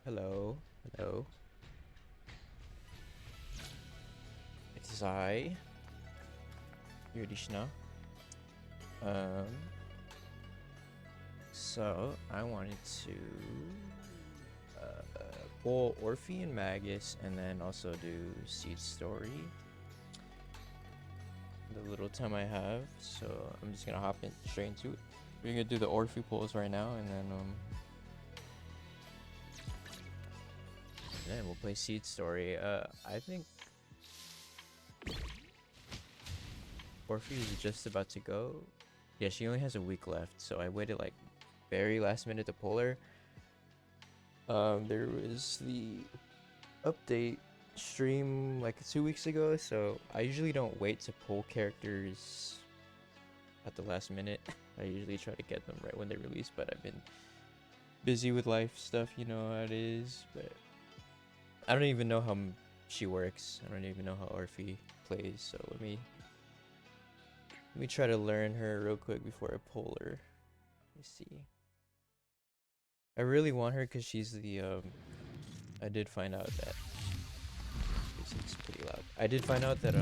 Hello, hello. It's I, Yudishna. Um, so I wanted to pull Orphe and Magus, and then also do Seed Story. The little time I have, so I'm just gonna hop in straight into it. We're gonna do the Orphe pulls right now, and then we'll play Seed Story. I think Orphe is just about to go. Yeah, she only has a week left, so I waited like very last minute to pull her. There was the update stream like 2 weeks ago, so I usually don't wait to pull characters at the last minute. I usually try to get them right when they release, but I've been busy with life stuff, you know how it is. But I don't even know how she works. I don't even know how Orphe plays, so let me try to learn her real quick before I pull her. Let me see. I really want her because she's the I did find out that it's pretty loud. I did find out that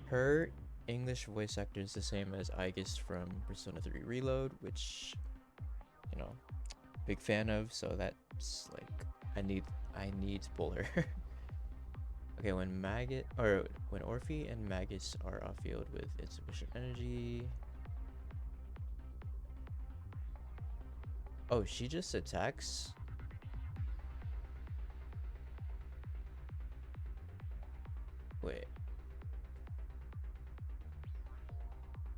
her English voice actor is the same as Aegis from Persona 3 Reload, which, you know, big fan of. So that's like I need to pull her. Okay, when Orphe and Magus are off field with insufficient energy. Oh, she just attacks? Wait.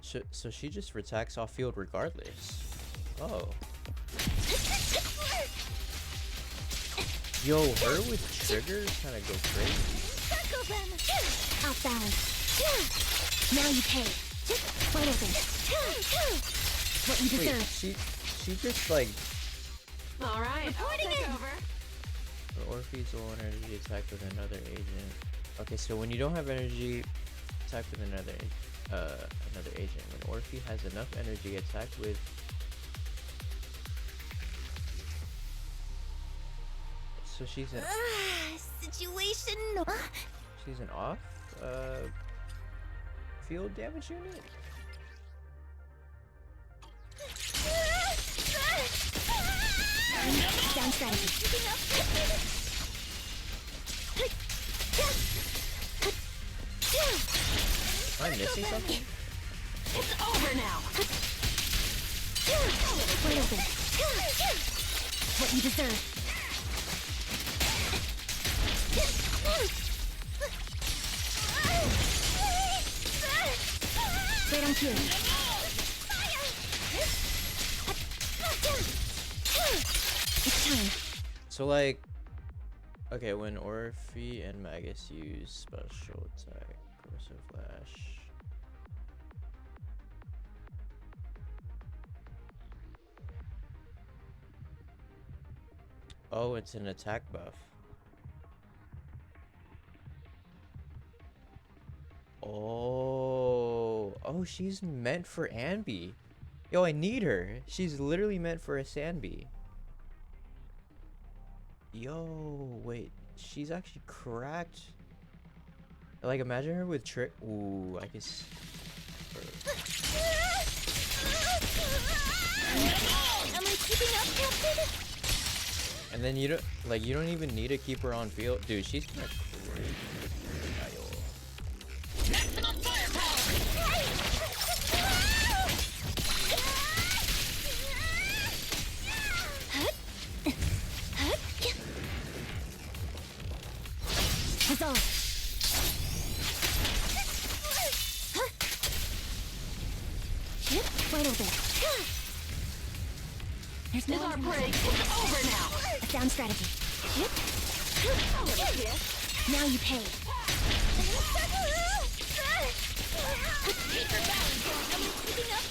So she just attacks off field regardless. Oh. Yo, her with triggers kind of go crazy. Off balance. Now you pay. Wide open. What you deserve. Wait, she just like. All right, I'll take over. Orphe's low energy attack with another agent. Okay, so when you don't have energy, attack with another agent. When Orphe has enough energy, attack with. So she's an situation. She's an off field damage unit. Down strategy. Am I missing something? It's over now. Wide open. What you deserve. Right on cue. It's time. So like, okay, when Orphe and Magus use special attack, corrosive flash. Oh, it's an attack buff. Oh, she's meant for Anby. Yo, I need her. She's literally meant for a Sanby. Yo, wait, she's actually cracked. Like, imagine her with trick. Ooh, I guess. Am I keeping up, Captain? And then you don't even need to keep her on field, dude. She's kind of crazy. Maximum firepower. Resolve. Wide open. There's no Our break is over now. sound strategy. A little kiss. Now you pay. Keep your balance on. Am I keeping up,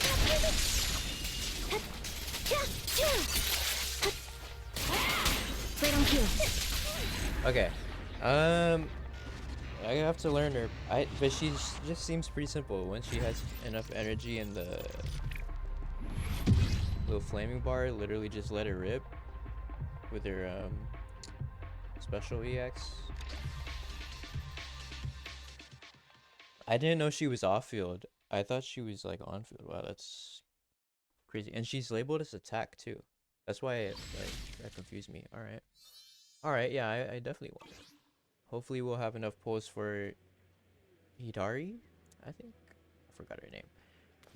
right on cue. Okay. I have to learn her. But she just seems pretty simple. Once she has enough energy in the little flaming bar, literally just let it rip. with her special EX. I didn't know she was off field. I thought she was like on field. Wow, that's crazy. And she's labeled as attack too. That's why it, like, that confused me. All right. All right. Yeah, I definitely want it. Hopefully we'll have enough pulls for Hidari. I think I forgot her name,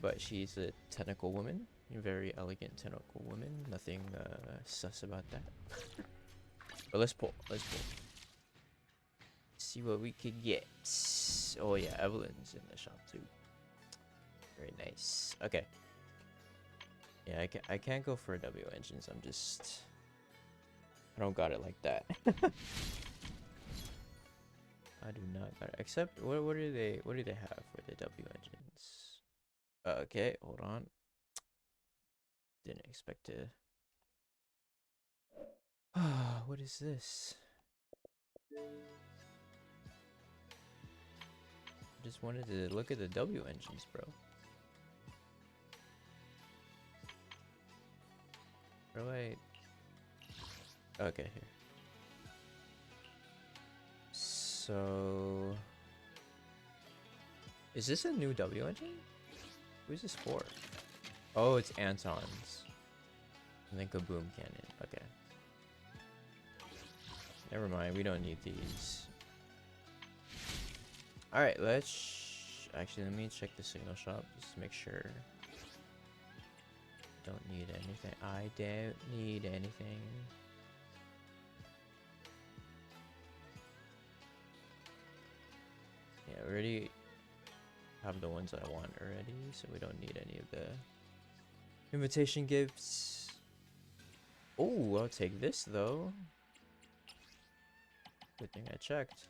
but she's a tentacle woman. A very elegant tentacle woman. Nothing sus about that. But let's pull. Let's pull. See what we could get. Oh yeah, Evelyn's in the shop too. Very nice. Okay. Yeah, I can't go for W engines. I don't got it like that. I do not got it. Except what do they have for the W engines? Okay, hold on. Didn't expect to. What is this? Just wanted to look at the W engines, bro. Where do I? Okay, here. So, is this a new W engine? Who's this for? Oh, it's Anton's. And then Kaboom Cannon. Okay. Never mind. We don't need these. Alright, let's... Actually, let me check the signal shop. Just to make sure. Don't need anything. I don't need anything. Yeah, we already have the ones I want already, so we don't need any of the invitation gifts. Oh, I'll take this though. Good thing I checked.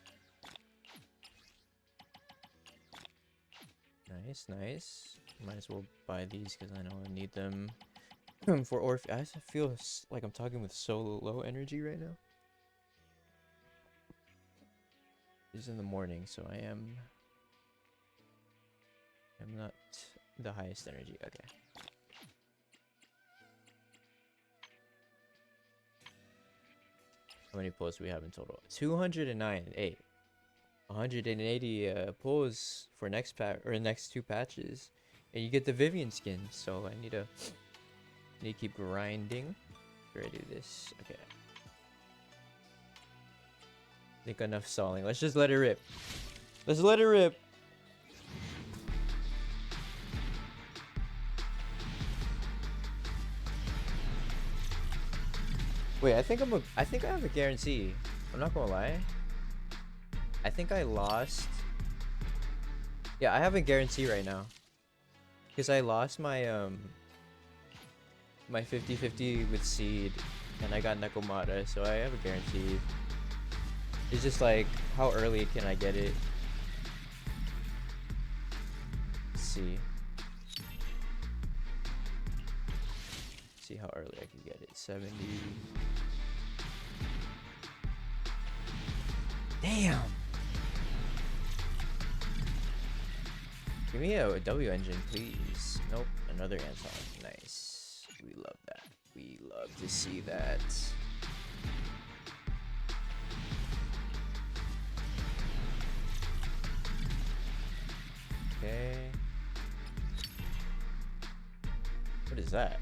Nice, nice. Might as well buy these because I know I need them for Orphe. I feel like I'm talking with so low energy right now. It's in the morning, so I'm not the highest energy. Okay. How many pulls do we have in total? 209. Hey, 180 pulls for next pack or next 2 patches, and you get the Vivian skin. So I need to keep grinding. Ready to do this. Okay. I think enough stalling. Let's just let it rip. Let's let it rip. Wait, I think I have a guarantee. I'm not gonna lie. I think I lost. Yeah, I have a guarantee right now. Because I lost my my 50-50 with Seed, and I got Nekomata, so I have a guarantee. It's just like, how early can I get it? Let's see. See how early I can get it. 70. Damn! Give me a W engine, please. Nope, another Anton. Nice. We love that. We love to see that. Okay. What is that?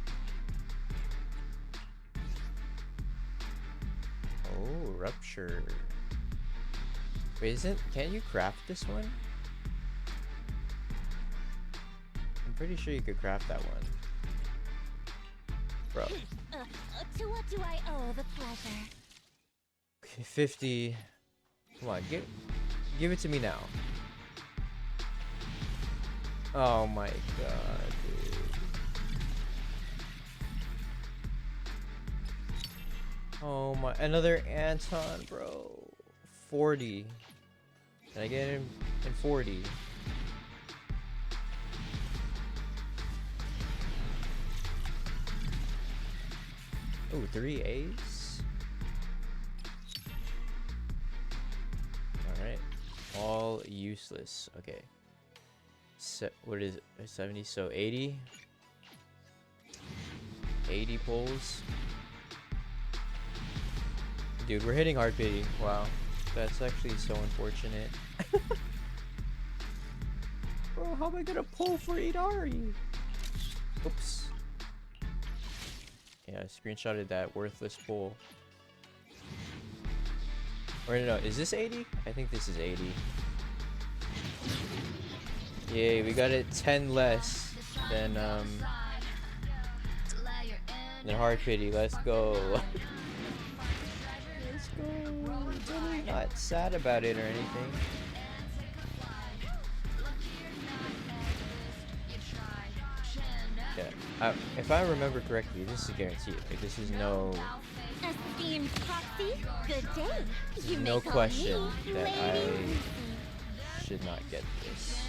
Oh, rupture. Wait, can't you craft this one? I'm pretty sure you could craft that one. Bro. To what do I owe the pleasure? Okay, 50. Come on, give it to me now. Oh my god, dude. Oh my, another Anton, bro. 40. Can I get him in 40? Oh, 3 A's? Alright. All useless. Okay. What is it? 70, so 80? 80 pulls. Dude, we're hitting hard pity. Wow. That's actually so unfortunate. Bro, how am I gonna pull for Idari? Oops. Yeah, I screenshotted that worthless pull. Or no, is this 80? I think this is 80. Yay, we got it 10 less than hard pity. Let's go. Let's go. Totally not sad about it or anything. Yeah, if I remember correctly, this is guaranteed. Like, this is no Esteemed Foxy, good day. You may no call question me that I Lady should not get this.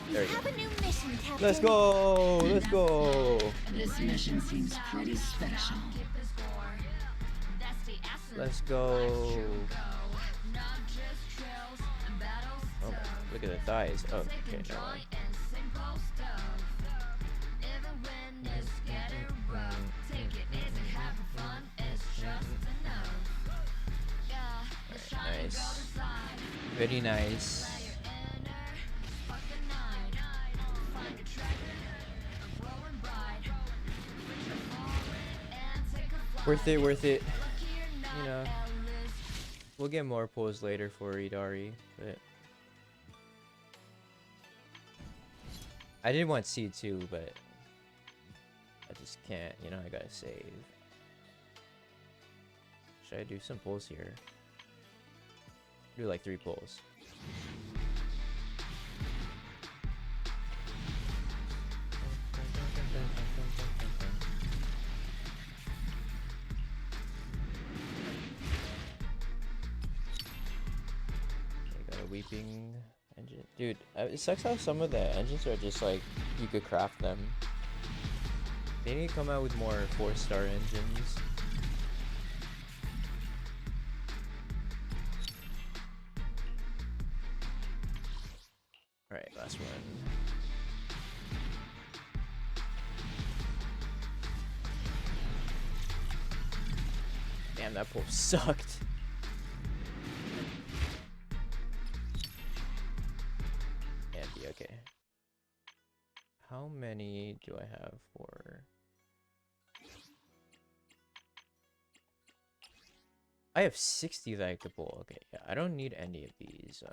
Lucy. There You we have go. a new mission, Captain. Let's go! Let's go! This mission seems pretty special. Let's go! Oh my, look at the thighs. Oh, okay, never mind. Alright, nice. Very nice. Worth it, worth it. You know, we'll get more pulls later for Idari, but I did want C2, but I just can't, you know, I gotta save. Should I do some pulls here? Do like 3 pulls. Okay, got a weeping engine. Dude, it sucks how some of the engines are just like, you could craft them. They need to come out with more 4-star engines. Alright, last one. Damn, that pull sucked. And be okay. How many do I have for... I have 60 that I could pull. Okay, yeah, I don't need any of these.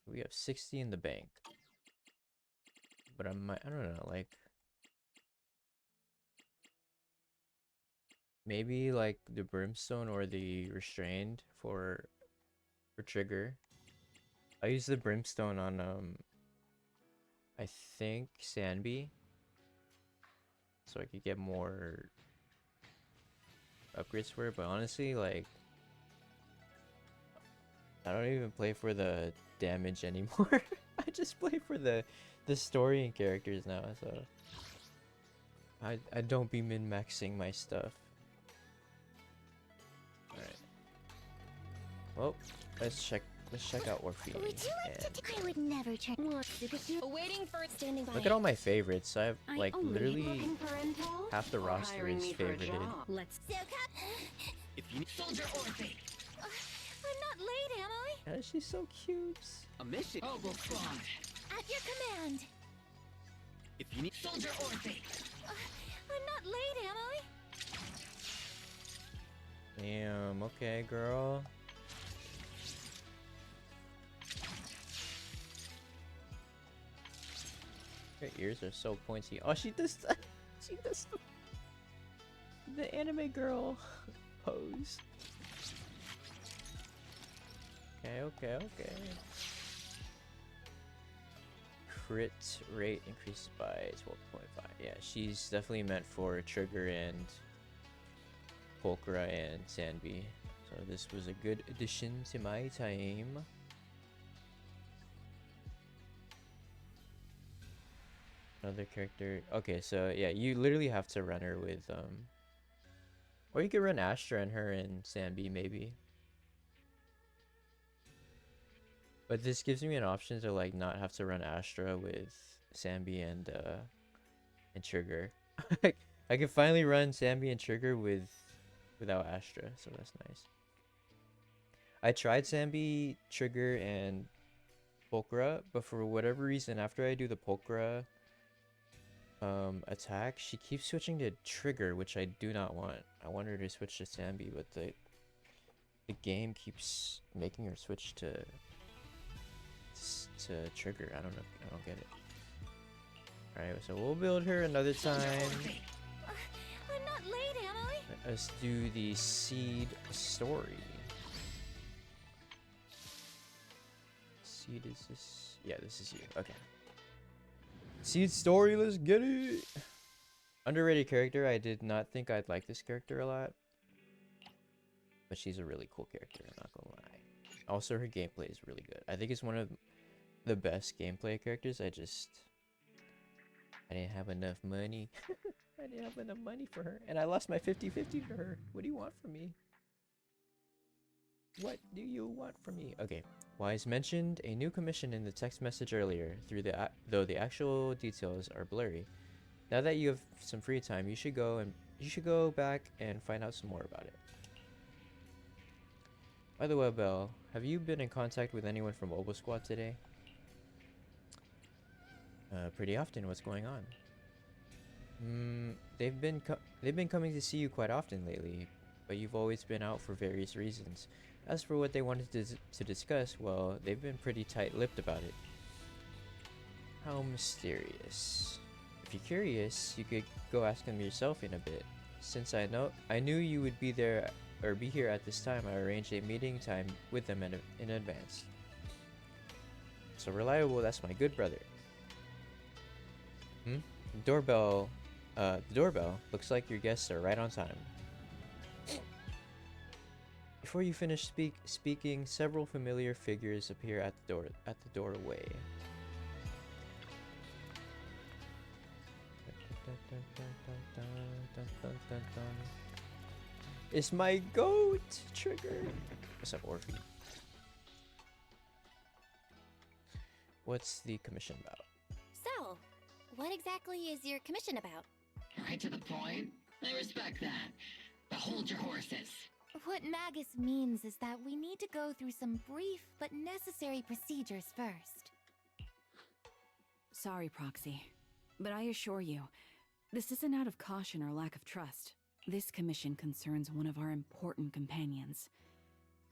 We have 60 in the bank. But I don't know, like... Maybe like the brimstone or the restrained for trigger. I use the brimstone on I think Sanby. So I could get more upgrades for it, but honestly, like, I don't even play for the damage anymore. I just play for the story and characters now, so I don't be min-maxing my stuff. Alright. Well, let's check out Orphe. Would you like to? I would never turn. Waiting for Standing by. Look at all my favorites. I have I like only literally looking for intel. half the Or roster hiring is me for a favorited. job. Let's If you need soldier Orphe. I'm not late, am I? Yeah, she's so cute. a mission, Mobile squad. At your command. if you need Soldier Orphe. I'm not late, am I? Damn, okay, girl. Her ears are so pointy. Oh, she does she does the anime girl pose. Okay. Crit rate increased by 12.5. Yeah, she's definitely meant for Trigger and Pulchra and Sanby. So this was a good addition to my time. Another character. Okay, so yeah, you literally have to run her with or you could run Astra and her and Sanby maybe. But this gives me an option to like not have to run Astra with Sanby and Trigger. I can finally run Sambi and Trigger without Astra, so that's nice. I tried Sambi, Trigger, and Pulchra, but for whatever reason, after I do the Pulchra attack, she keeps switching to Trigger, which I do not want. I want her to switch to Sambi, but the game keeps making her switch to Trigger. I don't know. I don't get it. Alright, so we'll build her another time. I'm not late, am I? Let us do the seed story. Seed, is this? Yeah, this is you. Okay. Seed story, let's get it! Underrated character. I did not think I'd like this character a lot. But she's a really cool character, I'm not gonna lie. Also, her gameplay is really good. I think it's one of the best gameplay characters. I didn't have enough money. I didn't have enough money for her. And I lost my 50-50 to her. What do you want from me? What do you want from me? Okay. Wise mentioned a new commission in the text message earlier, though the actual details are blurry. Now that you have some free time, you should go back and find out some more about it. By the way, Belle, have you been in contact with anyone from Obo Squad today? Pretty often. What's going on? They've been coming to see you quite often lately, but you've always been out for various reasons. As for what they wanted to discuss, well, they've been pretty tight-lipped about it. How mysterious. If you're curious, you could go ask them yourself in a bit. Since I knew you would be there or be here at this time, I arranged a meeting time with them in advance. So reliable, that's my good brother. Doorbell. The doorbell. Looks like your guests are right on time. Before you finish speaking, several familiar figures appear at the doorway. It's my goat, Trigger. What's up, Orphe? What's the commission about? So, what exactly is your commission about? Right to the point. I respect that. But hold your horses. What Magus means is that we need to go through some brief but necessary procedures first. Sorry, Proxy, but I assure you, this isn't out of caution or lack of trust. This commission concerns one of our important companions.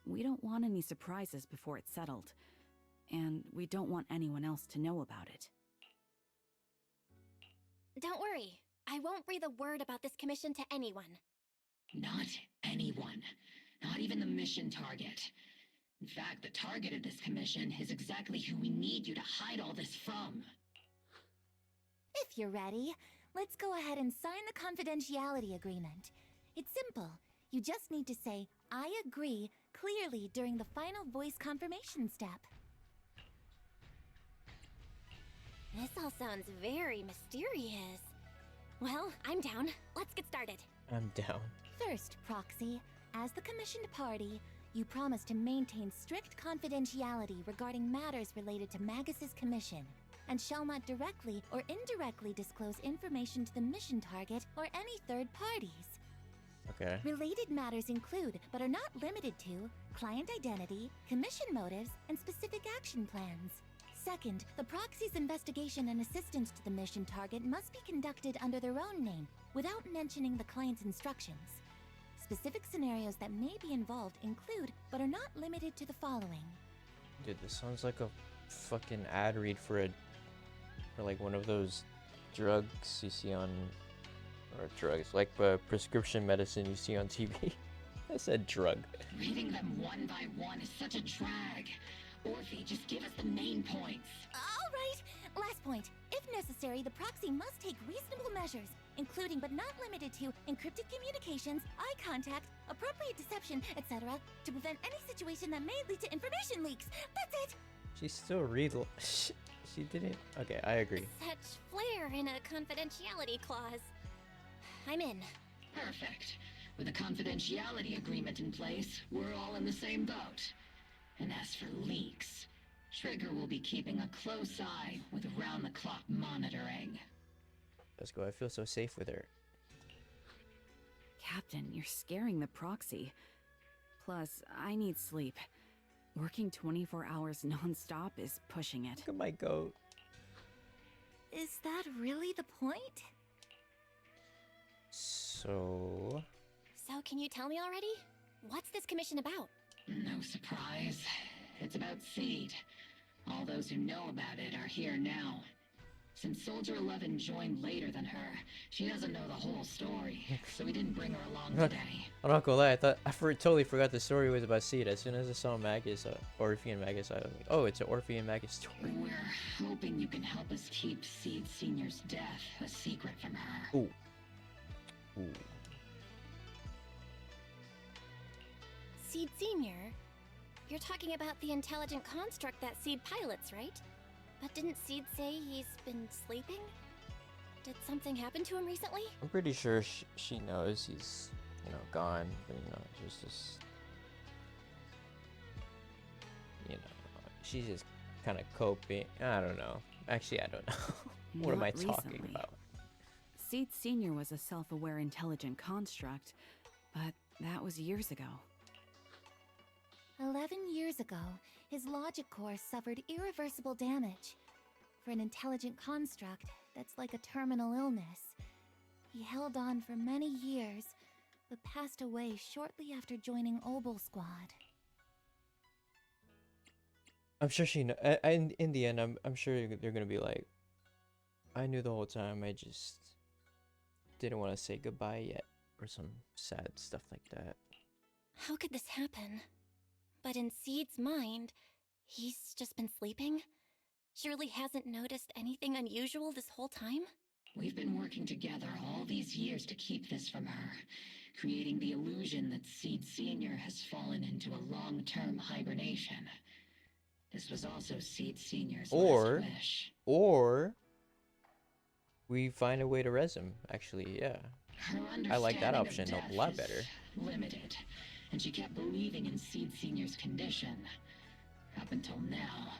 We don't want any surprises before it's settled, and we don't want anyone else to know about it. Don't worry, I won't breathe a word about this commission to anyone. Not anyone. Not even the mission target. In fact, the target of this commission is exactly who we need you to hide all this from. If you're ready, let's go ahead and sign the confidentiality agreement. It's simple. You just need to say, I agree, clearly during the final voice confirmation step. This all sounds very mysterious. Well, I'm down. Let's get started. I'm down. First, Proxy, as the commissioned party, you promise to maintain strict confidentiality regarding matters related to Magus's commission, and shall not directly or indirectly disclose information to the mission target or any third parties. Okay. Related matters include, but are not limited to, client identity, commission motives, and specific action plans. Second, the proxy's investigation and assistance to the mission target must be conducted under their own name, without mentioning the client's instructions. Specific scenarios that may be involved include, but are not limited to the following. Dude, this sounds like a fucking ad read for like one of those drugs you see on, or drugs, like prescription medicine you see on TV. I said drug. Reading them one by one is such a drag. Orphe, just give us the main points. All right, last point. If necessary, the proxy must take reasonable measures, including but not limited to encrypted communications, eye contact, appropriate deception, etc., to prevent any situation that may lead to information leaks. That's it! She still she didn't. Okay, I agree. Such flair in a confidentiality clause. I'm in. Perfect. With a confidentiality agreement in place, we're all in the same boat. And as for leaks, Trigger will be keeping a close eye with round-the-clock monitoring. Let's go. I feel so safe with her. Captain, you're scaring the proxy. Plus, I need sleep. Working 24 hours non-stop is pushing it. Look at my goat. Is that really the point? So... So, can you tell me already? What's this commission about? No surprise. It's about Seed. All those who know about it are here now. Since Soldier 11 joined later than her, she doesn't know the whole story, so we didn't bring her along today. I'm not gonna lie, totally forgot the story was about Seed. As soon as I saw Magus, Orphe and Magus, I was like, oh, it's an Orphe and Magus story. We're hoping you can help us keep Seed Senior's death a secret from her. Ooh. Ooh. Seed Senior? You're talking about the intelligent construct that Seed pilots, right? But didn't Seed say he's been sleeping? Did something happen to him recently? I'm pretty sure she knows he's, you know, gone, but you know, she's just kind of coping. I don't know. Actually, I don't know. What am I Not talking recently. about? Seed Senior was a self-aware intelligent construct, but that was years ago. 11 years ago, his logic core suffered irreversible damage. For an intelligent construct, that's like a terminal illness. He held on for many years, but passed away shortly after joining Obel Squad. I'm sure she know. In the end, I'm sure they're gonna be like, I knew the whole time. I just didn't want to say goodbye yet, or some sad stuff like that. How could this happen? But in Seed's mind, he's just been sleeping? Surely hasn't noticed anything unusual this whole time? We've been working together all these years to keep this from her, creating the illusion that Seed Senior has fallen into a long-term hibernation. This was also Seed Senior's last wish. Or we find a way to res him. Actually, yeah. Her I like that understanding of option a death lot is better. Limited, and she kept believing in Seed Senior's condition. Up until now.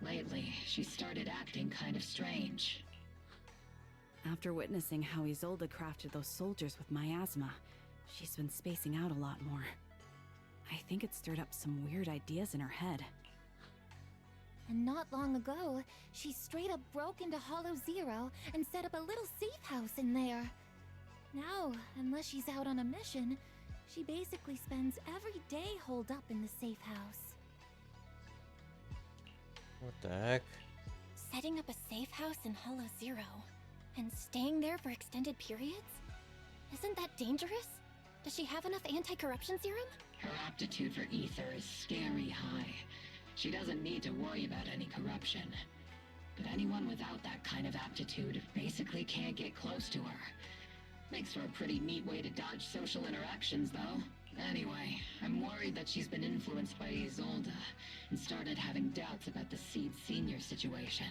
Lately, she started acting kind of strange. After witnessing how Isolde crafted those soldiers with miasma, she's been spacing out a lot more. I think it stirred up some weird ideas in her head. And not long ago, she straight up broke into Hollow Zero and set up a little safe house in there. Now, unless she's out on a mission, she basically spends every day holed up in the safe house. What the heck? Setting up a safe house in Hollow Zero and staying there for extended periods? Isn't that dangerous? Does she have enough anti-corruption serum? Her aptitude for ether is scary high. She doesn't need to worry about any corruption. But anyone without that kind of aptitude basically can't get close to her. Makes for a pretty neat way to dodge social interactions, though. Anyway, I'm worried that she's been influenced by Isolde and started having doubts about the Seed Senior situation.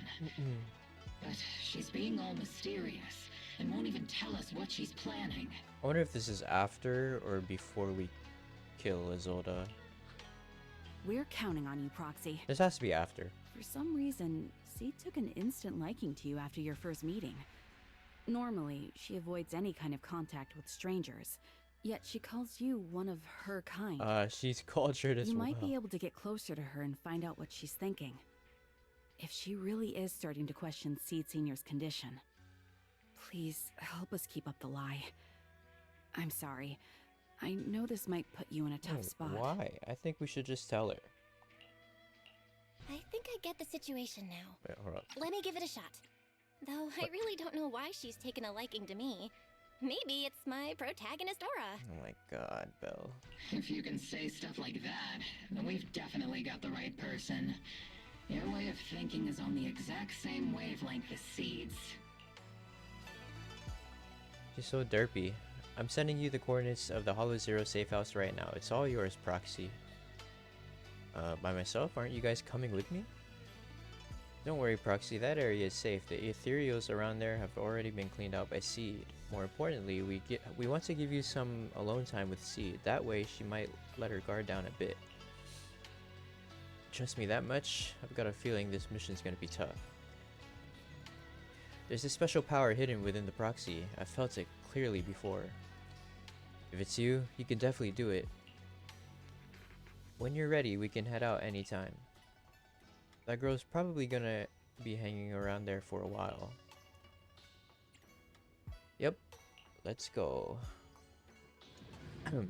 But she's being all mysterious and won't even tell us what she's planning. I wonder if this is after or before we kill Isolde. We're counting on you, Proxy. This has to be after. For some reason, Seed took an instant liking to you after your first meeting. Normally, she avoids any kind of contact with strangers, yet she calls you one of her kind. She's cultured as You well. might be able to get closer to her and find out what she's thinking. If she really is starting to question Seed Senior's condition, please help us keep up the lie. I'm sorry. I know this might put you in a tough spot. Why? I think we should just tell her. I think I get the situation now. Wait, hold up. Let me give it a shot. Though I really don't know why she's taken a liking to me. Maybe it's my protagonist aura. Oh my god, Belle. If you can say stuff like that, then we've definitely got the right person. Your way of thinking is on the exact same wavelength as Seed's. She's so derpy. I'm sending you the coordinates of the Hollow Zero safe house right now. It's all yours, Proxy. By myself? Aren't you guys coming with me? Don't worry, Proxy. That area is safe. The ethereals around there have already been cleaned out by Seed. More importantly, we want to give you some alone time with Seed. That way, she might let her guard down a bit. Trust me that much? I've got a feeling this mission's gonna be tough. There's a special power hidden within the proxy. I felt it clearly before. If it's you, you can definitely do it. When you're ready, we can head out anytime. That girl's probably gonna be hanging around there for a while. Yep, let's go.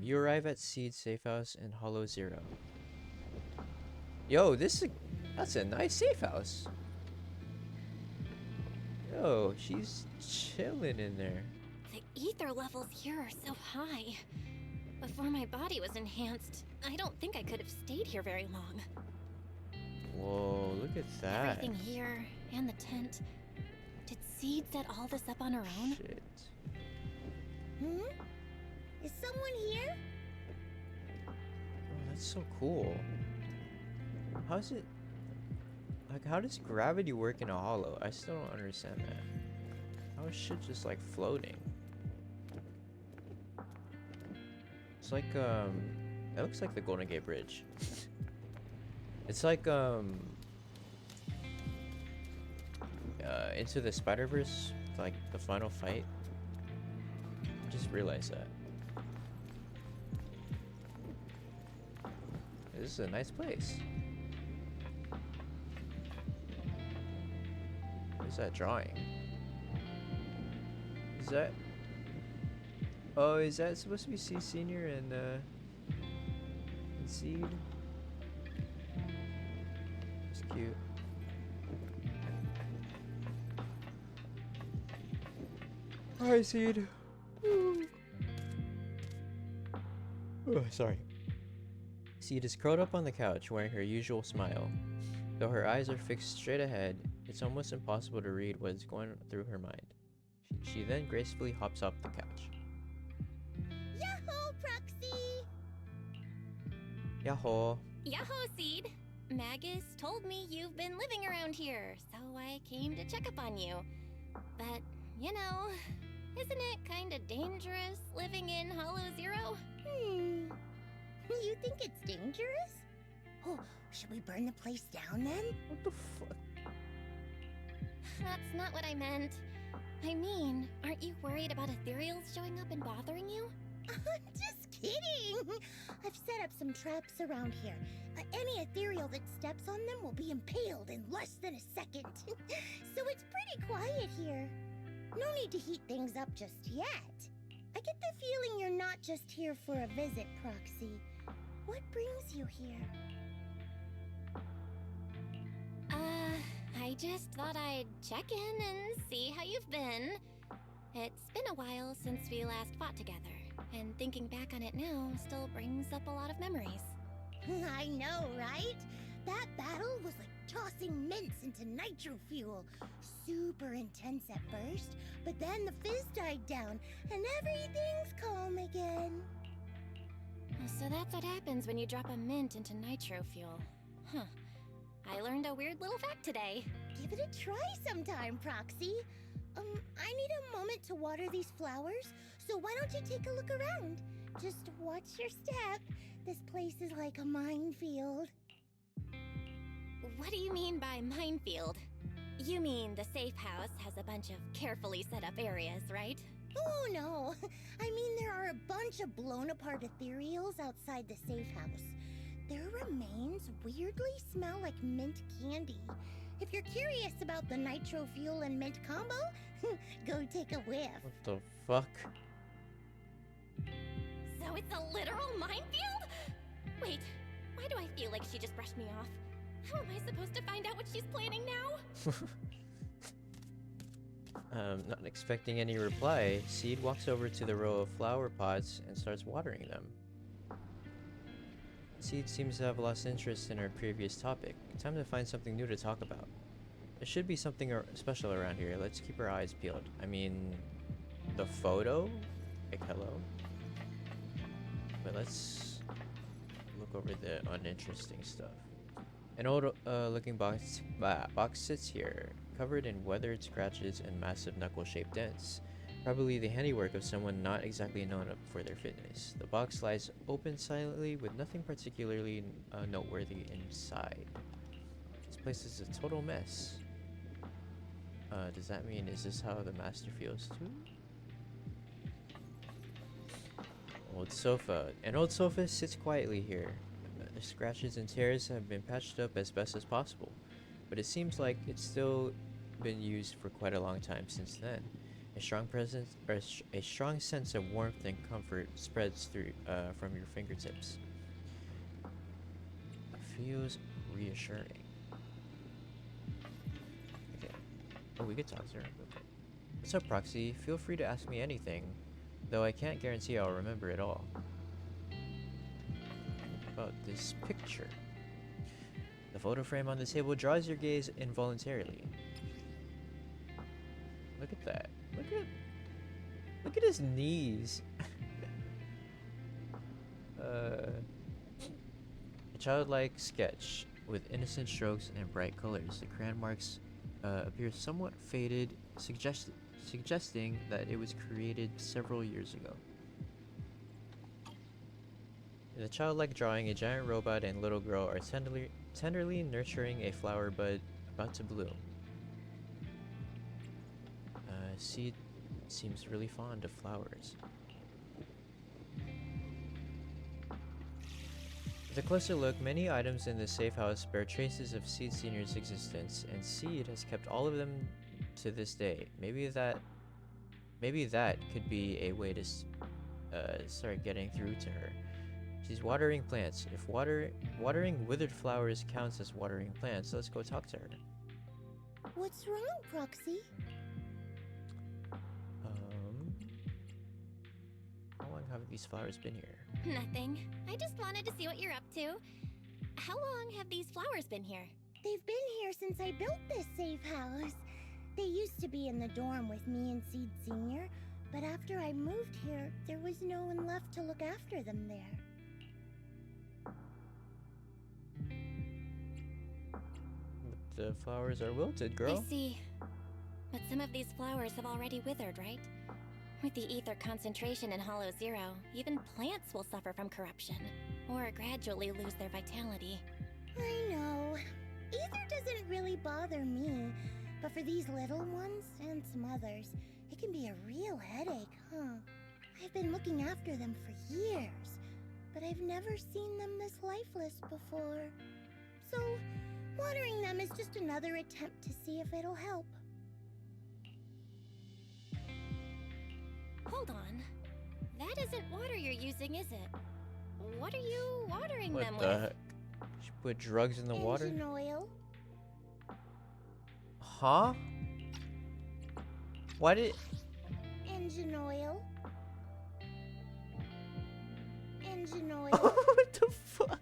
You arrive at Seed Safe House in Hollow Zero. Yo, that's a nice safe house. Yo, she's chilling in there. The ether levels here are so high. Before my body was enhanced, I don't think I could have stayed here very long. Whoa, look at that. Everything here, and the tent. Did Seed set all this up on her own? Shit. Hmm? Is someone here? Oh, that's so cool. How's it... Like, how does gravity work in a hollow? I still don't understand that. How is shit just, like, floating? It's like, it looks like the Golden Gate Bridge. It's like, Into the Spider-Verse, like, the final fight. I just realized that. This is a nice place. What is that drawing? Is that... Oh, is that supposed to be C Senior and Seed? It's cute. Hi, Seed. Oh, sorry. Seed is curled up on the couch, wearing her usual smile. Though her eyes are fixed straight ahead, it's almost impossible to read what is going through her mind. She then gracefully hops off the couch. Yahoo, Proxy! Yahoo! Yahoo, Seed! Magus told me you've been living around here, so I came to check up on you. But, you know, isn't it kinda dangerous living in Hollow Zero? You think it's dangerous? Oh, should we burn the place down then? What the fuck? That's not what I meant. I mean, aren't you worried about ethereals showing up and bothering you? Just kidding! I've set up some traps around here. Any ethereal that steps on them will be impaled in less than a second. So it's pretty quiet here. No need to heat things up just yet. I get the feeling you're not just here for a visit, Proxy. What brings you here? I just thought I'd check in and see how you've been. It's been a while since we last fought together, and thinking back on it now still brings up a lot of memories. I know, right? That battle was like tossing mints into nitro fuel. Super intense at first, but then the fizz died down, and everything's calm again. So that's what happens when you drop a mint into nitro fuel. Huh. I learned a weird little fact today. Give it a try sometime, Proxy. I need a moment to water these flowers, so why don't you take a look around? Just watch your step. This place is like a minefield. What do you mean by minefield? You mean the safe house has a bunch of carefully set up areas, right? Oh no, I mean there are a bunch of blown apart ethereals outside the safe house. Their remains weirdly smell like mint candy. If you're curious about the nitro fuel and mint combo, go take a whiff. What the fuck? So it's a literal minefield? Wait, why do I feel like she just brushed me off? How am I supposed to find out what she's planning now? Not expecting any reply, Seed walks over to the row of flower pots and starts watering them. Seed seems to have lost interest in her previous topic. Time to find something new to talk about. There should be something special around here. Let's keep our eyes peeled. I mean, the photo? Like, hello? But let's look over the uninteresting stuff. An old looking box sits here, covered in weathered scratches and massive knuckle-shaped dents. Probably the handiwork of someone not exactly known for their fitness. The box lies open silently with nothing particularly noteworthy inside. This place is a total mess. Does that mean, is this how the master feels too? Old sofa. An old sofa sits quietly here. The scratches and tears have been patched up as best as possible, but it seems like it's still been used for quite a long time since then. A strong presence, or a strong sense of warmth and comfort spreads through from your fingertips. It feels reassuring. Okay. Oh, we could talk to her. Okay. What's up, Proxy? Feel free to ask me anything, though I can't guarantee I'll remember it all. About this picture. The photo frame on the table draws your gaze involuntarily. Look at that. Look at his knees. A childlike sketch with innocent strokes and bright colors. The crayon marks appear somewhat faded, suggesting that it was created several years ago. In the childlike drawing, a giant robot and little girl are tenderly nurturing a flower bud about to bloom. Seed seems really fond of flowers. With a closer look, many items in the safe house bear traces of Seed Senior's existence, and Seed has kept all of them to this day. Maybe that could be a way to start getting through to her. She's watering plants. If watering withered flowers counts as watering plants, let's go talk to her. What's wrong, Proxy? How long have these flowers been here? Nothing. I just wanted to see what you're up to. How long have these flowers been here? They've been here since I built this safe house. They used to be in the dorm with me and Seed Senior, but after I moved here, there was no one left to look after them there. But the flowers are wilted, girl. I see. But some of these flowers have already withered, right? With the ether concentration in Hollow Zero, even plants will suffer from corruption, or gradually lose their vitality. I know. Ether doesn't really bother me, but for these little ones, and some others, it can be a real headache, huh? I've been looking after them for years, but I've never seen them this lifeless before. So, watering them is just another attempt to see if it'll help. Hold on. That isn't water you're using, is it? What are you watering What them the with? heck? She put drugs in the water? Engine oil. Huh? Why did... Engine oil. Engine oil. What the fuck?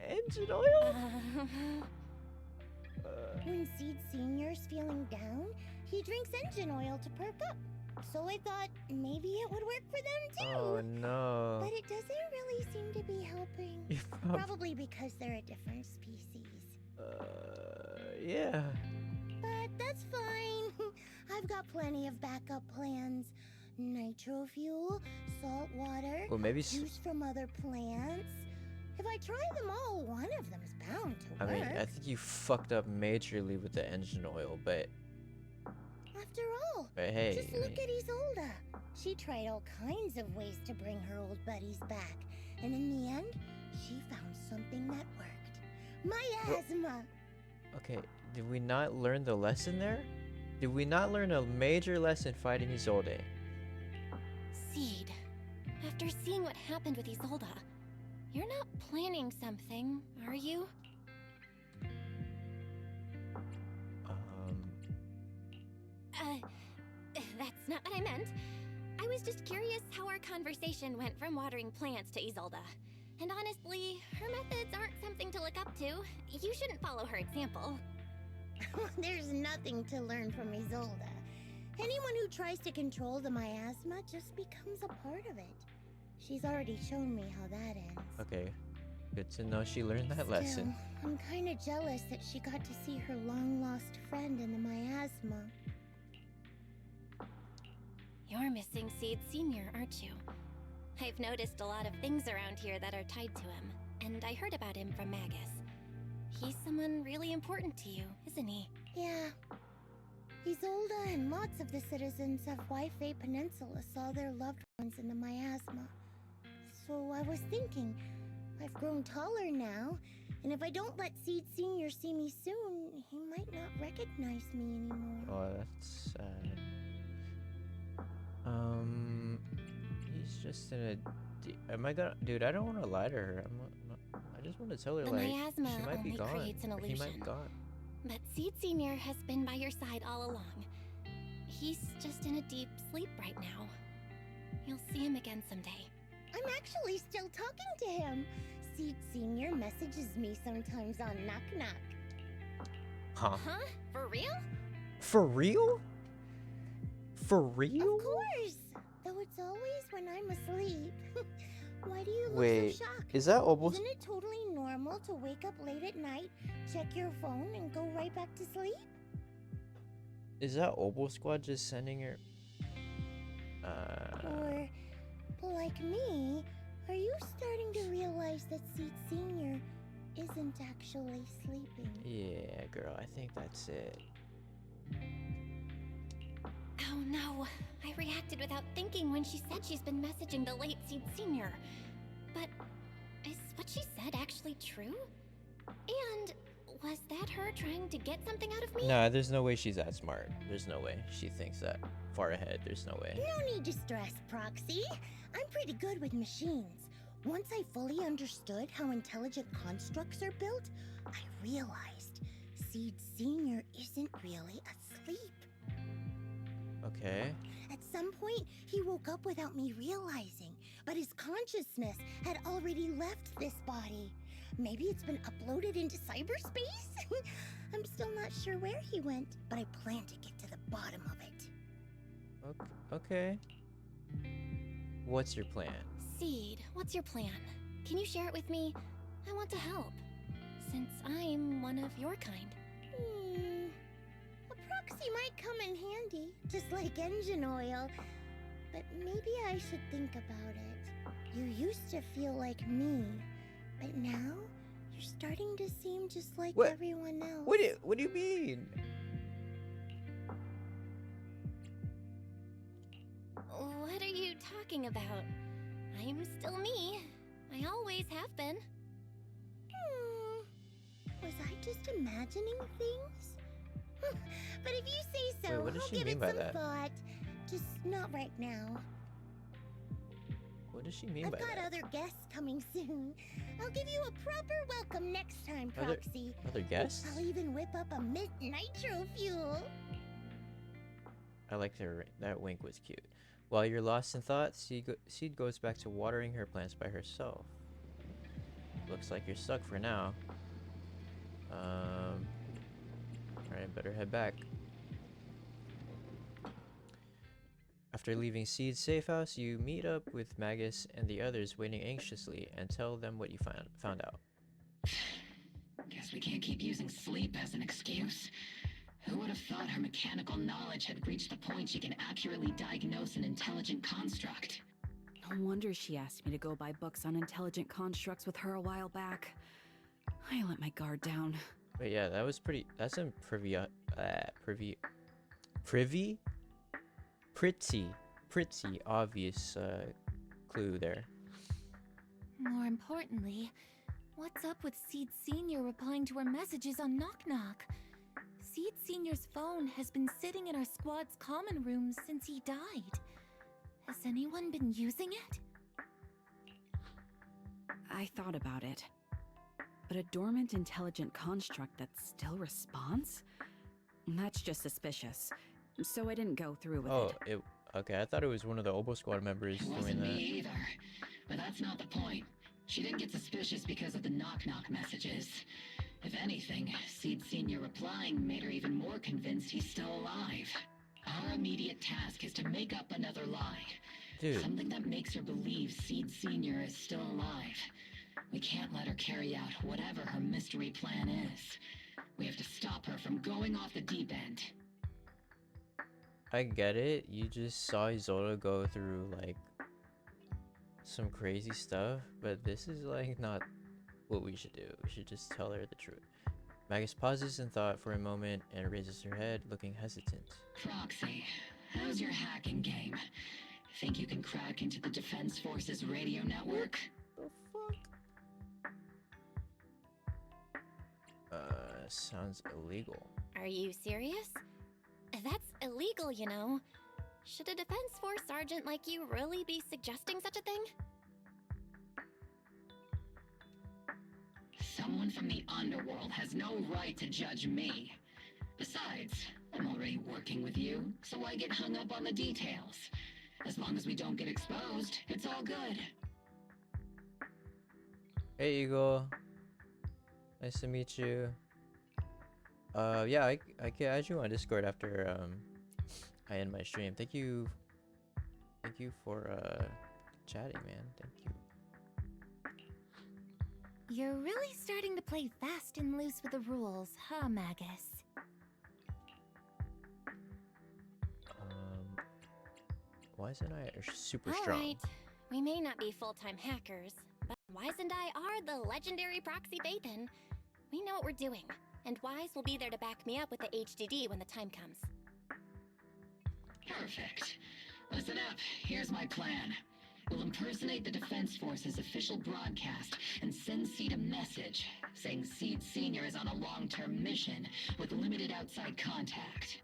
Engine oil? When Seed Senior's feeling down, he drinks engine oil to perk up. So I thought maybe it would work for them too. Oh no. But it doesn't really seem to be helping. You Probably because they're a different species. yeah. But that's fine. I've got plenty of backup plans. Nitro fuel, salt water, Well, maybe juice from other plants. If I try them all, one of them's bound to I work. mean, I think you fucked up majorly with the engine oil, but After all, hey, just I look mean, at Isolda. She tried all kinds of ways to bring her old buddies back, and in the end, she found something that worked. Miasma! okay, did we not learn the lesson there? Did we not learn a major lesson fighting Isolde? Seed, after seeing what happened with Isolda, you're not planning something, are you? That's not what I meant. I was just curious how our conversation went from watering plants to Isolda. And honestly, her methods aren't something to look up to. You shouldn't follow her example. There's nothing to learn from Isolda. Anyone who tries to control the miasma just becomes a part of it. She's already shown me how that ends. Okay, good to know she learned that lesson. Still, I'm kinda jealous that she got to see her long-lost friend in the miasma. You're missing Seed Senior, aren't you? I've noticed a lot of things around here that are tied to him, and I heard about him from Magus. He's someone really important to you, isn't he? Yeah. Isolda and lots of the citizens of Waifei Peninsula saw their loved ones in the miasma. So I was thinking, I've grown taller now, and if I don't let Seed Senior see me soon, he might not recognize me anymore. Oh, that's sad. He's just in a. Am I gonna, dude? I don't want to lie to her. I just want to tell her The like miasma she might be only gone. creates an Or he might illusion. be gone. But Seed Senior has been by your side all along. He's just in a deep sleep right now. You'll see him again someday. I'm actually still talking to him. Seed Senior messages me sometimes on Knock Knock. Huh? Huh? For real? For real? For real? Of course! Though it's always when I'm asleep. Why do you look Wait, so shocked? is that almost? Isn't it totally normal to wake up late at night, check your phone, and go right back to sleep? Is that Obo Squad just sending her? Or, like me, are you starting to realize that Seed Senior isn't actually sleeping? Yeah, girl, I think that's it. Oh no, I reacted without thinking when she said she's been messaging the late Seed Senior. But is what she said actually true? And was that her trying to get something out of me? Nah, there's no way she's that smart. There's no way she thinks that far ahead. There's no way. No need to stress, Proxy. I'm pretty good with machines. Once I fully understood how intelligent constructs are built, I realized Seed Senior isn't really asleep. Okay. At some point, he woke up without me realizing, but his consciousness had already left this body. Maybe it's been uploaded into cyberspace? I'm still not sure where he went, but I plan to get to the bottom of it. Okay. What's your plan? Seed, what's your plan? Can you share it with me? I want to help, since I'm one of your kind. A proxy might come in handy, just like engine oil. But maybe I should think about it. You used to feel like me, but now you're starting to seem just like What? everyone else. What do you mean? What are you talking about? I'm still me. I always have been. Was I just imagining things? But if you say so, Wait, what does I'll she give mean it by some that? thought. Just not right now. What does she mean I've by got that? other guests coming soon. I'll give you a proper welcome next time, Other- Proxy. Other guests? I'll even whip up a mint nitro fuel. I liked her. That wink was cute. While you're lost in thought, Seed goes back to watering her plants by herself. Looks like you're stuck for now. Alright, better head back. After leaving Seed's safe house, you meet up with Magus and the others waiting anxiously and tell them what you found out. Guess we can't keep using sleep as an excuse. Who would have thought her mechanical knowledge had reached the point she can accurately diagnose an intelligent construct? No wonder she asked me to go buy books on intelligent constructs with her a while back. I let my guard down. But yeah, that was pretty. That's some pretty obvious clue there. More importantly, what's up with Seed Senior replying to our messages on Knock Knock? Seed Senior's phone has been sitting in our squad's common room since he died. Has anyone been using it? I thought about it. But a dormant intelligent construct that still responds? That's just suspicious. So I didn't go through with it. Okay. I thought it was one of the Obo Squad members It doing wasn't me that. either. But that's not the point. She didn't get suspicious because of the knock-knock messages. If anything, Seed Senior replying made her even more convinced he's still alive. Our immediate task is to make up another lie. Dude. Something that makes her believe Seed Senior is still alive. We can't let her carry out whatever her mystery plan is. We have to stop her from going off the deep end. I get it. You just saw Isolde go through like some crazy stuff, but this is like not what we should do. We should just tell her the truth. Magus pauses in thought for a moment and raises her head, looking hesitant. Proxy, how's your hacking game? Think you can crack into the Defense Forces radio network? The fuck? Sounds illegal. Are you serious? That's illegal, you know. Should a Defense Force sergeant like you really be suggesting such a thing? Someone from the underworld has no right to judge me. Besides, I'm already working with you, so why get hung up on the details? As long as we don't get exposed, it's all good. Hey, Eagle. Nice to meet you. Yeah, I can add you on Discord after I end my stream. Thank you for chatting, man. Thank you. You're really starting to play fast and loose with the rules, huh, Magus? Why isn't I super strong? Alright, we may not be full-time hackers, but Wise and I are the legendary proxy Bathan. We know what we're doing, and Wise will be there to back me up with the HDD when the time comes. Perfect. Listen up, here's my plan. We'll impersonate the Defense Force's official broadcast and send Seed a message saying Seed Sr. is on a long-term mission with limited outside contact.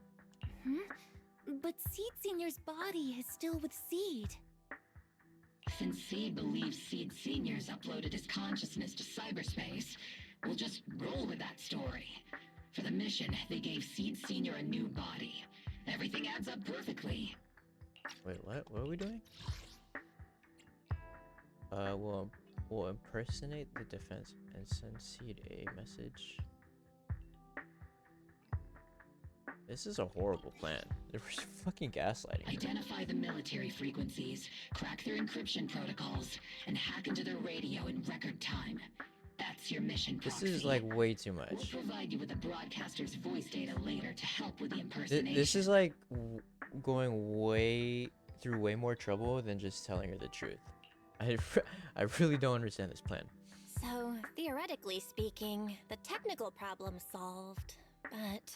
But Seed Senior's body is still with Seed. Since Seed believes Seed Sr.'s uploaded his consciousness to cyberspace, we'll just roll with that story. For the mission, they gave Seed Sr. a new body. Everything adds up perfectly. Wait, what? What are we doing? We'll impersonate the defense and send Seed a message. This is a horrible plan. They're fucking gaslighting. Identify the military frequencies, crack their encryption protocols, and hack into their radio in record time. That's your mission, Proxy. This is like way too We'll much. provide you with the broadcaster's voice data later to help with the impersonation. This is like going way more trouble than just telling her the truth. I really don't understand this plan. So, theoretically speaking, the technical problem's solved, but...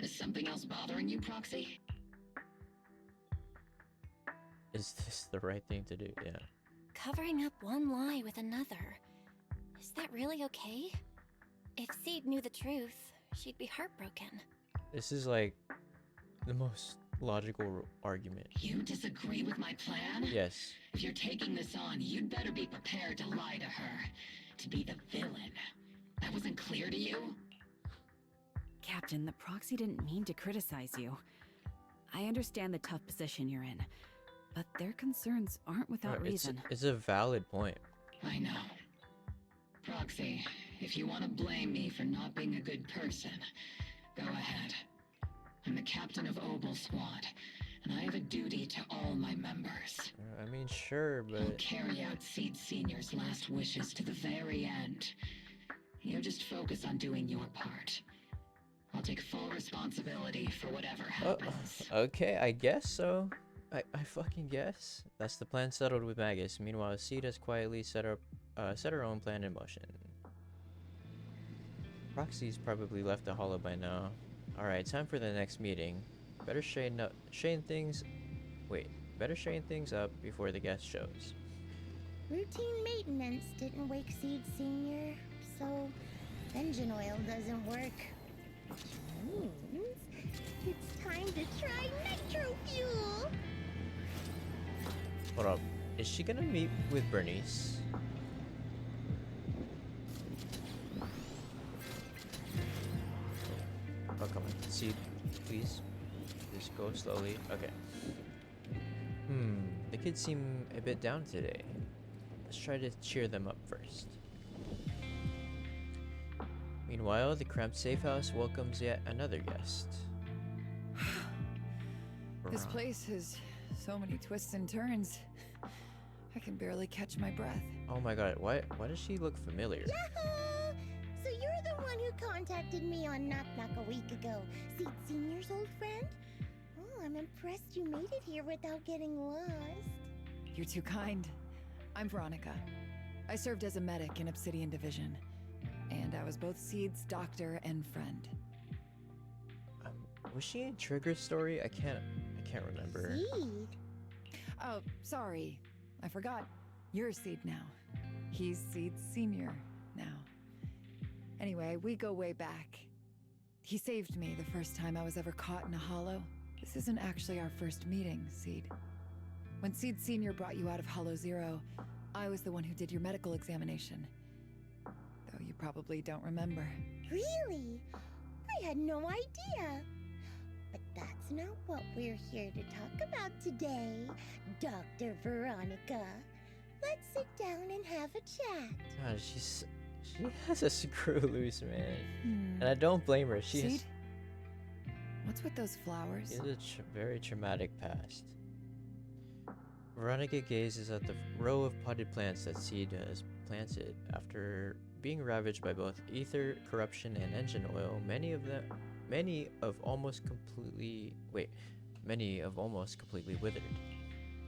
Is something else bothering you, Proxy? Is this the right thing to do? Yeah. Covering up one lie with another. Is that really okay? If Seed knew the truth, she'd be heartbroken. This is like the most logical argument. You disagree with my plan? Yes. If you're taking this on, you'd better be prepared to lie to her. To be the villain. That wasn't clear to you? Captain, the proxy didn't mean to criticize you. I understand the tough position you're in, but their concerns aren't without reason. It's a valid point. I know. Proxy, if you want to blame me for not being a good person, go ahead. I'm the captain of Obel Squad, and I have a duty to all my members. I mean, sure, I'll but carry out Seed Senior's last wishes to the very end. You just focus on doing your part. I'll take full responsibility for whatever happens. okay, I guess so. I fucking guess. That's the plan settled with Magus. Meanwhile, Seed has quietly set her own plan in motion. Proxy's probably left the hollow by now. Alright, time for the next meeting. Better straighten things up before the guest shows. Routine maintenance didn't wake Seed Senior, so engine oil doesn't work. Which means it's time to try nitro fuel! Hold up. Is she gonna meet with Bernice? Oh, come on. See, please. Just go slowly. Okay. The kids seem a bit down today. Let's try to cheer them up first. Meanwhile, the cramped safe house welcomes yet another guest. This place has so many twists and turns. I can barely catch my breath. Oh my god, why does she look familiar? Yahoo! So you're the one who contacted me on Knock Knock a week ago. Seed Senior's old friend? Oh, I'm impressed you made it here without getting lost. You're too kind. I'm Veronica. I served as a medic in Obsidian Division. And That was both Seed's doctor and friend. Was she in Trigger's story? I can't remember. Seed? Oh, sorry. I forgot. You're Seed now. He's Seed's senior now. Anyway, we go way back. He saved me the first time I was ever caught in a hollow. This isn't actually our first meeting, Seed. When Seed Senior brought you out of Hollow Zero, I was the one who did your medical examination. Though you probably don't remember. Really? I had no idea. But that's not what we're here to talk about today, Dr. Veronica. Let's sit down and have a chat. God, she has a screw loose, man. And I don't blame her. She Seed? has, What's with those flowers? she has a very traumatic past. Veronica gazes at the row of potted plants that Seed has planted. After being ravaged by both ether, corruption, and engine oil, many of almost completely withered.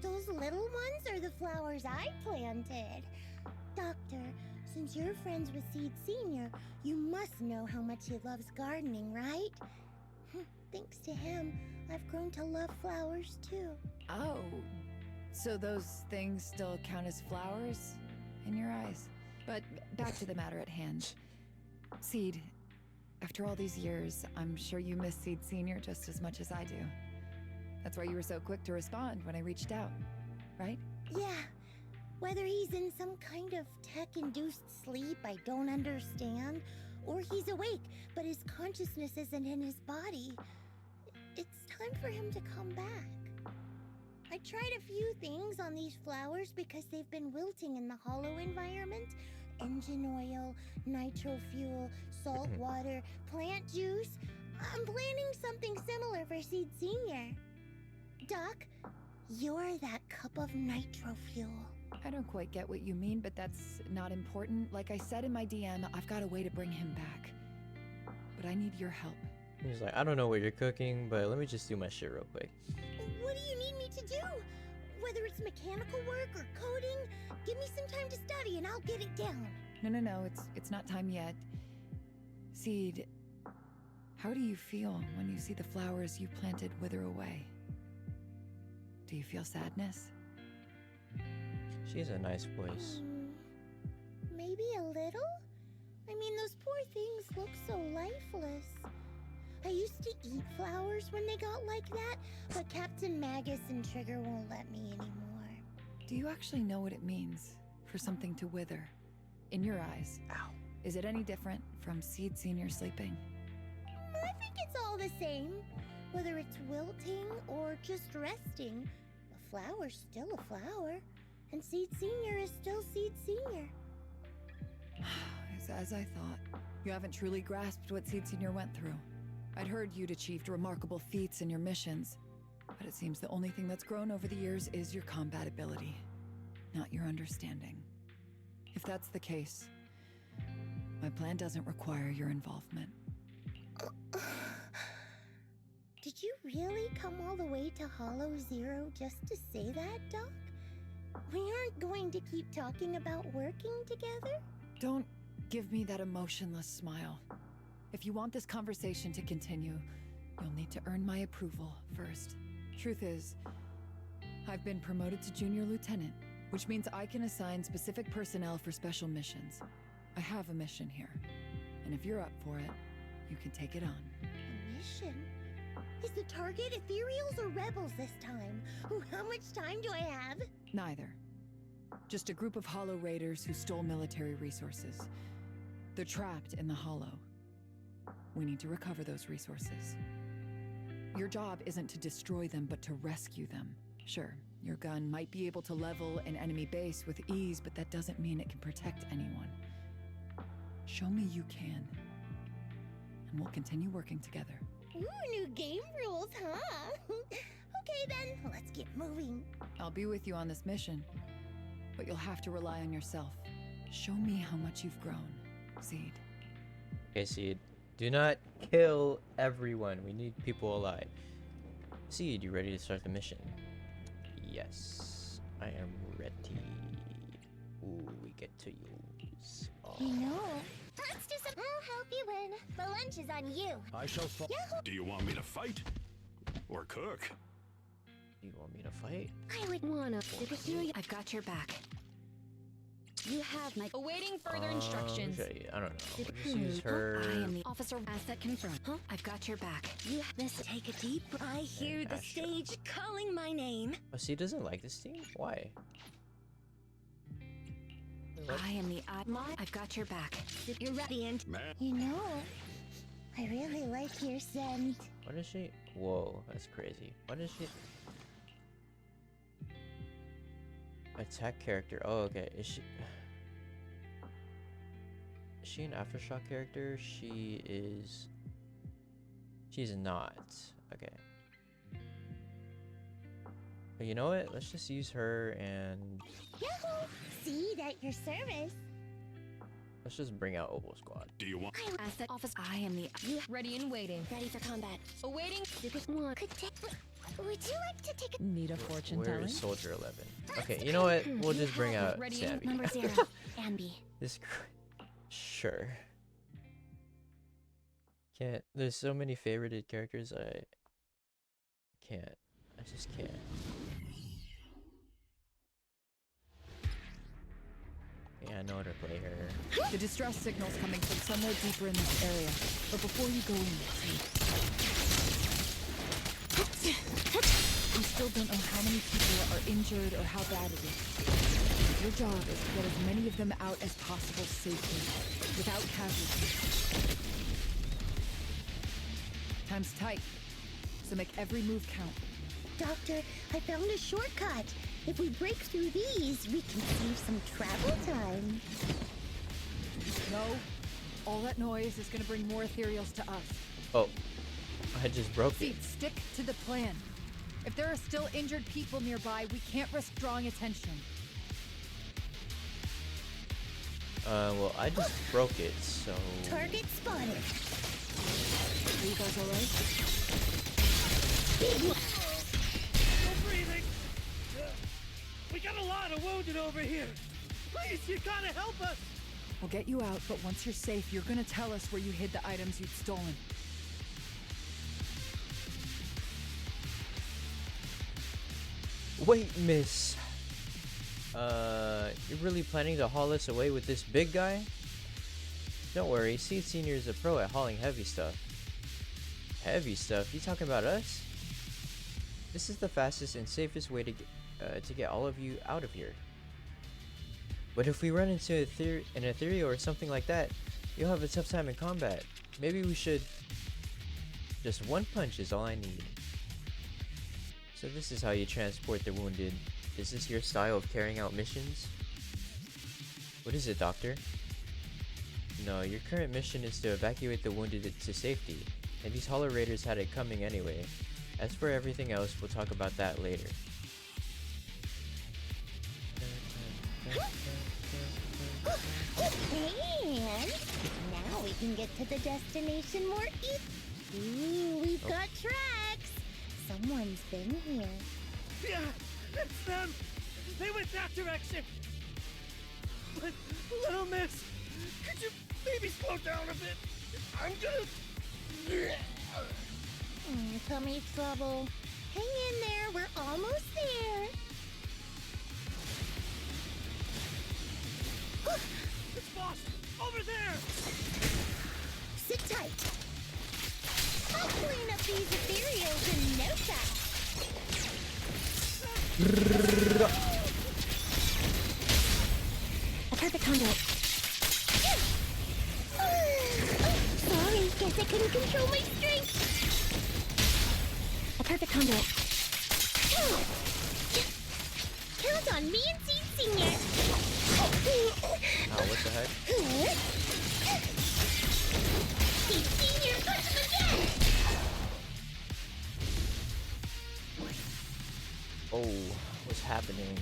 Those little ones are the flowers I planted. Doctor, since you're friends with Seed Senior, you must know how much he loves gardening, right? Thanks to him, I've grown to love flowers too. Oh, so those things still count as flowers in your eyes? But back to the matter at hand. Seed, after all these years, I'm sure you miss Seed Senior just as much as I do. That's why you were so quick to respond when I reached out, right? Yeah, whether he's in some kind of tech-induced sleep I don't understand, or he's awake, but his consciousness isn't in his body, it's time for him to come back. I tried a few things on these flowers because they've been wilting in the hollow environment. Engine oil, nitro fuel, salt water, plant juice. I'm planning something similar for Seed Senior. Doc, you're that cup of nitro fuel. I don't quite get what you mean, but that's not important. Like I said in my DM, I've got a way to bring him back. But I need your help. He's like, I don't know what you're cooking, but let me just do my shit real quick. What do you need me to do? Whether it's mechanical work or coding, give me some time to study and I'll get it down. No, it's not time yet. Seed, how do you feel when you see the flowers you planted wither away? Do you feel sadness? She has a nice voice. Maybe a little? I mean, those poor things look so lifeless. I used to eat flowers when they got like that, but Captain Magus and Trigger won't let me anymore. Do you actually know what it means for something to wither? In your eyes. Ow. Is it any different from Seed Senior sleeping? I think it's all the same. Whether it's wilting or just resting, a flower's still a flower, and Seed Senior is still Seed Senior. It's as I thought. You haven't truly grasped what Seed Senior went through. I'd heard you'd achieved remarkable feats in your missions, but it seems the only thing that's grown over the years is your combat ability, not your understanding. If that's the case, my plan doesn't require your involvement. Did you really come all the way to Hollow Zero just to say that, Doc? We aren't going to keep talking about working together? Don't give me that emotionless smile. If you want this conversation to continue, you'll need to earn my approval first. Truth is, I've been promoted to Junior Lieutenant, which means I can assign specific personnel for special missions. I have a mission here, and if you're up for it, you can take it on. A mission? Is the target ethereals or rebels this time? How much time do I have? Neither. Just a group of Hollow Raiders who stole military resources. They're trapped in the Hollow. We need to recover those resources. Your job isn't to destroy them, but to rescue them. Sure, your gun might be able to level an enemy base with ease, but that doesn't mean it can protect anyone. Show me you can, and we'll continue working together. Ooh, new game rules, huh? Okay then, let's get moving. I'll be with you on this mission, but you'll have to rely on yourself. Show me how much you've grown, Seed. Okay, Seed. Do not kill everyone. We need people alive. Seed, you ready to start the mission? Yes, I am ready. Ooh, we get to use. You know, Let's do I'll help you win. The lunch is on you. I shall fall. Do you want me to fight? Or cook? You want me to fight? I would wanna. I've got your back. You have my. Awaiting further instructions. Okay, I don't know. We'll just use her. I am the officer. Asset confirmed. Huh? I've got your back. You this. Take a deep. I hear the Astra. stage calling my name. Oh, she doesn't like this team? Why? I am the I've got your back. You're ready and. Man. You know, I really like your scent. What is she? Whoa, that's crazy. What is she? Attack character. Oh, okay. Is she? Is she an Aftershock character? She is. She's not. Okay. But you know what? Let's just use her and Yahoo! See, at your service. let's just bring out Oboe Squad. Do you want? Asset office. I am the ready and waiting. Ready for combat. Awaiting. Would you like to take a Need a fortune Where telling? is Soldier 11? Okay, you know what? We'll just bring out Ready, Sammy. Number 0. Ambi. Sure. Can't. There's so many favorited characters. I can't. I just can't. Yeah, I know how to play her. The distress signal's coming from somewhere deeper in this area. But before you go in, we still don't know how many people are injured or how bad it is. Your job is to get as many of them out as possible safely, without casualties. Time's tight, so make every move count. Doctor, I found a shortcut. If we break through these, we can save some travel time. No, all that noise is gonna bring more ethereals to us. Oh, I just broke it. See, stick to the plan. If there are still injured people nearby, we can't risk drawing attention. Well, I just broke it, so. Target spotted. Are you guys alright? No breathing. We got a lot of wounded over here. Please, you gotta help us. We'll get you out, but once you're safe, you're gonna tell us where you hid the items you'd stolen. Wait, miss. You're really planning to haul us away with this big guy? Don't worry, Seed Senior is a pro at hauling heavy stuff. Heavy stuff? You talking about us? This is the fastest and safest way to get all of you out of here. But if we run into an ethereal or something like that, you'll have a tough time in combat. Maybe we should... Just one punch is all I need. So this is how you transport the wounded. Is this your style of carrying out missions? What is it, Doctor? No, your current mission is to evacuate the wounded to safety, and these Hollow Raiders had it coming anyway. As for everything else, we'll talk about that later. And now we can get to the destination more easily. Ooh, we've got tracks. Someone's been here. Yeah, it's them. They went that direction. But, little miss, could you maybe slow down a bit? I'm gonna... Tummy trouble. Hang in there, we're almost there. It's boss, over there. Sit tight. I'll clean up these ethereals in no time. A perfect conduit. Sorry, guess I couldn't control my strength. A perfect conduit. Count on me and Seed Senior. Oh, what the heck? Seed Senior, punch him again. Oh, what's happening?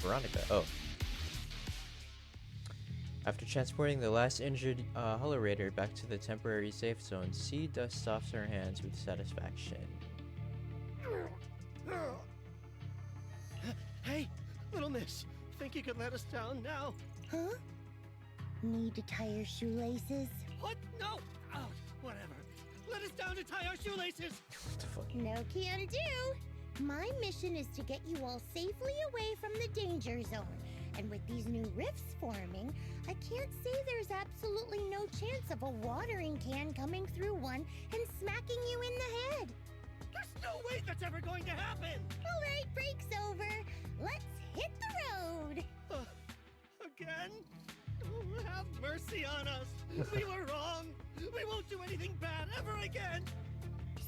Veronica. Oh. After transporting the last injured Hollow Raider back to the temporary safe zone, Seed dusts off her hands with satisfaction. Hey, little miss, think you could let us down now? Huh? Need to tie your shoelaces? What? No! Oh, whatever. Let us down to tie our shoelaces! What the fuck? No can do. My mission is to get you all safely away from the danger zone. And with these new rifts forming, I can't say there's absolutely no chance of a watering can coming through one and smacking you in the head. There's no way that's ever going to happen! All right, break's over. Let's hit the road. Again? Oh, have mercy on us. We were wrong. We won't do anything bad ever again.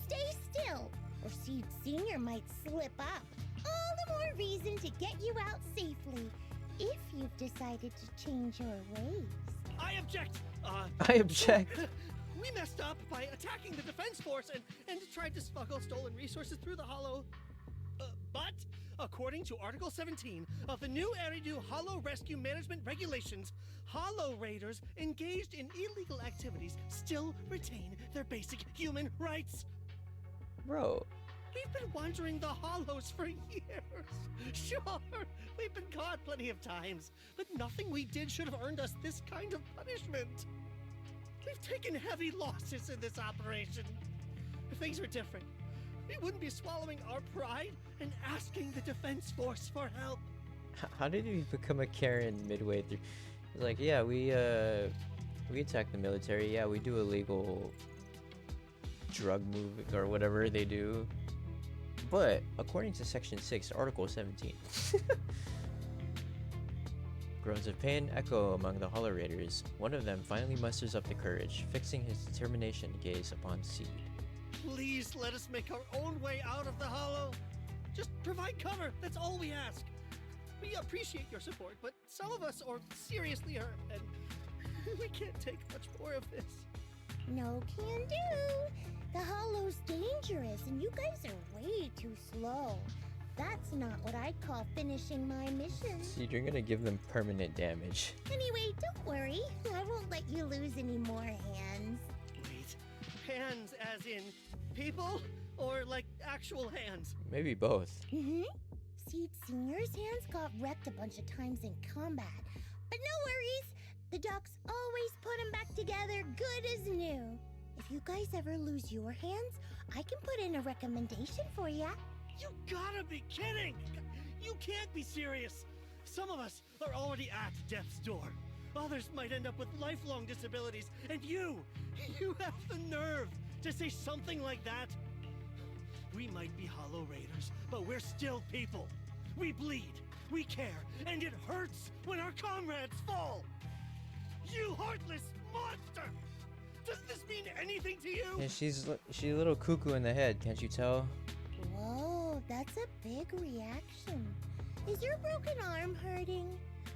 Stay still, or Seed Senior might slip up. All the more reason to get you out safely, if you've decided to change your ways. I object. I object. We messed up by attacking the defense force and tried to smuggle stolen resources through the Hollow. But according to Article 17 of the new Eridu Hollow Rescue Management Regulations, Hollow Raiders engaged in illegal activities still retain their basic human rights. Bro. We've been wandering the Hollows for years. Sure, we've been caught plenty of times, but nothing we did should have earned us this kind of punishment. We've taken heavy losses in this operation. If things were different, we wouldn't be swallowing our pride and asking the defense force for help. How did you become a Karen midway through? It's like, yeah, we attack the military. Yeah, we do illegal drug moving or whatever they do. But according to Section 6, Article 17, groans of pain echo among the Hollow Raiders. One of them finally musters up the courage, fixing his determination to gaze upon Seed. Please let us make our own way out of the Hollow. Just provide cover, that's all we ask. We appreciate your support, but some of us are seriously hurt, and we can't take much more of this. No can do. The Hollow's dangerous, and you guys are way too slow. That's not what I'd call finishing my mission. Seed, you're gonna give them permanent damage. Anyway, don't worry. I won't let you lose any more hands. Wait, hands as in people? Or like actual hands? Maybe both. Mm-hmm. Seed Senior's hands got wrecked a bunch of times in combat. But no worries. The docs always put them back together good as new. If you guys ever lose your hands, I can put in a recommendation for ya. You gotta be kidding! You can't be serious! Some of us are already at death's door. Others might end up with lifelong disabilities, and you have the nerve to say something like that? We might be Hollow Raiders, but we're still people. We bleed, we care, and it hurts when our comrades fall! You heartless monster! Does this mean anything to you? Yeah, she's a little cuckoo in the head, can't you tell? Whoa, that's a big reaction. Is your broken arm hurting?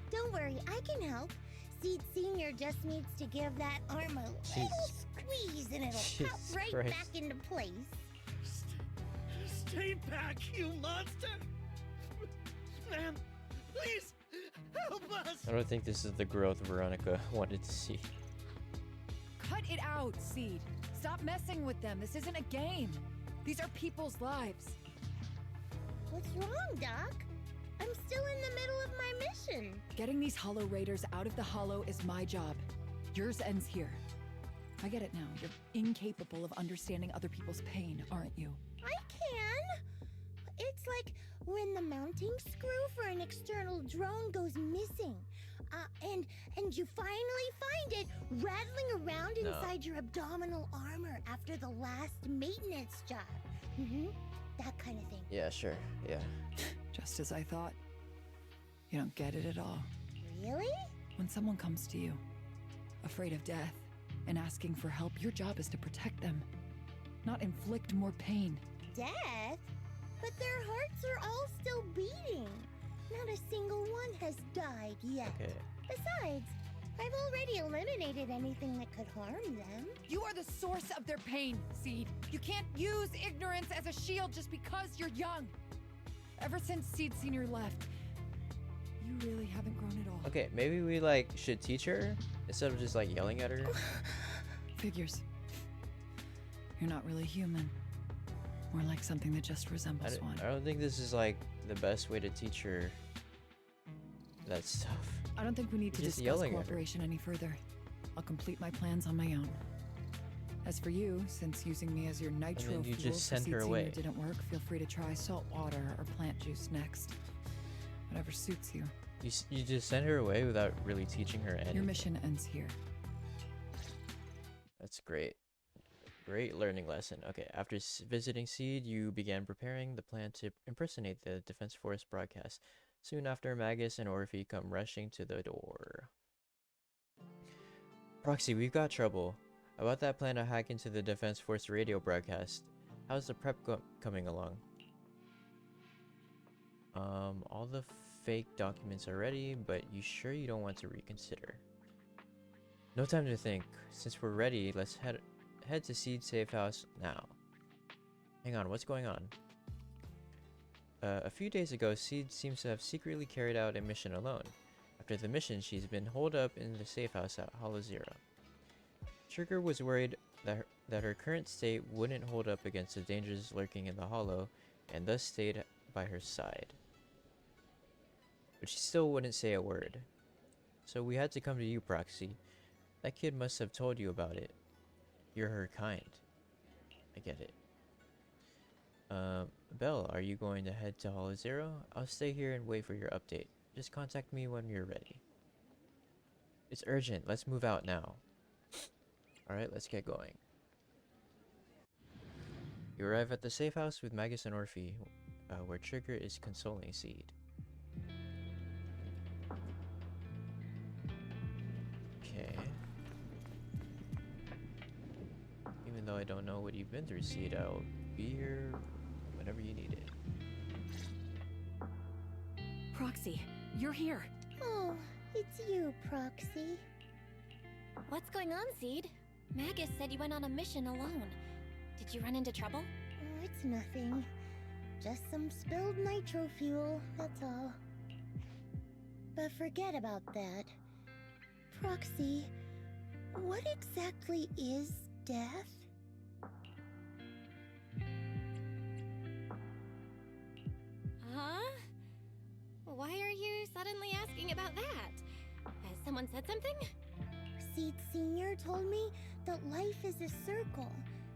Don't worry, I can help. Seed Senior just needs to give that arm a little squeeze and it'll pop right back into place. Stay back, you monster! Ma'am, please, help us! I don't think this is the growth Veronica wanted to see. Cut it out, Seed. Stop messing with them. This isn't a game. These are people's lives. What's wrong, Doc? I'm still in the middle of my mission. Getting these Hollow Raiders out of the Hollow is my job. Yours ends here. I get it now. You're incapable of understanding other people's pain, aren't you? I can. It's like when the mounting screw for an external drone goes missing. And you finally find it rattling around inside your abdominal armor after the last maintenance job. Mm-hmm. That kind of thing. Yeah, sure. Yeah. Just as I thought. You don't get it at all. Really? When someone comes to you, afraid of death, and asking for help, your job is to protect them, not inflict more pain. Death? But their hearts are all still beating. Not a single one has died yet. Okay. Besides, I've already eliminated anything that could harm them. You are the source of their pain, Seed. You can't use ignorance as a shield just because you're young. Ever since Seed Senior left, you really haven't grown at all. Okay, maybe we should teach her instead of just yelling at her. Figures. You're not really human. More like something that just resembles one. I don't think this is the best way to teach her that stuff. I don't think we need to You're just discuss yelling at her. cooperation any further. I'll complete my plans on my own. As for you, since using me as your nitro then you fuel just for send her Seed away. Senior didn't work, feel free to try salt water or plant juice next. Whatever suits you. You just send her away without really teaching her anything. Your mission ends here. That's great. Great learning lesson. Okay, after visiting Seed, you began preparing the plan to impersonate the Defense Force broadcast. Soon after, Magus and Orphe come rushing to the door. Proxy, we've got trouble. About that plan to hack into the Defense Force radio broadcast. How's the prep coming along? All the fake documents are ready, but you sure you don't want to reconsider? No time to think. Since we're ready, let's head to Seed's safe house now. Hang on, what's going on? A few days ago, Seed seems to have secretly carried out a mission alone. After the mission, she's been holed up in the safe house at Hollow Zero. Trigger was worried that her current state wouldn't hold up against the dangers lurking in the Hollow, and thus stayed by her side. But she still wouldn't say a word. So we had to come to you, Proxy. That kid must have told you about it. You're her kind. I get it. Belle, are you going to head to Hollow Zero? I'll stay here and wait for your update. Just contact me when you're ready. It's urgent. Let's move out now. Alright, let's get going. You arrive at the safe house with Magus and Orphe, where Trigger is consoling Seed. Okay. Even though I don't know what you've been through, Seed, I'll be here whenever you need it. Proxy, you're here. Oh, it's you, Proxy. What's going on, Seed? Magus said you went on a mission alone. Did you run into trouble? Oh, it's nothing. Just some spilled nitro fuel, that's all. But forget about that. Proxy, what exactly is death? Huh? Why are you suddenly asking about that? Has someone said something? Seed Senior told me that life is a circle,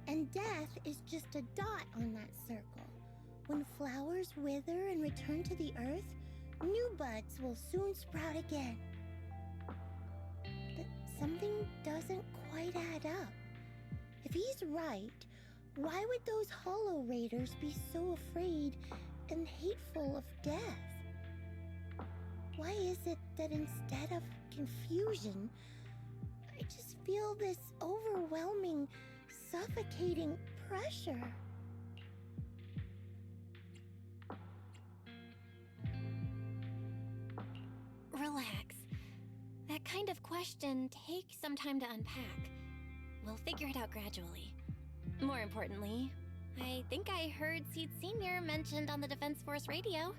and death is just a dot on that circle. When flowers wither and return to the earth, new buds will soon sprout again. But something doesn't quite add up. If he's right, why would those Hollow Raiders be so afraid and hateful of death? Why is it that instead of confusion, I just feel this overwhelming, suffocating pressure? Relax. That kind of question takes some time to unpack. We'll figure it out gradually. More importantly, I think I heard Seed Senior mentioned on the Defense Force radio.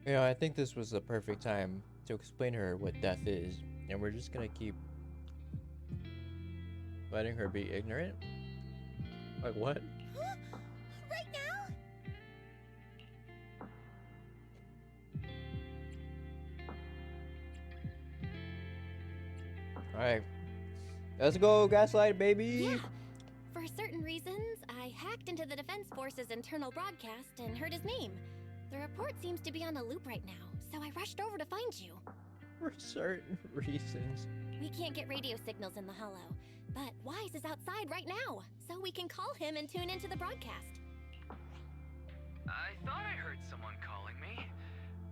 You know, I think this was the perfect time to explain to her what death is, and we're just gonna keep letting her be ignorant? Like what? Huh? Right now? Alright. Let's go, Gaslight, baby! Yeah. For certain reasons, I hacked into the Defense Force's internal broadcast and heard his name. The report seems to be on a loop right now, so I rushed over to find you. For certain reasons. We can't get radio signals in the Hollow, but Wise is outside right now, so we can call him and tune into the broadcast. I thought I heard someone calling me.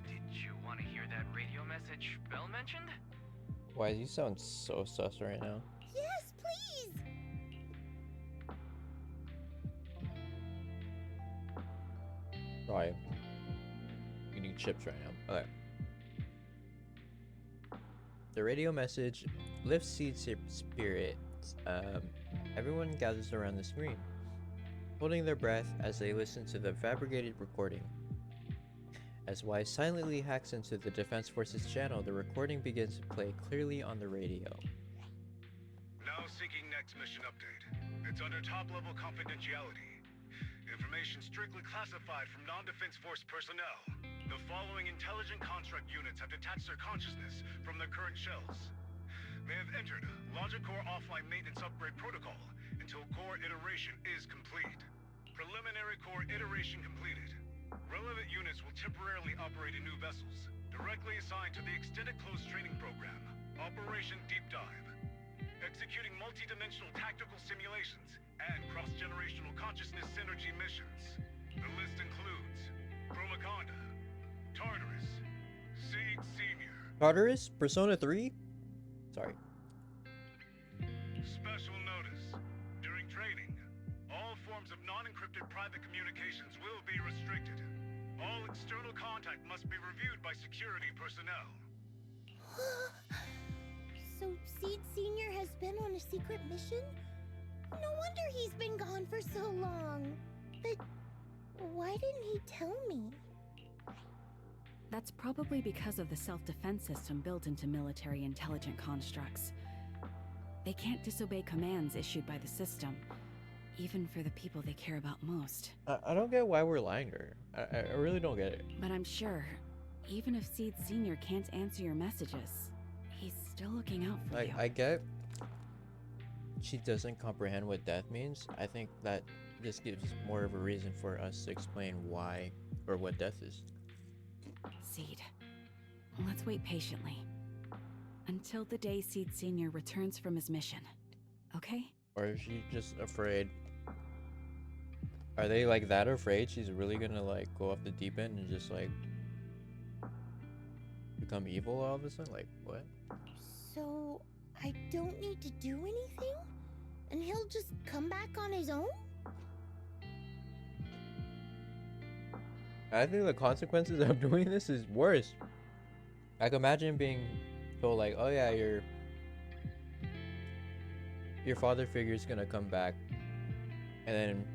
Did you want to hear that radio message Belle mentioned? Why, you sound so sus right now. Yes, please! Right. Eating chips right now. Okay. The radio message lifts Seed's spirits. Everyone gathers around the screen, holding their breath as they listen to the fabricated recording. As Wise silently hacks into the Defense Force's channel, the recording begins to play clearly on the radio. Now seeking next mission update. It's under top-level confidentiality. Information strictly classified from non-defense force personnel. The following intelligent construct units have detached their consciousness from their current shells. They have entered Logic Core offline maintenance upgrade protocol until core iteration is complete. Preliminary core iteration completed. Relevant units will temporarily operate in new vessels, directly assigned to the extended closed training program, Operation Deep Dive. Executing multi-dimensional tactical simulations and cross-generational consciousness synergy missions. The list includes Chromaconda, Tartarus, Seed Senior. Tartarus? Persona 3? Sorry. Special notice. During training, all forms of non-encrypted private communications will be restricted. All external contact must be reviewed by security personnel. So Seed Senior has been on a secret mission? No wonder he's been gone for so long. But why didn't he tell me? That's probably because of the self-defense system built into military intelligent constructs. They can't disobey commands issued by the system, even for the people they care about most. I don't get why we're lying to her. I really don't get it. But I'm sure, even if Seed Senior can't answer your messages, he's still looking out for you. I get she doesn't comprehend what death means. I think that this gives more of a reason for us to explain why or what death is. Seed, let's wait patiently. Until the day Seed Senior returns from his mission, okay? Or is she just afraid? Are they like that afraid she's really gonna like go off the deep end and just like become evil all of a sudden? Like, what? So I don't need to do anything? And he'll just come back on his own? I think the consequences of doing this is worse. Like, imagine being told like, oh yeah, your father figure's gonna come back, and then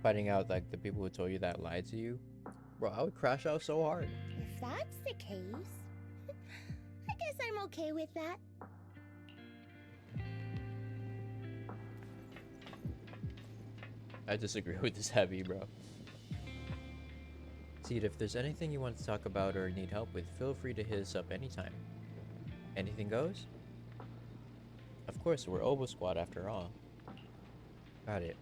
finding out like the people who told you that lied to you. Bro, I would crash out so hard. If that's the case, I guess I'm okay with that. I disagree with this heavy, bro. Seed, if there's anything you want to talk about or need help with, feel free to hit us up anytime. Anything goes? Of course, we're Obo Squad after all. Got it.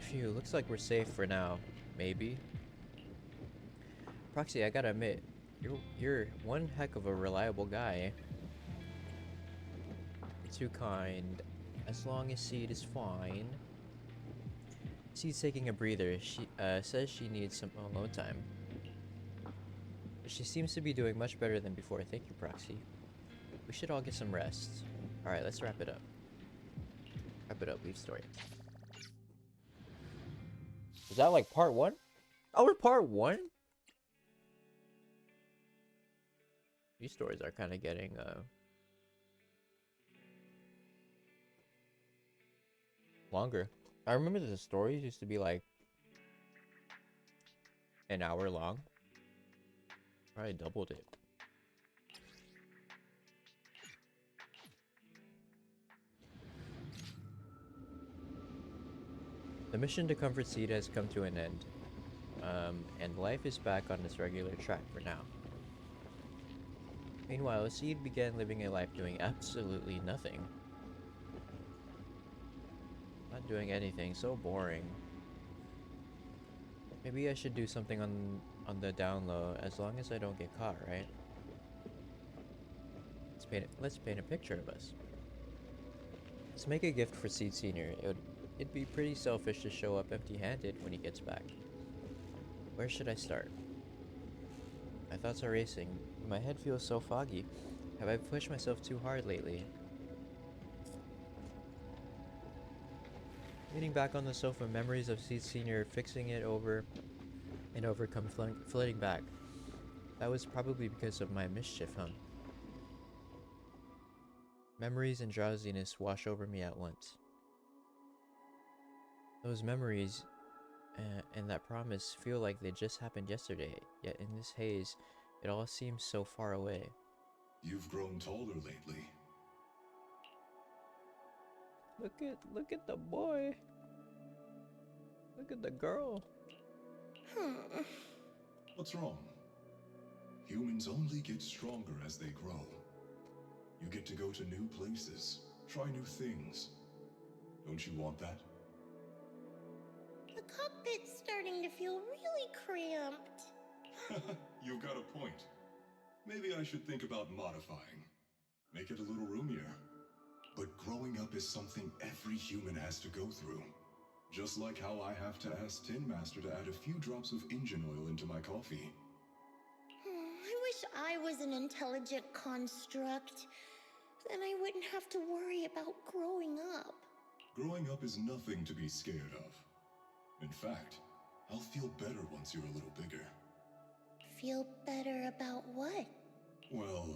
Phew, looks like we're safe for now. Maybe. Proxy, I gotta admit, you're one heck of a reliable guy. You're too kind. As long as Seed is fine. Seed's taking a breather. She says she needs some alone time. But she seems to be doing much better than before. Thank you, Proxy. We should all get some rest. Alright, let's wrap it up. Wrap it up, leave story. Is that like part 1? Oh, we're part 1? These stories are kind of getting longer. I remember the stories used to be like an hour long. Probably doubled it. The mission to comfort Seed has come to an end. And life is back on its regular track for now. Meanwhile, Seed began living a life doing absolutely nothing. Not doing anything, so boring. Maybe I should do something on the down low, as long as I don't get caught, right? Let's paint a picture of us. Let's make a gift for Seed Senior. It'd be pretty selfish to show up empty-handed when he gets back. Where should I start? My thoughts are racing. My head feels so foggy. Have I pushed myself too hard lately? Leaning back on the sofa, memories of Seed Senior fixing it over and over come flooding back. That was probably because of my mischief, huh? Memories and drowsiness wash over me at once. Those memories and that promise feel like they just happened yesterday, yet in this haze, it all seems so far away. You've grown taller lately. Look at the boy. Look at the girl. What's wrong? Humans only get stronger as they grow. You get to go to new places, try new things. Don't you want that? The cockpit's starting to feel really cramped. You've got a point. Maybe I should think about modifying. Make it a little roomier. But growing up is something every human has to go through. Just like how I have to ask Tin Master to add a few drops of engine oil into my coffee. I wish I was an intelligent construct. Then I wouldn't have to worry about growing up. Growing up is nothing to be scared of. In fact, I'll feel better once you're a little bigger. Feel better about what? Well,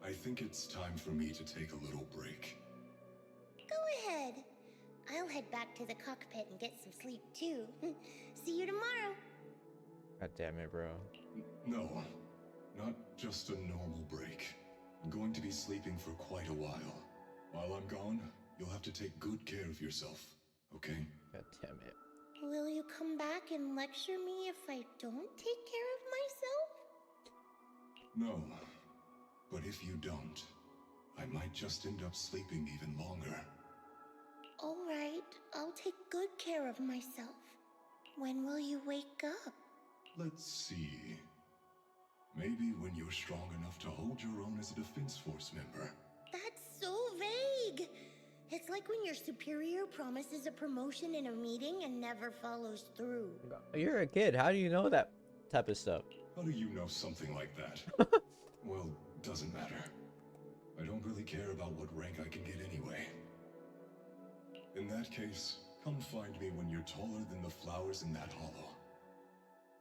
I think it's time for me to take a little break. Go ahead. I'll head back to the cockpit and get some sleep too. See you tomorrow. God damn it, bro. No, not just a normal break. I'm going to be sleeping for quite a while. While I'm gone, you'll have to take good care of yourself, okay? God damn it. Will you come back and lecture me if I don't take care of myself? No, but if you don't, I might just end up sleeping even longer. All right, I'll take good care of myself. When will you wake up? Let's see. Maybe when you're strong enough to hold your own as a Defense Force member. That's so vague. It's like when your superior promises a promotion in a meeting and never follows through. You're a kid. How do you know that type of stuff? How do you know something like that? Well, doesn't matter. I don't really care about what rank I can get anyway. In that case, come find me when you're taller than the flowers in that hollow.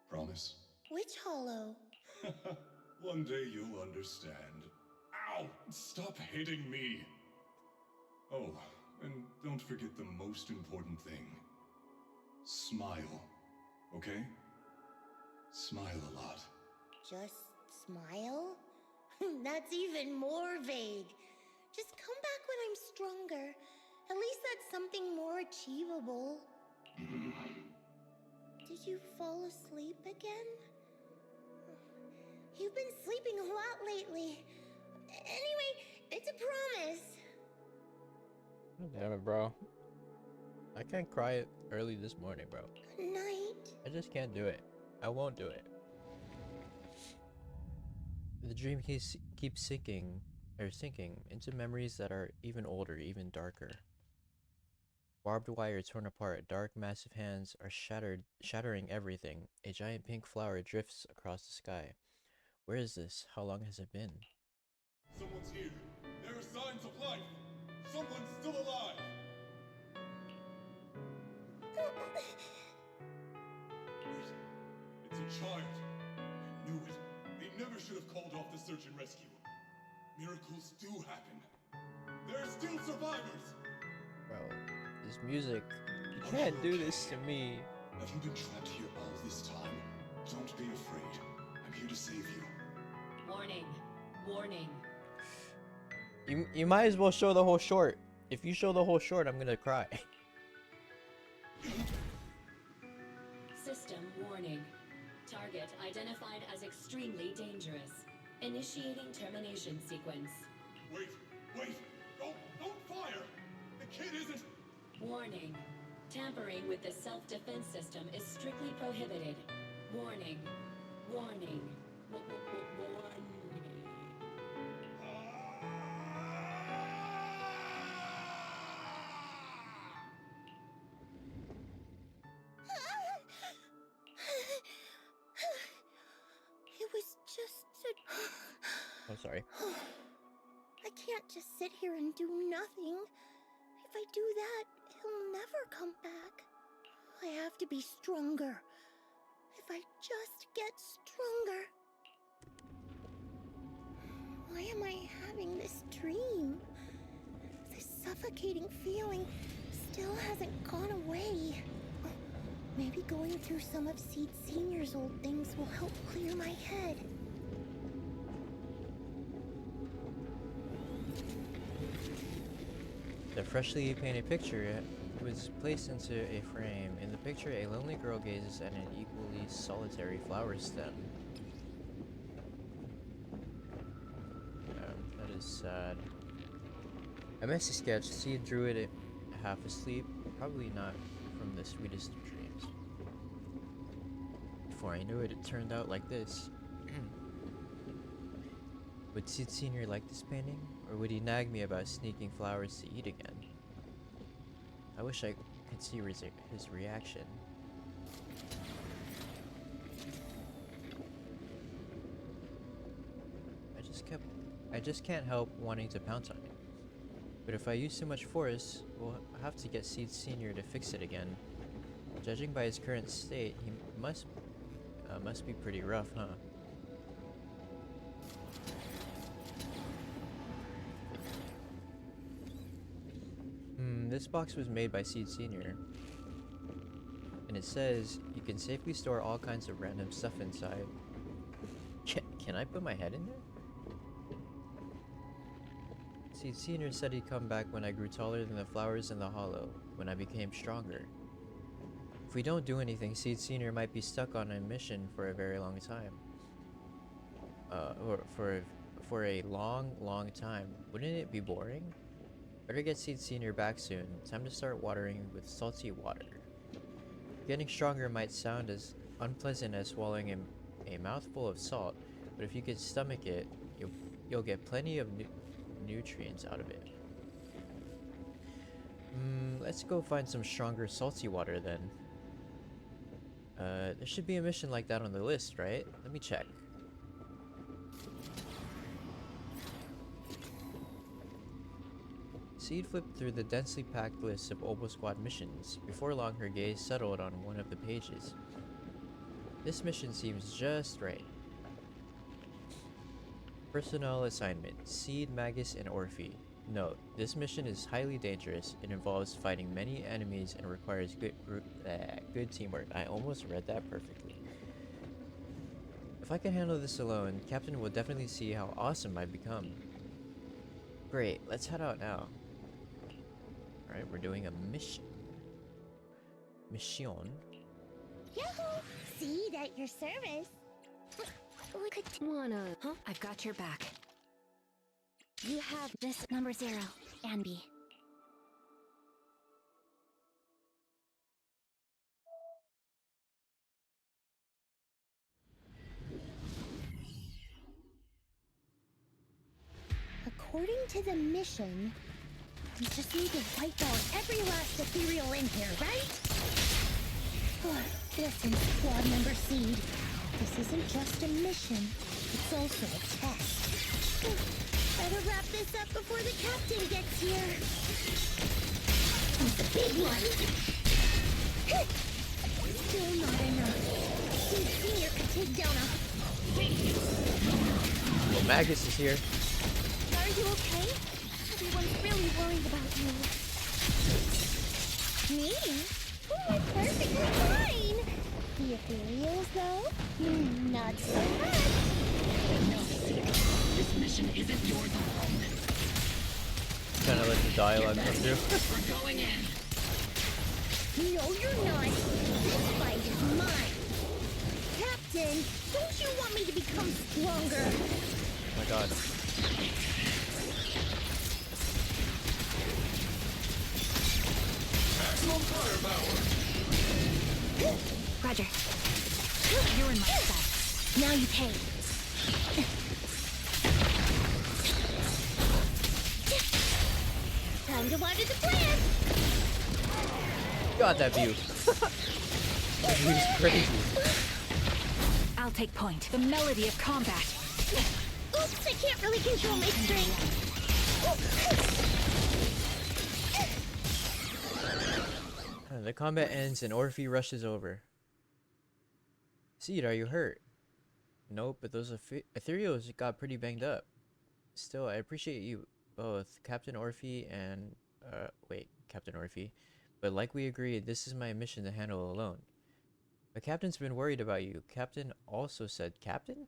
Promise? Which hollow? One day you'll understand. Ow! Stop hitting me! Oh, and don't forget the most important thing. Smile, okay? Smile a lot. Just smile? That's even more vague. Just come back when I'm stronger. At least that's something more achievable. Did you fall asleep again? You've been sleeping a lot lately. Anyway, it's a promise. Damn it, bro. I can't cry it early this morning, bro. Good night. I just can't do it. I won't do it. The dream keeps sinking into memories that are even older, even darker. Barbed wire torn apart, dark massive hands are shattering everything. A giant pink flower drifts across the sky. Where is this? How long has it been? Someone's here. There are signs of life. Someone's still alive. Wait, it's a child. I knew it. They never should have called off the search and rescue. Miracles do happen. There are still survivors. Bro, this music. You can't do this to me. Have you been trapped here all this time? Don't be afraid. I'm here to save you. Warning. Warning. You might as well show the whole short. If you show the whole short, I'm gonna cry. System warning. Target identified as extremely dangerous. Initiating termination sequence. Wait! Don't fire! The kid isn't... Warning. Tampering with the self-defense system is strictly prohibited. Warning. Warning. Warning. It was just a... I'm sorry. I can't just sit here and do nothing. If I do that, he'll never come back. I have to be stronger. If I just get stronger. Why am I having this dream? This suffocating feeling still hasn't gone away. Maybe going through some of Seed Senior's old things will help clear my head. The freshly painted picture was placed into a frame. In the picture, a lonely girl gazes at an equally solitary flower stem. That is sad. A messy sketch. Seed drew it half asleep, probably not from the sweetest of dreams. Before I knew it, it turned out like this. Would Sid Sr. like this painting? Or would he nag me about sneaking flowers to eat again? I wish I could see his reaction. I just can't help wanting to pounce on it. But if I use too much force, we'll have to get Seed Sr. to fix it again. Judging by his current state, he must be pretty rough, huh? This box was made by Seed Sr. And it says you can safely store all kinds of random stuff inside. Can I put my head in there? Seed Sr. said he'd come back when I grew taller than the flowers in the hollow, when I became stronger. If we don't do anything, Seed Sr. might be stuck on a mission for a very long time. Or for a long, long time. Wouldn't it be boring? Better get Seed Sr. back soon. Time to start watering with salty water. Getting stronger might sound as unpleasant as swallowing a mouthful of salt, but if you can stomach it, you'll get plenty of nutrients out of it. Let's go find some stronger salty water then. There should be a mission like that on the list, right? Let me check. Seed flipped through the densely packed list of Obo Squad missions. Before long, her gaze settled on one of the pages. This mission seems just right. Personnel assignment: Seed, Magus, and Orphe. Note: this mission is highly dangerous. It involves fighting many enemies and requires good teamwork. I almost read that perfectly. If I can handle this alone, Captain will definitely see how awesome I've become. Great, let's head out now. Alright, we're doing a mission. Mission. Yahoo! Seed at your service. We could wanna... Huh? I've got your back. You have this number 0, Anby. According to the mission, we just need to wipe out every last ethereal in here, right? Listen, Squad Member Seed. This isn't just a mission, it's also a test. Better wrap this up before the captain gets here. It's a big one. Still not enough. Seed Senior could take down a... Well, Magus is here. Are you okay? Everyone's really worried about you. Me? Oh, I'm perfectly fine. The ethereals, though? Not so much. No, this mission isn't yours alone. Kind of let the dialogue come through. We're going in. No, you're not. This fight is mine. Captain, don't you want me to become stronger? Oh my god. Maximum firepower. Roger. You're in my sight. Now you pay. Time to water the plant. God, that view. That view is crazy. I'll take point. The melody of combat. Oops, I can't really control my strength. The combat ends and Orphe rushes over. Seed, are you hurt? Nope, but those ethereals got pretty banged up. Still, I appreciate you both, Captain Orphe and... wait, Captain Orphe. But like we agreed, this is my mission to handle alone. The Captain's been worried about you. Captain also said Captain?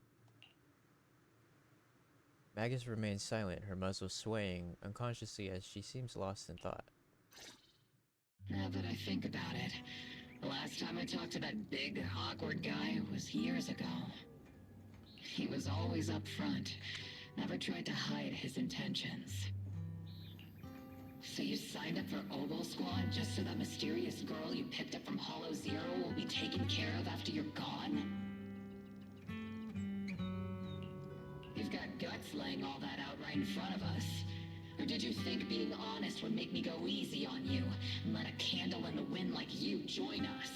Magus remains silent, her muzzle swaying unconsciously as she seems lost in thought. Now that I think about it, the last time I talked to that big, awkward guy was years ago. He was always up front, never tried to hide his intentions. So you signed up for Oboe Squad just so that mysterious girl you picked up from Hollow Zero will be taken care of after you're gone? You've got guts laying all that out right in front of us. Or did you think being honest would make me go easy on you and let a candle in the wind like you join us?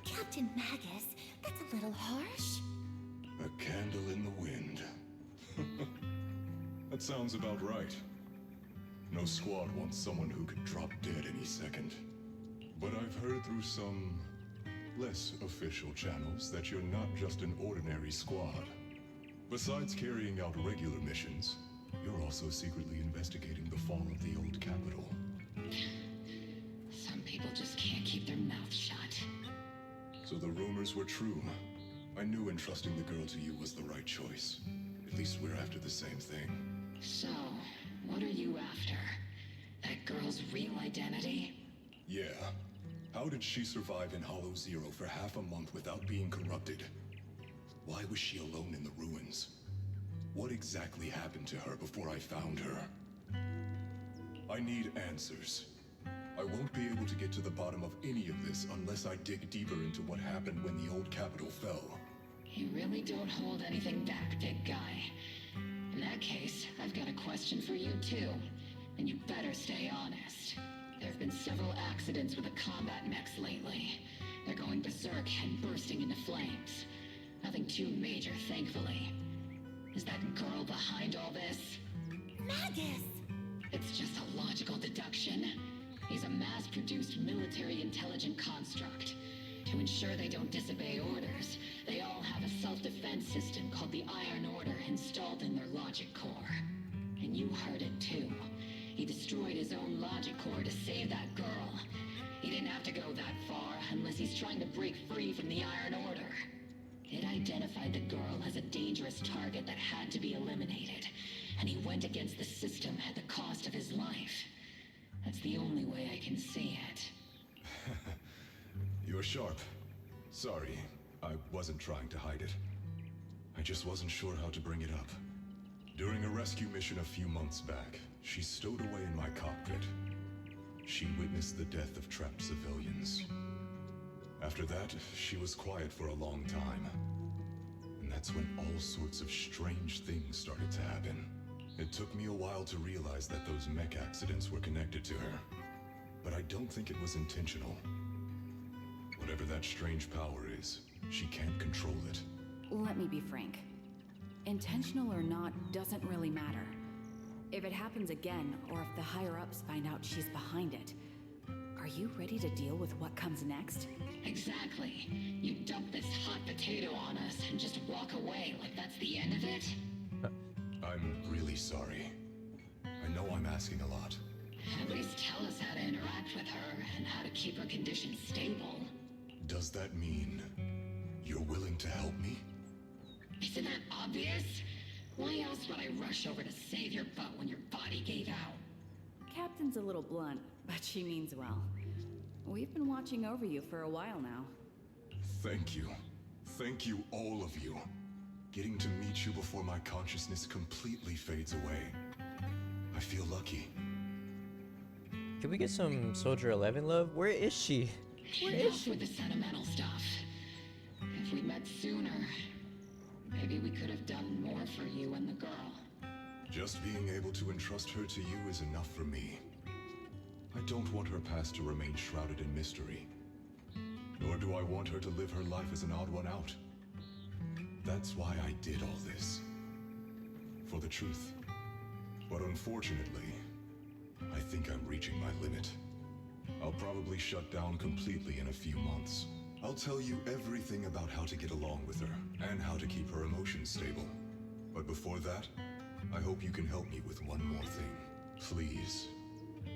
Captain Magus, that's a little harsh. A candle in the wind. That sounds about right. No squad wants someone who could drop dead any second. But I've heard through some less official channels that you're not just an ordinary squad. Besides carrying out regular missions, you're also secretly investigating the fall of the old capital. Some people just can't keep their mouths shut. So the rumors were true. I knew entrusting the girl to you was the right choice. At least we're after the same thing. So, what are you after? That girl's real identity? Yeah. How did she survive in Hollow Zero for half a month without being corrupted? Why was she alone in the ruins? What exactly happened to her before I found her? I need answers. I won't be able to get to the bottom of any of this unless I dig deeper into what happened when the old capital fell. You really don't hold anything back, big guy. In that case, I've got a question for you too. And you better stay honest. There have been several accidents with the combat mechs lately. They're going berserk and bursting into flames. Nothing too major, thankfully. Is that girl behind all this? Magus! It's just a logical deduction. He's a mass-produced military intelligent construct. To ensure they don't disobey orders, they all have a self-defense system called the Iron Order installed in their logic core. And you heard it too. He destroyed his own logic core to save that girl. He didn't have to go that far unless he's trying to break free from the Iron Order. It identified the girl as a dangerous target that had to be eliminated, and he went against the system at the cost of his life. That's the only way I can see it. You're sharp. Sorry, I wasn't trying to hide it. I just wasn't sure how to bring it up. During a rescue mission a few months back, she stowed away in my cockpit. She witnessed the death of trapped civilians. After that, she was quiet for a long time. And that's when all sorts of strange things started to happen. It took me a while to realize that those mech accidents were connected to her. But I don't think it was intentional. Whatever that strange power is, she can't control it. Let me be frank. Intentional or not doesn't really matter. If it happens again, or if the higher-ups find out she's behind it, are you ready to deal with what comes next? Exactly. You dump this hot potato on us and just walk away like that's the end of it? I'm really sorry. I know I'm asking a lot. At least tell us how to interact with her and how to keep her condition stable. Does that mean you're willing to help me? Isn't that obvious? Why else would I rush over to save your butt when your body gave out? Captain's a little blunt, but she means well. We've been watching over you for a while now. Thank you. Thank you, all of you. Getting to meet you before my consciousness completely fades away. I feel lucky. Can we get some Soldier 11 love? Where is she? Where is Enough she? with the sentimental stuff. If we met sooner, maybe we could have done more for you and the girl. Just being able to entrust her to you is enough for me. I don't want her past to remain shrouded in mystery. Nor do I want her to live her life as an odd one out. That's why I did all this. For the truth. But unfortunately, I think I'm reaching my limit. I'll probably shut down completely in a few months. I'll tell you everything about how to get along with her, and how to keep her emotions stable. But before that, I hope you can help me with one more thing. Please,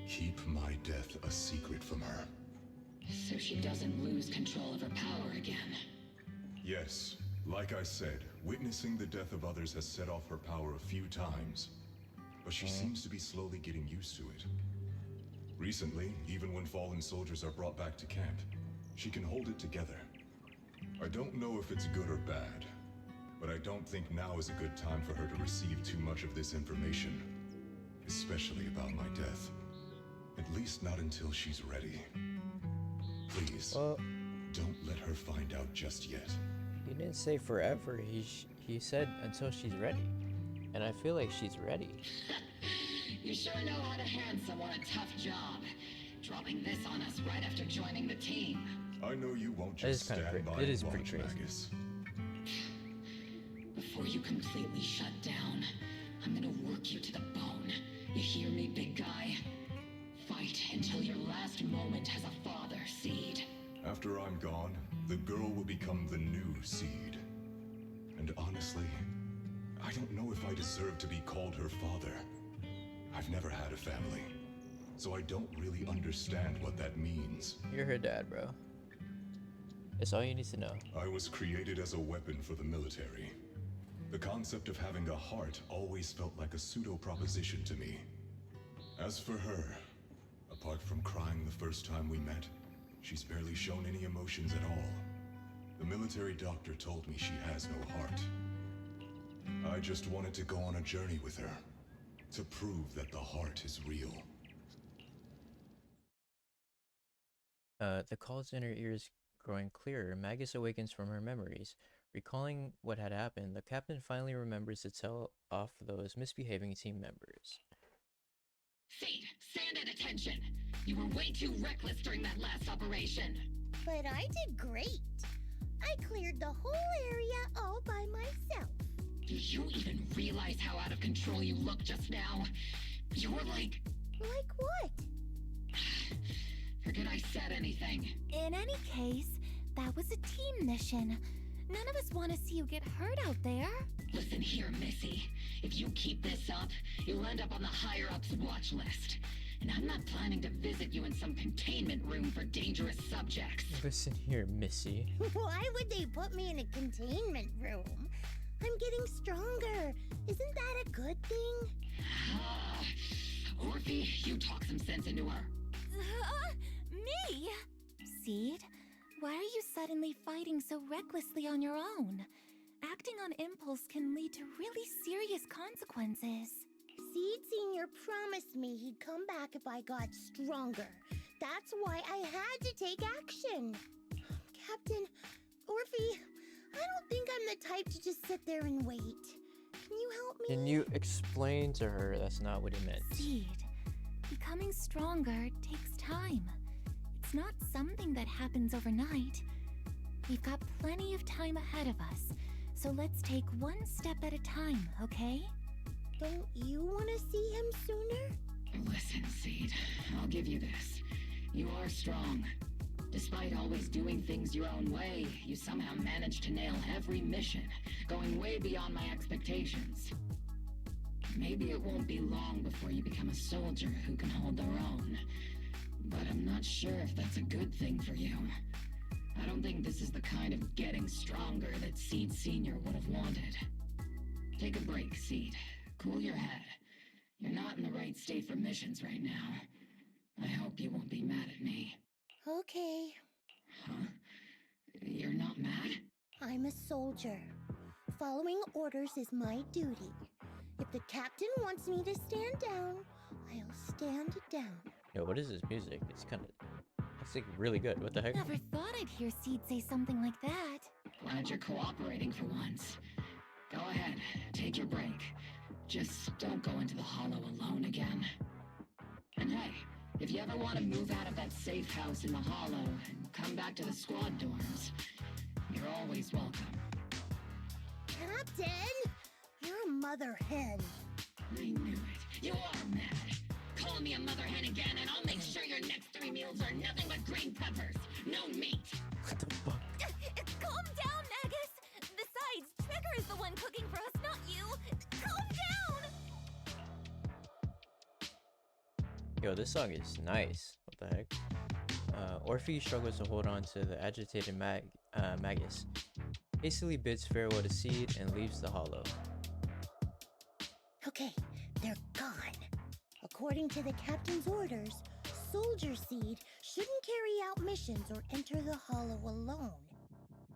keep my death a secret from her. So she doesn't lose control of her power again. Yes, like I said, Witnessing the death of others has set off her power a few times, but she seems to be slowly getting used to it. Recently, even when fallen soldiers are brought back to camp, she can hold it together. I don't know if it's good or bad, but I don't think now is a good time for her to receive too much of this information, especially about my death. At least not until she's ready. Please, don't let her find out just yet. He didn't say forever. He said until she's ready, and I feel like she's ready. You sure know how to hand someone a tough job, dropping this on us right after joining the team. I know you won't just stand by It is and pretty watch, crazy. Magus. Before you completely shut down, I'm gonna work you to the bone. You hear me, big guy? Fight until your last moment has a father, Seed. After I'm gone, the girl will become the new Seed. And honestly, I don't know if I deserve to be called her father. I've never had a family, so I don't really understand what that means. You're her dad, bro. That's all you need to know. I was created as a weapon for the military. The concept of having a heart always felt like a pseudo-proposition to me. As for her, apart from crying the first time we met, she's barely shown any emotions at all. The military doctor told me she has no heart. I just wanted to go on a journey with her, to prove that the heart is real. The calls in her ears growing clearer, Magus awakens from her memories. Recalling what had happened, the captain finally remembers to tell off those misbehaving team members. Seed, stand at attention! You were way too reckless during that last operation! But I did great. I cleared the whole area all by myself. Do you even realize how out of control you looked just now? You were like... Like what? Forget I said anything. In any case, that was a team mission. None of us want to see you get hurt out there. Listen here, Missy. If you keep this up, you'll end up on the higher-ups watch list. And I'm not planning to visit you in some containment room for dangerous subjects. Listen here, Missy. Why would they put me in a containment room? I'm getting stronger. Isn't that a good thing? Orphe, you talk some sense into her. Me? Seed, why are you suddenly fighting so recklessly on your own? Acting on impulse can lead to really serious consequences. Seed Senior promised me he'd come back if I got stronger. That's why I had to take action. Captain, Orphe, I don't think I'm the type to just sit there and wait. Can you help me? Can you explain to her that's not what he meant? Seed, becoming stronger takes time. It's not something that happens overnight. We've got plenty of time ahead of us, so let's take one step at a time, okay? Don't you want to see him sooner? Listen, Seed, I'll give you this. You are strong. Despite always doing things your own way, you somehow managed to nail every mission, going way beyond my expectations. Maybe it won't be long before you become a soldier who can hold their own. But I'm not sure if that's a good thing for you. I don't think this is the kind of getting stronger that Seed Senior would have wanted. Take a break, Seed. Cool your head. You're not in the right state for missions right now. I hope you won't be mad at me. Okay. Huh? You're not mad? I'm a soldier. Following orders is my duty. If the captain wants me to stand down, I'll stand down. Yo, what is this music? It's like really good. What the heck? Never thought I'd hear Seed say something like that. Glad you're cooperating for once. Go ahead, take your break. Just don't go into the hollow alone again. And hey, if you ever want to move out of that safe house in the hollow and come back to the squad dorms, you're always welcome. Captain! You're a mother hen. I knew it. You are mad. Call me a mother hen again and I'll make sure your next 3 meals are nothing but green peppers. No meat. What the fuck? Calm down, Magus! Besides, Trigger is the one cooking for us, not you! Calm down! Yo, this song is nice. What the heck? Orphe struggles to hold on to the agitated Magus. hastily bids farewell to Seed and leaves the hollow. Okay, they're gone. According to the captain's orders, Soldier Seed shouldn't carry out missions or enter the hollow alone.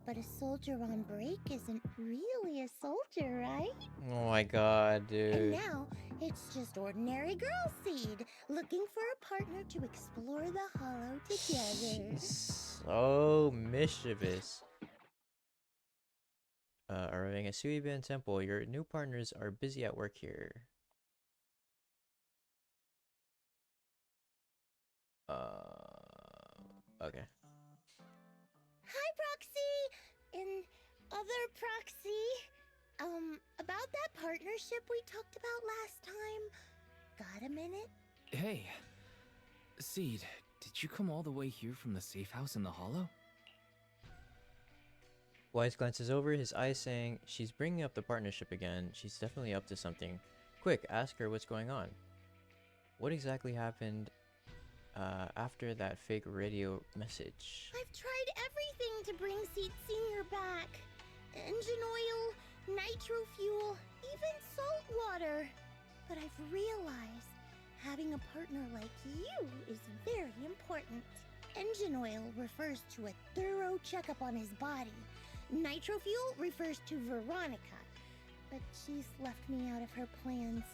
But a soldier on break isn't really a soldier, right? Oh my god, And dude. now, it's just ordinary girl Seed, looking for a partner to explore the hollow together. She's so mischievous. Arriving at Suiban Temple, your new partners are busy at work here. Okay. Hi, Proxy! And other Proxy. About that partnership we talked about last time. Got a minute? Hey, Seed, did you come all the way here from the safe house in the hollow? Wise glances over, his eyes saying, she's bringing up the partnership again. She's definitely up to something. Quick, ask her what's going on. What exactly happened after that fake radio message? I've tried everything to bring Seed Senior back. Engine oil, nitro fuel, even salt water. But I've realized having a partner like you is very important. Engine oil refers to a thorough checkup on his body. Nitro fuel refers to Veronica, but she's left me out of her plans.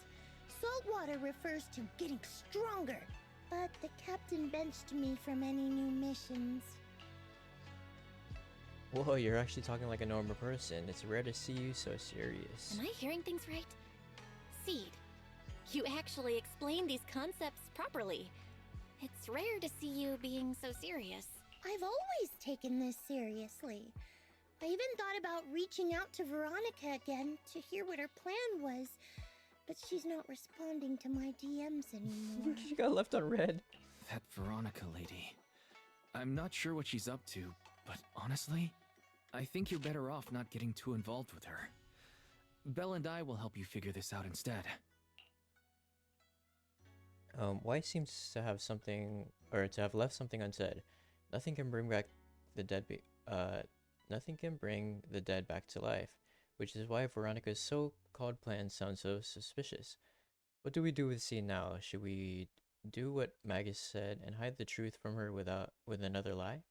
Salt water refers to getting stronger, but the captain benched me from any new missions. Whoa, you're actually talking like a normal person. It's rare to see you so serious. Am I hearing things right? Seed, you actually explained these concepts properly. It's rare to see you being so serious. I've always taken this seriously. I even thought about reaching out to Veronica again to hear what her plan was, but she's not responding to my DMs anymore. She got left on red. That Veronica lady. I'm not sure what she's up to, but honestly, I think you're better off not getting too involved with her. Belle and I will help you figure this out instead. White seems to have something, or to have left something unsaid. Nothing can bring back the dead. Nothing can bring the dead back to life, which is why Veronica's so-called plan sounds so suspicious. What do we do with C now? Should we do what Magus said and hide the truth from her with another lie?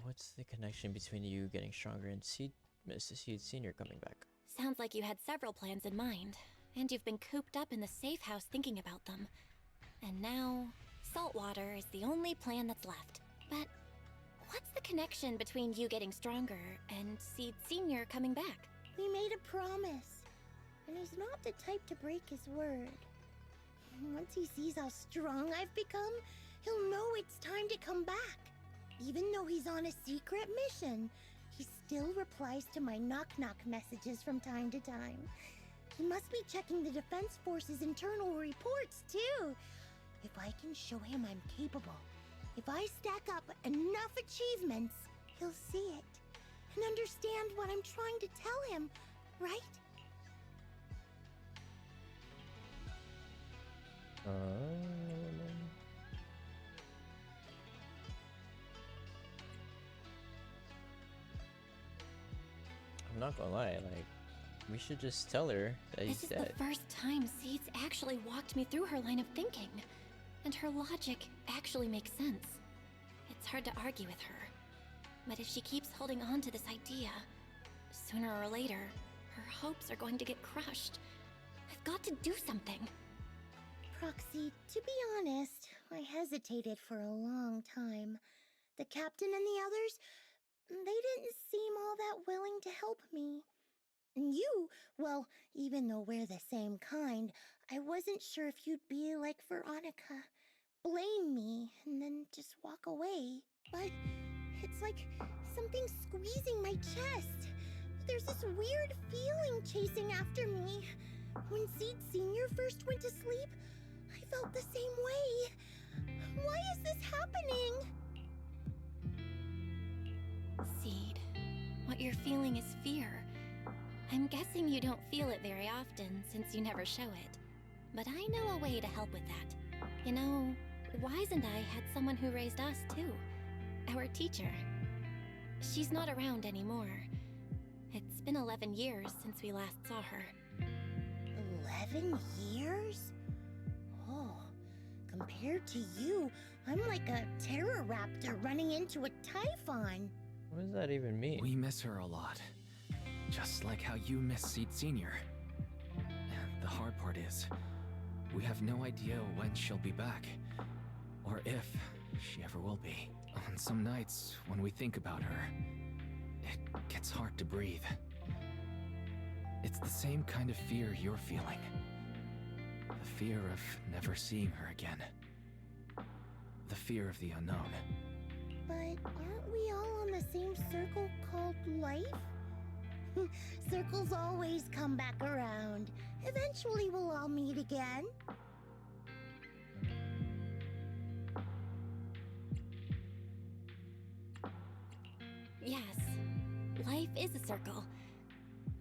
What's the connection between you getting stronger and Mr. Seed Senior coming back? Sounds like you had several plans in mind, and you've been cooped up in the safe house thinking about them. And now, saltwater is the only plan that's left. But what's the connection between you getting stronger and Seed Senior coming back? We made a promise, and he's not the type to break his word. Once he sees how strong I've become, he'll know it's time to come back. Even though he's on a secret mission, he still replies to my knock-knock messages from time to time. He must be checking the Defense Force's internal reports, too. If I can show him I'm capable, if I stack up enough achievements, he'll see it and understand what I'm trying to tell him, right? I'm not gonna lie, like, we should just tell her that he's This is dead. the first time Seed's actually walked me through her line of thinking, and her logic actually makes sense. It's hard to argue with her, but if she keeps holding on to this idea, sooner or later, her hopes are going to get crushed. I've got to do something. Proxy, to be honest, I hesitated for a long time. The captain and the others, they didn't seem all that willing to help me. And you, well, even though we're the same kind, I wasn't sure if you'd be like Veronica. Blame me and then just walk away. But it's like something squeezing my chest. There's this weird feeling chasing after me. When Seed Senior first went to sleep, I felt the same way. Why is this happening? Seed, what you're feeling is fear. I'm guessing you don't feel it very often since you never show it. But I know a way to help with that. You know, Wise and I had someone who raised us, too. Our teacher. She's not around anymore. It's been 11 years since we last saw her. 11 years? Oh, compared to you, I'm like a Pteroraptor running into a Typhon. What does that even mean? We miss her a lot. Just like how you miss Seed Senior. And the hard part is, we have no idea when she'll be back. Or if she ever will be. On some nights, when we think about her, it gets hard to breathe. It's the same kind of fear you're feeling. The fear of never seeing her again. The fear of the unknown. But aren't we all on the same circle called life? Circles always come back around. Eventually we'll all meet again. Yes, life is a circle.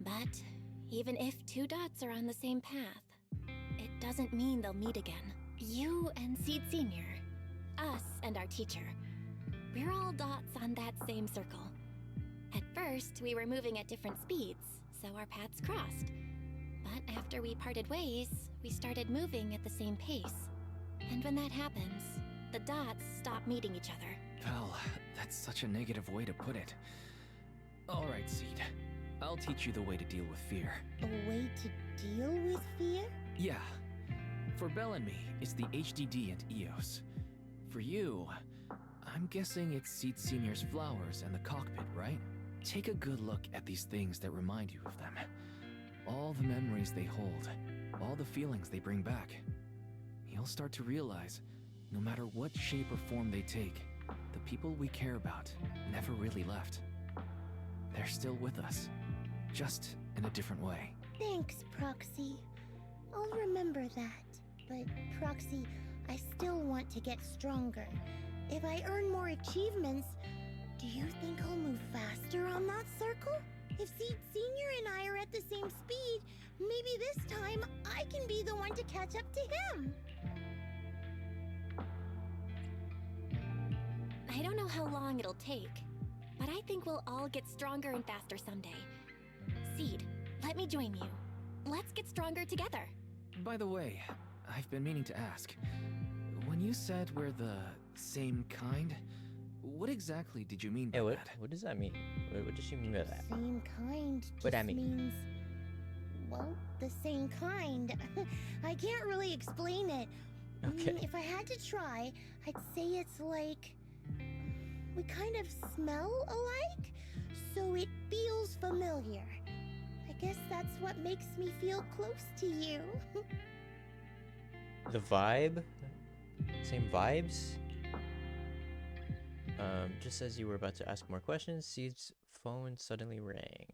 But even if two dots are on the same path, it doesn't mean they'll meet again. You and Seed Senior, us and our teacher, we're all dots on that same circle. At first, we were moving at different speeds, so our paths crossed. But after we parted ways, we started moving at the same pace. And when that happens, the dots stop meeting each other. Val, that's such a negative way to put it. Alright, Seed. I'll teach you the way to deal with fear. A way to deal with fear? Yeah. For Belle and me, it's the HDD and EOS. For you, I'm guessing it's Seed Senior's flowers and the cockpit, right? Take a good look at these things that remind you of them. All the memories they hold, all the feelings they bring back. You'll start to realize, no matter what shape or form they take, the people we care about never really left. They're still with us, just in a different way. Thanks, Proxy. I'll remember that. But, Proxy, I still want to get stronger. If I earn more achievements, do you think I'll move faster on that circle? If Seed Senior and I are at the same speed, maybe this time I can be the one to catch up to him. I don't know how long it'll take, but I think we'll all get stronger and faster someday. Seed, let me join you. Let's get stronger together. By the way, I've been meaning to ask. When you said we're the same kind, what exactly did you mean by that? What does that mean? What does she mean by that? Same kind just What that mean? means, well, the same kind. I can't really explain it. Okay. If I had to try, I'd say it's like we kind of smell alike, so it feels familiar. I guess that's what makes me feel close to you. The vibe? Same vibes? Just as you were about to ask more questions, Seed's phone suddenly rang.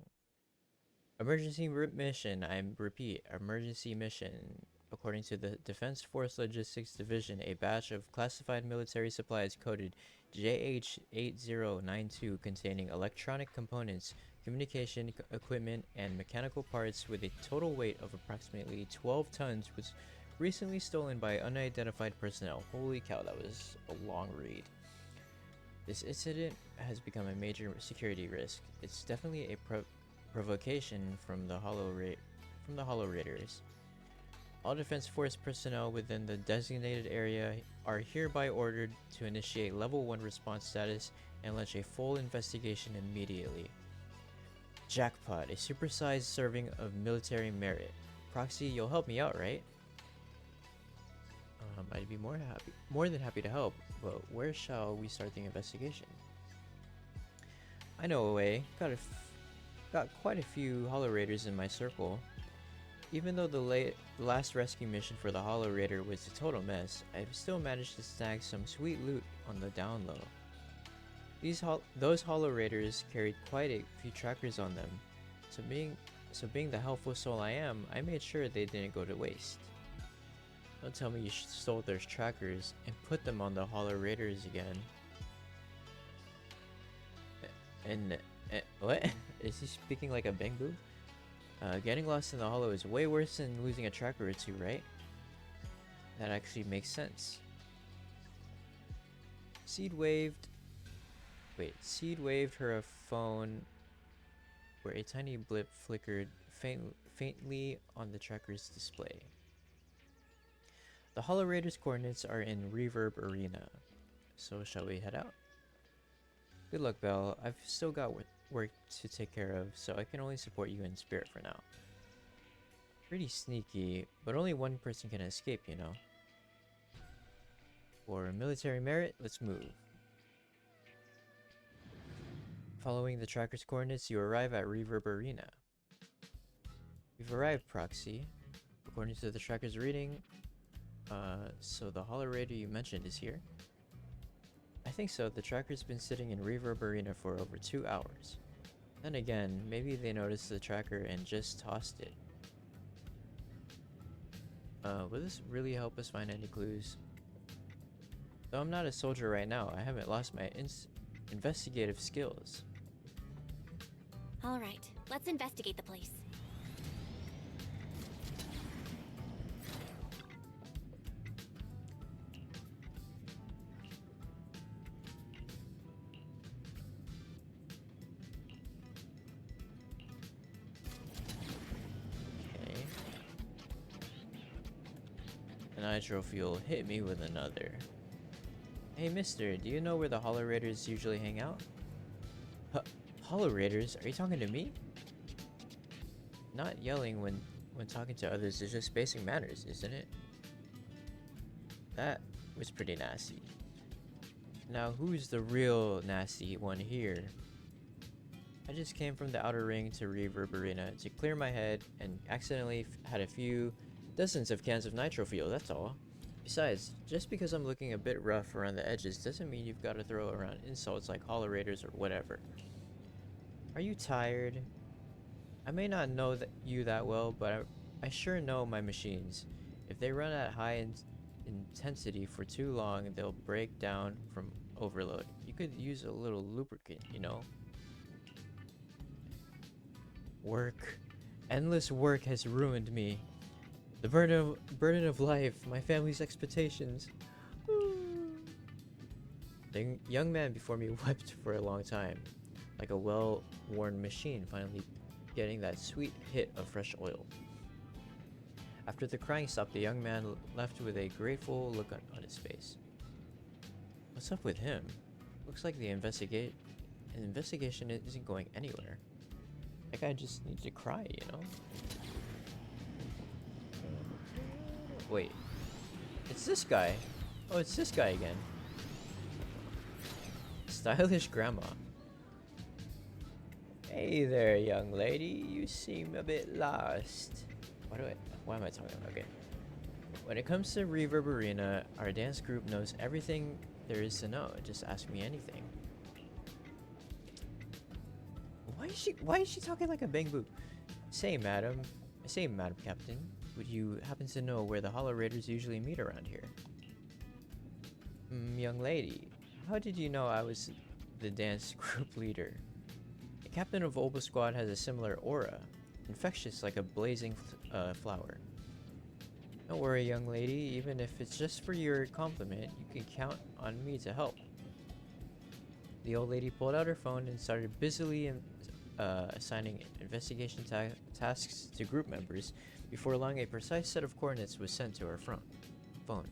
Emergency mission. I repeat, emergency mission. According to the Defense Force Logistics Division, a batch of classified military supplies coded JH8092 containing electronic components, communication equipment, and mechanical parts with a total weight of approximately 12 tons was recently stolen by unidentified personnel. Holy cow, that was a long read. This incident has become a major security risk. It's definitely a provocation from the Hollow Raiders. All Defense Force personnel within the designated area are hereby ordered to initiate Level 1 response status and launch a full investigation immediately. Jackpot, a supersized serving of military merit. Proxy, you'll help me out, right? I'd be more than happy to help, but where shall we start the investigation? I know a way. Got quite a few Hollow Raiders in my circle. Even though the last rescue mission for the Hollow Raider was a total mess, I've still managed to snag some sweet loot on the down low. Those Hollow Raiders carried quite a few trackers on them, so being the helpful soul I am, I made sure they didn't go to waste. Don't tell me you stole their trackers and put them on the Hollow Raiders again. And what? Is he speaking like a Bangbu? Getting lost in the Hollow is way worse than losing a tracker or two, right? That actually makes sense. Seed waved her a phone where a tiny blip flickered faintly on the tracker's display. The Hollow Raiders' coordinates are in Reverb Arena, so shall we head out? Good luck, Belle. I've still got work to take care of, so I can only support you in spirit for now. Pretty sneaky, but only one person can escape, you know. For military merit, let's move. Following the tracker's coordinates, you arrive at Reverb Arena. We've arrived, Proxy. According to the tracker's reading, so the Hollow Raider you mentioned is here? I think so. The tracker's been sitting in Reverb Arena for over 2 hours. Then again, maybe they noticed the tracker and just tossed it. Will this really help us find any clues? Though I'm not a soldier right now, I haven't lost my investigative skills. All right, let's investigate the place. Okay. The nitro fuel hit me with another. Hey mister, do you know where the Hollow Raiders usually hang out? Hollow Raiders? Are you talking to me? Not yelling when talking to others is just basic manners, isn't it? That was pretty nasty. Now who's the real nasty one here? I just came from the outer ring to Reverb Arena to clear my head and accidentally had a few dozens of cans of nitro fuel, that's all. Besides, just because I'm looking a bit rough around the edges doesn't mean you've got to throw around insults like Hollow Raiders or whatever. Are you tired? I may not know you that well, but I sure know my machines. If they run at high intensity for too long, they'll break down from overload. You could use a little lubricant, you know? Work. Endless work has ruined me. The burden of life, my family's expectations. The young man before me wept for a long time, like a well-worn machine finally getting that sweet hit of fresh oil. After the crying stopped, the young man left with a grateful look on his face. What's up with him? Looks like the investigation isn't going anywhere. That guy just needs to cry, you know? Wait, it's this guy. Oh, it's this guy again. Stylish grandma. Hey there, young lady. You seem a bit lost. Why am I talking about? Okay. When it comes to Reverb Arena, our dance group knows everything there is to know. Just ask me anything. Why is she talking like a bang boo? Say, madam captain, would you happen to know where the Hollow Raiders usually meet around here? Young lady, how did you know I was the dance group leader? The captain of Oba Squad has a similar aura, infectious like a blazing flower. Don't worry, young lady, even if it's just for your compliment, you can count on me to help. The old lady pulled out her phone and started busily assigning investigation tasks to group members before long a precise set of coordinates was sent to her phone.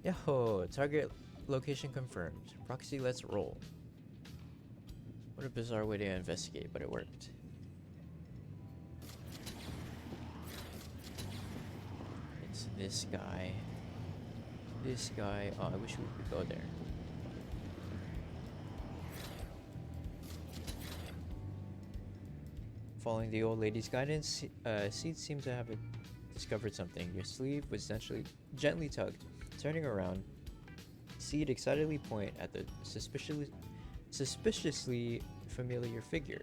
Yahoo! Target location confirmed. Proxy, let's roll. What a bizarre way to investigate, but it worked. It's this guy. This guy. Oh, I wish we could go there. Following the old lady's guidance, Seed seemed to have discovered something. Your sleeve was gently tugged. Turning around, Seed excitedly point at the suspiciously familiar figure.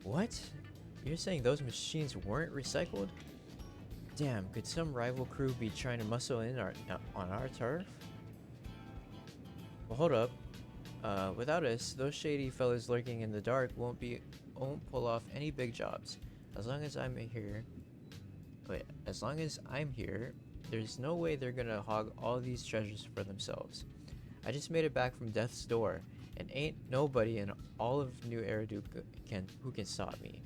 What? You're saying those machines weren't recycled? Damn, could some rival crew be trying to muscle in on our turf? Well, hold up. Without us, those shady fellas lurking in the dark won't pull off any big jobs. As long as I'm here, Wait, as long as I'm here, there's no way they're gonna hog all these treasures for themselves. I just made it back from death's door, and ain't nobody in all of New Eridu who can stop me.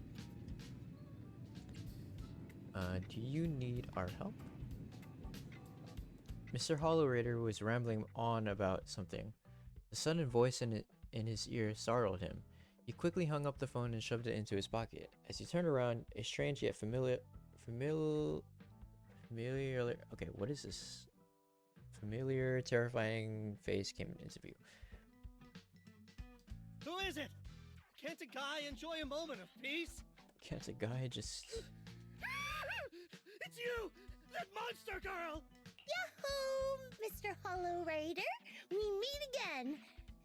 Do you need our help? Mr. Hollow Raider was rambling on about something. The sudden voice in his ear startled him. He quickly hung up the phone and shoved it into his pocket. As he turned around, a strange yet familiar, okay, what is this? Familiar, terrifying face came into view. Who is it? Can't a guy enjoy a moment of peace? Can't a guy just... It's you! That monster girl! Yahoo! Mr. Hollow Raider, we meet again.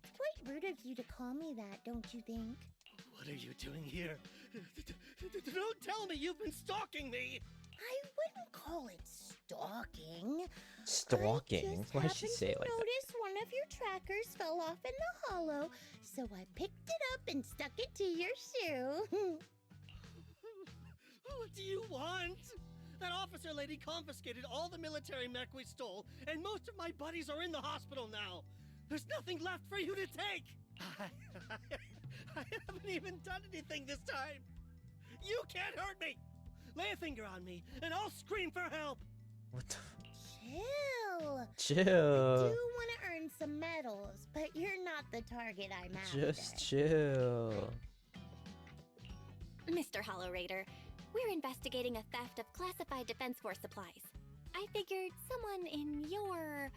It's quite rude of you to call me that, don't you think? What are you doing here? Don't tell me you've been stalking me! I wouldn't call it stalking. Stalking? I Why just did she happened say it to like that? notice one of your trackers fell off in the hollow, so I picked it up and stuck it to your shoe. What do you want? That officer lady confiscated all the military mech we stole, and most of my buddies are in the hospital now. There's nothing left for you to take. I haven't even done anything this time. You can't hurt me. Lay a finger on me, and I'll scream for help. What the... Chill. Chill. I do want to earn some medals, but you're not the target I'm after. Just chill. Mr. Hollow Raider, we're investigating a theft of classified Defense Force supplies. I figured someone in your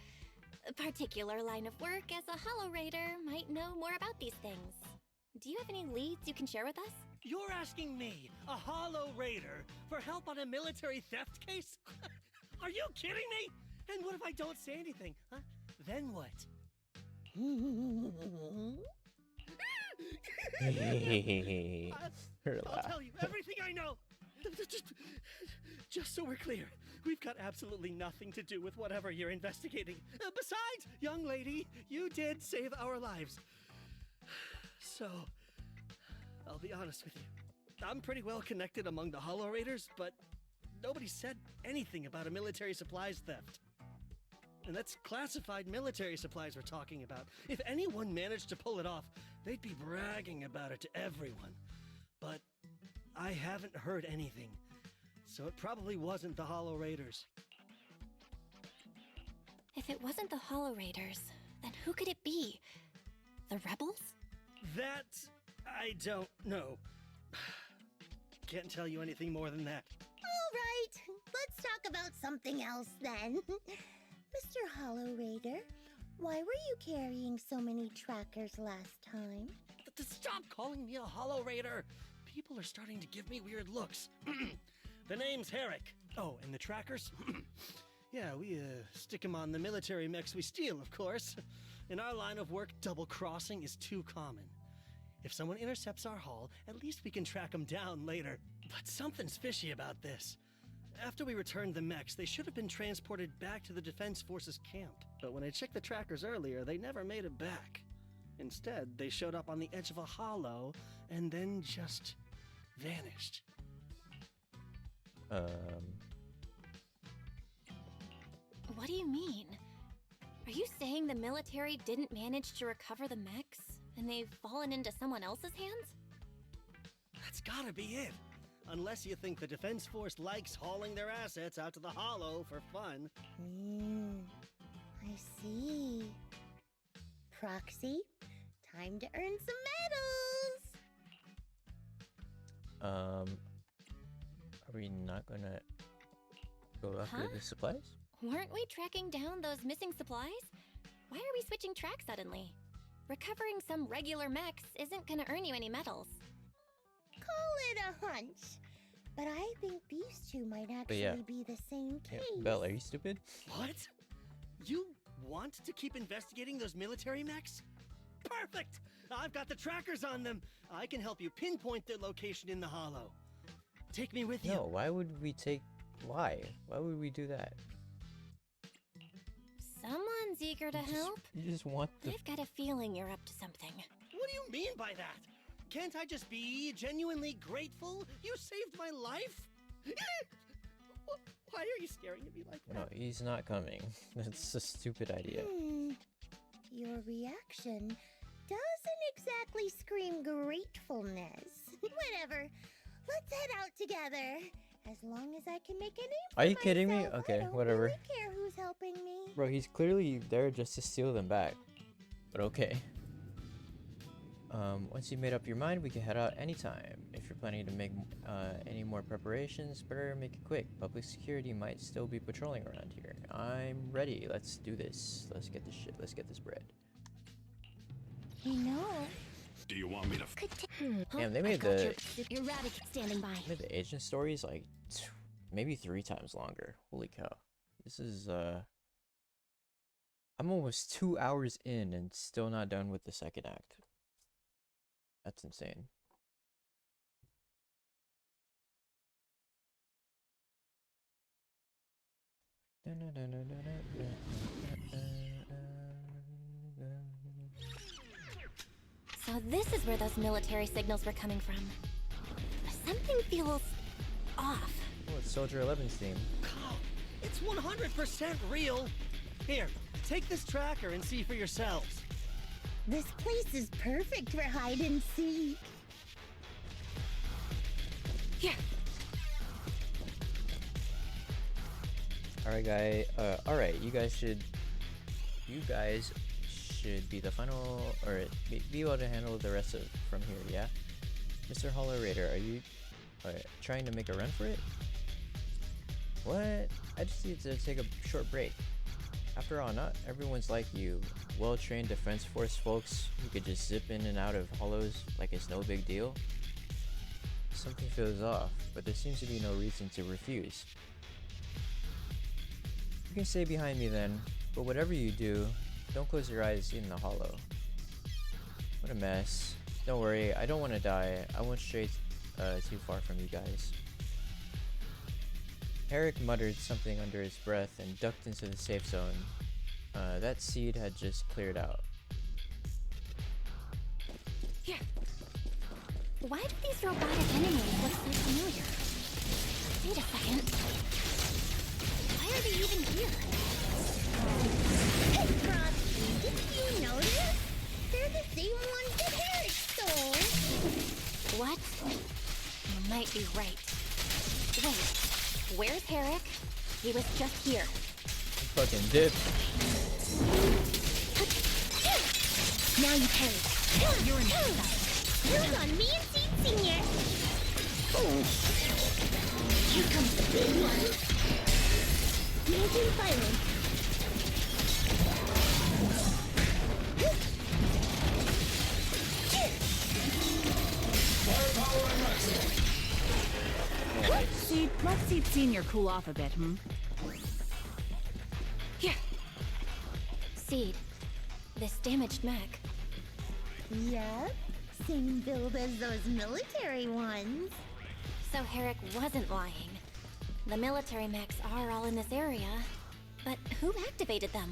particular line of work as a Hollow Raider might know more about these things. Do you have any leads you can share with us? You're asking me, a Hollow Raider, for help on a military theft case? Are you kidding me? And what if I don't say anything, huh? Then what? I'll tell you everything I know. Just so we're clear, we've got absolutely nothing to do with whatever you're investigating. Besides, young lady, you did save our lives. So, I'll be honest with you. I'm pretty well connected among the Hollow Raiders, but nobody said anything about a military supplies theft. And that's classified military supplies we're talking about. If anyone managed to pull it off, they'd be bragging about it to everyone. But I haven't heard anything, so it probably wasn't the Hollow Raiders. If it wasn't the Hollow Raiders, then who could it be? The rebels? That I don't know. Can't tell you anything more than that. All right, let's talk about something else then. Mr. Hollow Raider, why were you carrying so many trackers last time? Stop calling me a Hollow Raider! People are starting to give me weird looks. The name's Herrick. Oh, and the trackers? Yeah, we stick them on the military mechs we steal, of course. In our line of work, double-crossing is too common. If someone intercepts our haul, at least we can track them down later. But something's fishy about this. After we returned the mechs, they should have been transported back to the Defense Forces camp. But when I checked the trackers earlier, they never made it back. Instead, they showed up on the edge of a hollow and then just vanished. What do you mean? Are you saying the military didn't manage to recover the mechs, and they've fallen into someone else's hands? That's gotta be it. Unless you think the Defense Force likes hauling their assets out to the hollow for fun. I see. Proxy, time to earn some medals! Are we not gonna go after the supplies? Weren't we tracking down those missing supplies? Why are we switching tracks suddenly? Recovering some regular mechs isn't gonna earn you any medals. Call it a hunch. But I think these two might actually be the same case. Yeah, Belle, are you stupid? What? You want to keep investigating those military mechs? Perfect! I've got the trackers on them. I can help you pinpoint their location in the hollow. Take me with you. No, why would we take... Why? Why would we do that? Someone's eager to help. You just want the... I've got a feeling you're up to something. What do you mean by that? Can't I just be genuinely grateful? You saved my life? staring at me like that. No, he's not coming. That's a stupid idea. Your reaction doesn't exactly scream gratefulness. Whatever. Let's head out together. As long as I can make a name for Are you kidding me? myself, Okay, I don't whatever. really care who's helping me. Bro, he's clearly there just to steal them back. But okay. Once you've made up your mind, we can head out anytime. If you're planning to make any more preparations, better make it quick. Public security might still be patrolling around here. I'm ready. Let's do this. Let's get this shit. Let's get this bread. You know. Do you want me to? Damn, they made the Eradicate standing by. made the agent stories like maybe 3 times longer. Holy cow. This is I'm almost 2 hours in and still not done with the second act. That's insane. So this is where those military signals were coming from. Something feels off. Oh, it's Soldier 11's theme. It's 100% real. Here, take this tracker and see for yourselves. This place is perfect for hide and seek. Yeah. Alright, you guys should be the final, or be able to handle the rest of from here, yeah? Mr. Hollow Raider, are you trying to make a run for it? What? I just need to take a short break. After all, not everyone's like you, well-trained defense force folks who could just zip in and out of hollows like it's no big deal. Something feels off, but there seems to be no reason to refuse. You can stay behind me then, but whatever you do, don't close your eyes in the hollow. What a mess. Don't worry, I don't want to die. I won't stray too far from you guys. Herrick muttered something under his breath and ducked into the safe zone. That seed had just cleared out. Yeah. Why do these robotic enemies look so familiar? Wait a second. Why are they even here? Hey, Frosty, didn't you notice? They're the same ones that Herrick stole. What? You might be right. Wait, where's Herrick? He was just here. Fucking dip. Now you pay. You're in Use on me and Seed Senior. Here comes the big one. Making firing. Seed, let's see Senior cool off a bit, hmm? Yeah. Seed, this damaged mech. Yep, same build as those military ones. So Herrick wasn't lying. The military mechs are all in this area, but who activated them?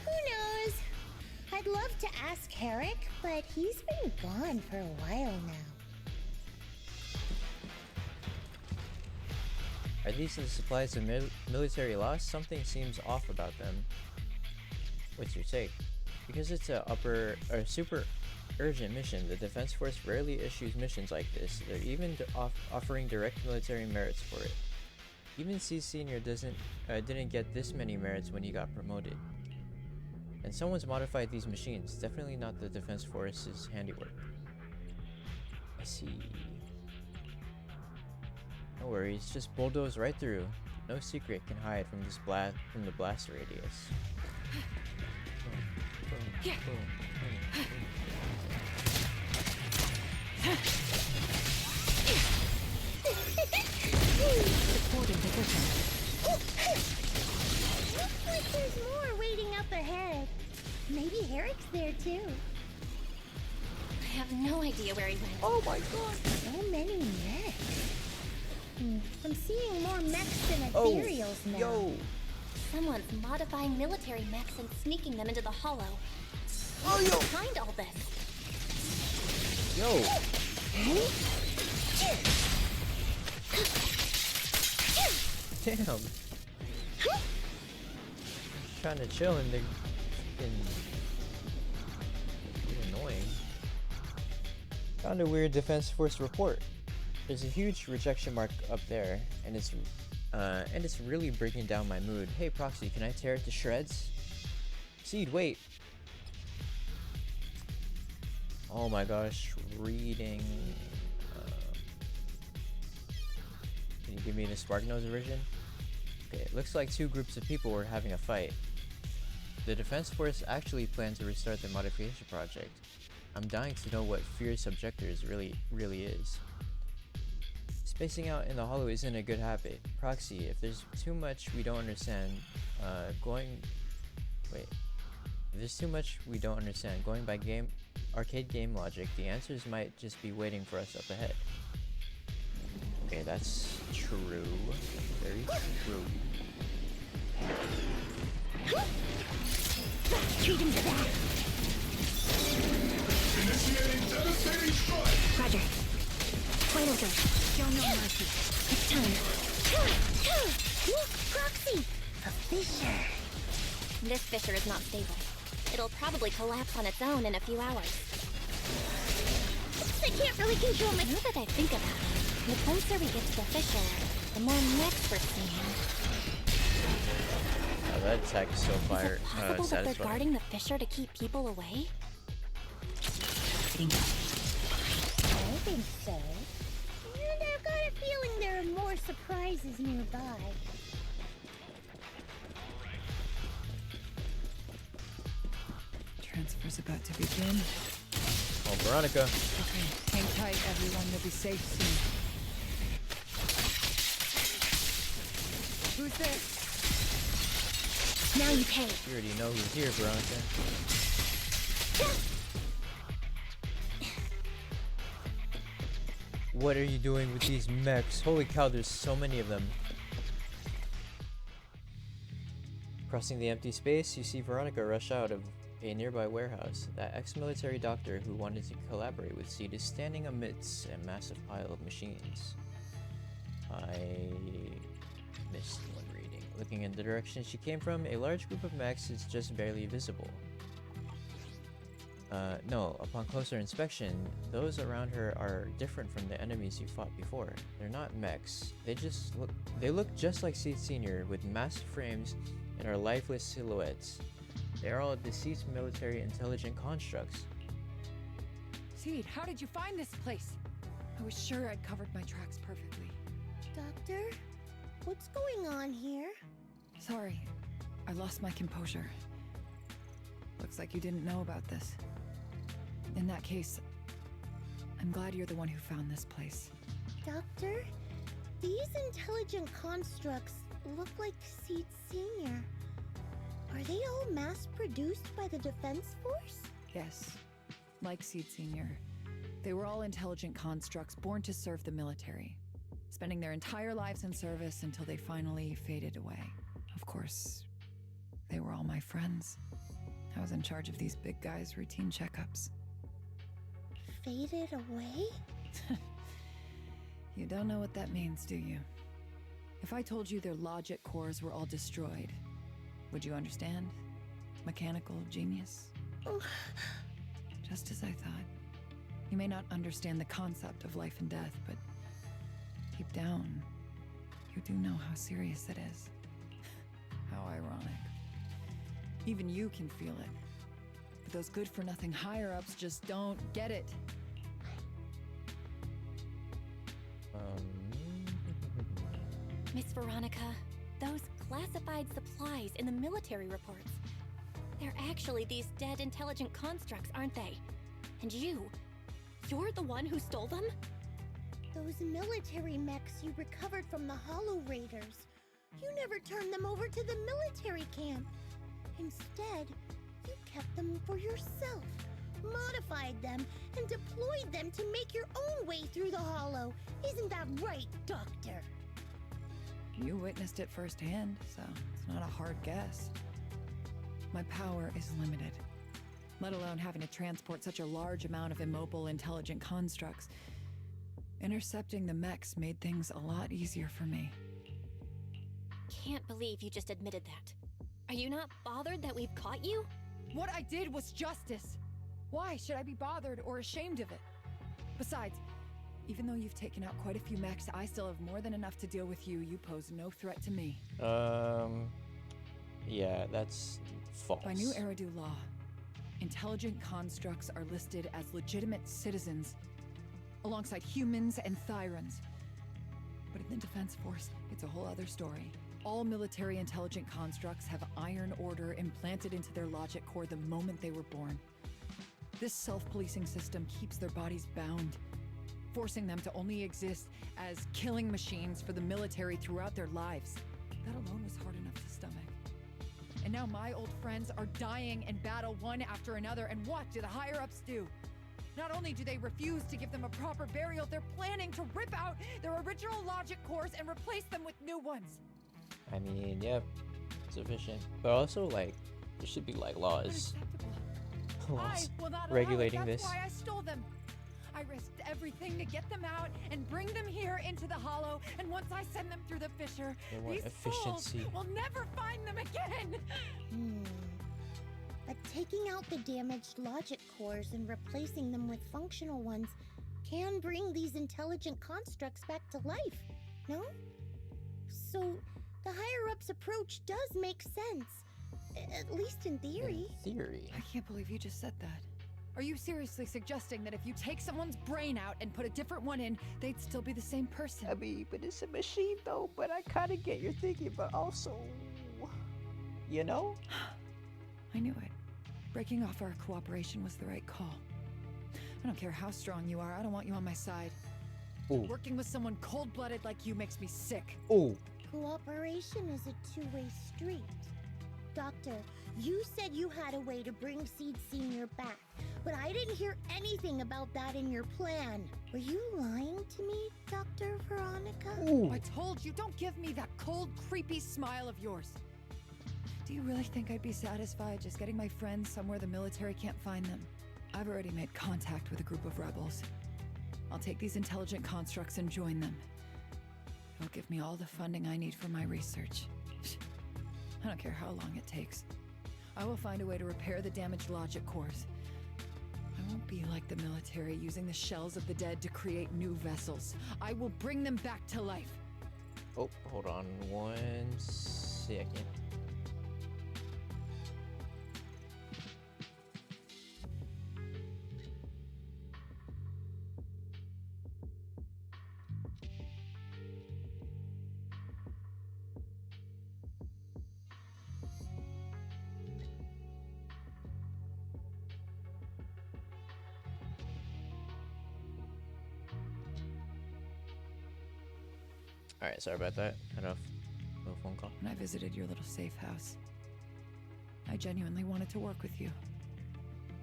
Who knows? I'd love to ask Herrick, but he's been gone for a while now. Are these the supplies of military loss? Something seems off about them. What's your take? Because it's a super urgent mission, the Defense Force rarely issues missions like this. They're even offering direct military merits for it. Even C Senior didn't get this many merits when he got promoted. And someone's modified these machines. Definitely not the Defense Force's handiwork. I see. No worries, just bulldoze right through. No secret can hide from this the blast radius. Yeah. Supporting position. Looks like there's more waiting up ahead. Maybe Herrick's there too. I have no idea where he went. Oh my god! So many mechs. I'm seeing more mechs than ethereals now. Yo! Someone's modifying military mechs and sneaking them into the hollow. Oh, yo! Behind all this. Yo! Damn. Trying to chill and they're annoying. Found a weird Defense Force report. There's a huge rejection mark up there, and it's really breaking down my mood. Hey Proxy, can I tear it to shreds? Seed, wait. Oh my gosh, reading. Can you give me the SparkNotes version? Okay, it looks like two groups of people were having a fight. The Defense Force actually planned to restart the modification project. I'm dying to know what Fierce Objectors really is. Spacing out in the hollow isn't a good habit. Proxy, if there's too much we don't understand, going by arcade game logic, the answers might just be waiting for us up ahead. Okay, that's true. Very true. Treat him to that. Initiating devastating strike. Roger. Final go. Show no mercy. It's time. Look, Proxy! A fissure. This fissure is not stable. It'll probably collapse on its own in a few hours. I can't really control my... Now that I think about it, the closer we get to the fissure, the more mechs we're seeing. Oh, that attack is so fire. Is it possible that they're guarding the fissure to keep people away? I think so. And I've got a feeling there are more surprises nearby. Transfer's about to begin. Oh, Veronica. Okay, hang tight, everyone. You'll be safe soon. Who's there? Now you pay. You already know who's here, Veronica. What are you doing with these mechs? Holy cow, there's so many of them. Crossing the empty space, you see Veronica rush out of a nearby warehouse. That ex-military doctor who wanted to collaborate with Seed is standing amidst a massive pile of machines. I missed one reading. Looking in the direction she came from, a large group of mechs is just barely visible. No, upon closer inspection, those around her are different from the enemies you fought before. They're not mechs. They look just like Seed Senior with massive frames and are lifeless silhouettes. They are all deceased military intelligent constructs. Seed, how did you find this place? I was sure I'd covered my tracks perfectly. Doctor, what's going on here? Sorry, I lost my composure. Looks like you didn't know about this. In that case, I'm glad you're the one who found this place. Doctor, these intelligent constructs look like Seed Senior. Are they all mass-produced by the Defense Force? Yes, like Seed Senior. They were all intelligent constructs born to serve the military, spending their entire lives in service until they finally faded away. Of course, they were all my friends. I was in charge of these big guys' routine checkups. Faded away? You don't know what that means, do you? If I told you their logic cores were all destroyed, would you understand? Mechanical genius? Just as I thought. You may not understand the concept of life and death, but deep down, you do know how serious it is. How ironic. Even you can feel it. But those good-for-nothing higher-ups just don't get it. Miss Veronica, those classified supplies in the military reports, they're actually these dead intelligent constructs, aren't they? And you're the one who stole them? Those military mechs you recovered from the Hollow Raiders. You never turned them over to the military camp. Instead, you kept them for yourself, modified them, and deployed them to make your own way through the Hollow. Isn't that right, Doctor? You witnessed it firsthand, so it's not a hard guess. My power is limited, let alone having to transport such a large amount of immobile, intelligent constructs. Intercepting the mechs made things a lot easier for me. can't believe you just admitted that. Are you not bothered that we've caught you? What I did was justice. Why should I be bothered or ashamed of it? Besides, even though you've taken out quite a few mechs, I still have more than enough to deal with you. You pose no threat to me. Yeah, that's false. By new Eridu law, intelligent constructs are listed as legitimate citizens, alongside humans and Thyrans. But in the Defense Force, it's a whole other story. All military intelligent constructs have Iron Order implanted into their logic core the moment they were born. This self-policing system keeps their bodies bound, forcing them to only exist as killing machines for the military throughout their lives. That alone was hard enough to stomach. And now my old friends are dying in battle one after another, and what do the higher-ups do? Not only do they refuse to give them a proper burial, they're planning to rip out their original logic cores and replace them with new ones. I mean, yeah, sufficient. But also, like, there should be, like, laws. Laws I will not regulating allow it. this. That's why I stole them. I risked everything to get them out and bring them here into the Hollow, and once I send them through the fissure, They want these efficiency. fools will never find them again! But taking out the damaged logic cores and replacing them with functional ones can bring these intelligent constructs back to life, no? So, the higher-ups approach does make sense. At least in theory. In theory. I can't believe you just said that. Are you seriously suggesting that if you take someone's brain out and put a different one in, they'd still be the same person? I mean, but it's a machine though, but I kind of get your thinking, but also, you know? I knew it. Breaking off our cooperation was the right call. I don't care how strong you are, I don't want you on my side. Ooh. Working with someone cold-blooded like you makes me sick. Ooh. Cooperation is a two-way street. Doctor, you said you had a way to bring Seed Senior back, but I didn't hear anything about that in your plan. Were you lying to me, Dr. Veronica? Ooh. I told you, don't give me that cold, creepy smile of yours. Do you really think I'd be satisfied just getting my friends somewhere the military can't find them? I've already made contact with a group of rebels. I'll take these intelligent constructs and join them. It'll give me all the funding I need for my research. I don't care how long it takes. I will find a way to repair the damaged logic cores. I won't be like the military, using the shells of the dead to create new vessels. I will bring them back to life. Oh, hold on 1 second. Alright, sorry about that. Had a little phone call. When I visited your little safe house, I genuinely wanted to work with you.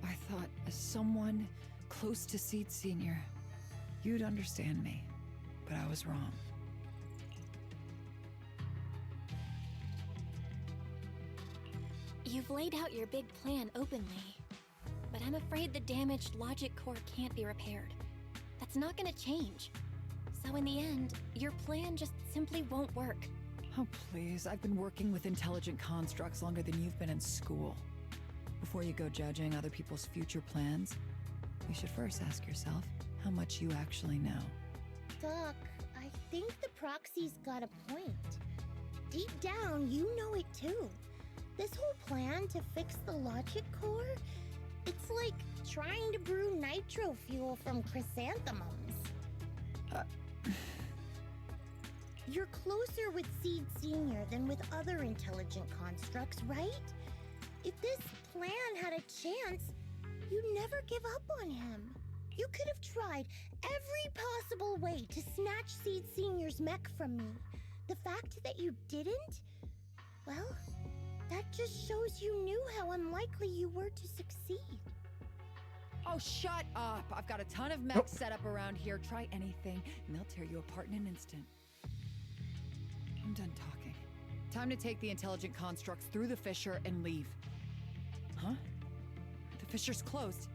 I thought, as someone close to Seed Senior, you'd understand me, but I was wrong. You've laid out your big plan openly, but I'm afraid the damaged logic core can't be repaired. That's not gonna change. So in the end, your plan just simply won't work. Oh, please. I've been working with intelligent constructs longer than you've been in school. Before you go judging other people's future plans, you should first ask yourself how much you actually know. Doc, I think the proxy's got a point. Deep down, you know it too. This whole plan to fix the logic core, it's like trying to brew nitro fuel from chrysanthemums. You're closer with Seed Senior than with other intelligent constructs, right? If this plan had a chance, you'd never give up on him. You could have tried every possible way to snatch Seed Senior's mech from me. The fact that you didn't, well, that just shows you knew how unlikely you were to succeed. Oh, shut up! I've got a ton of mechs set up around here. Try anything, and they'll tear you apart in an instant. I'm done talking. Time to take the intelligent constructs through the fissure and leave. Huh? The fissure's closed.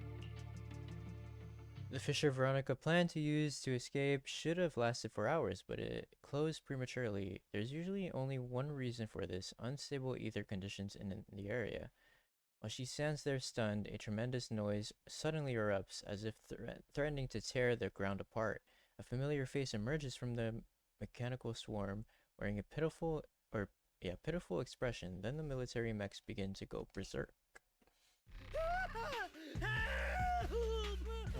The fissure Veronica planned to use to escape should have lasted for hours, but it close prematurely. There's usually only one reason for this: unstable ether conditions in the area. While she stands there stunned, a tremendous noise suddenly erupts, as if threatening to tear the ground apart. A familiar face emerges from the mechanical swarm, wearing a pitiful expression. Then the military mechs begin to go berserk.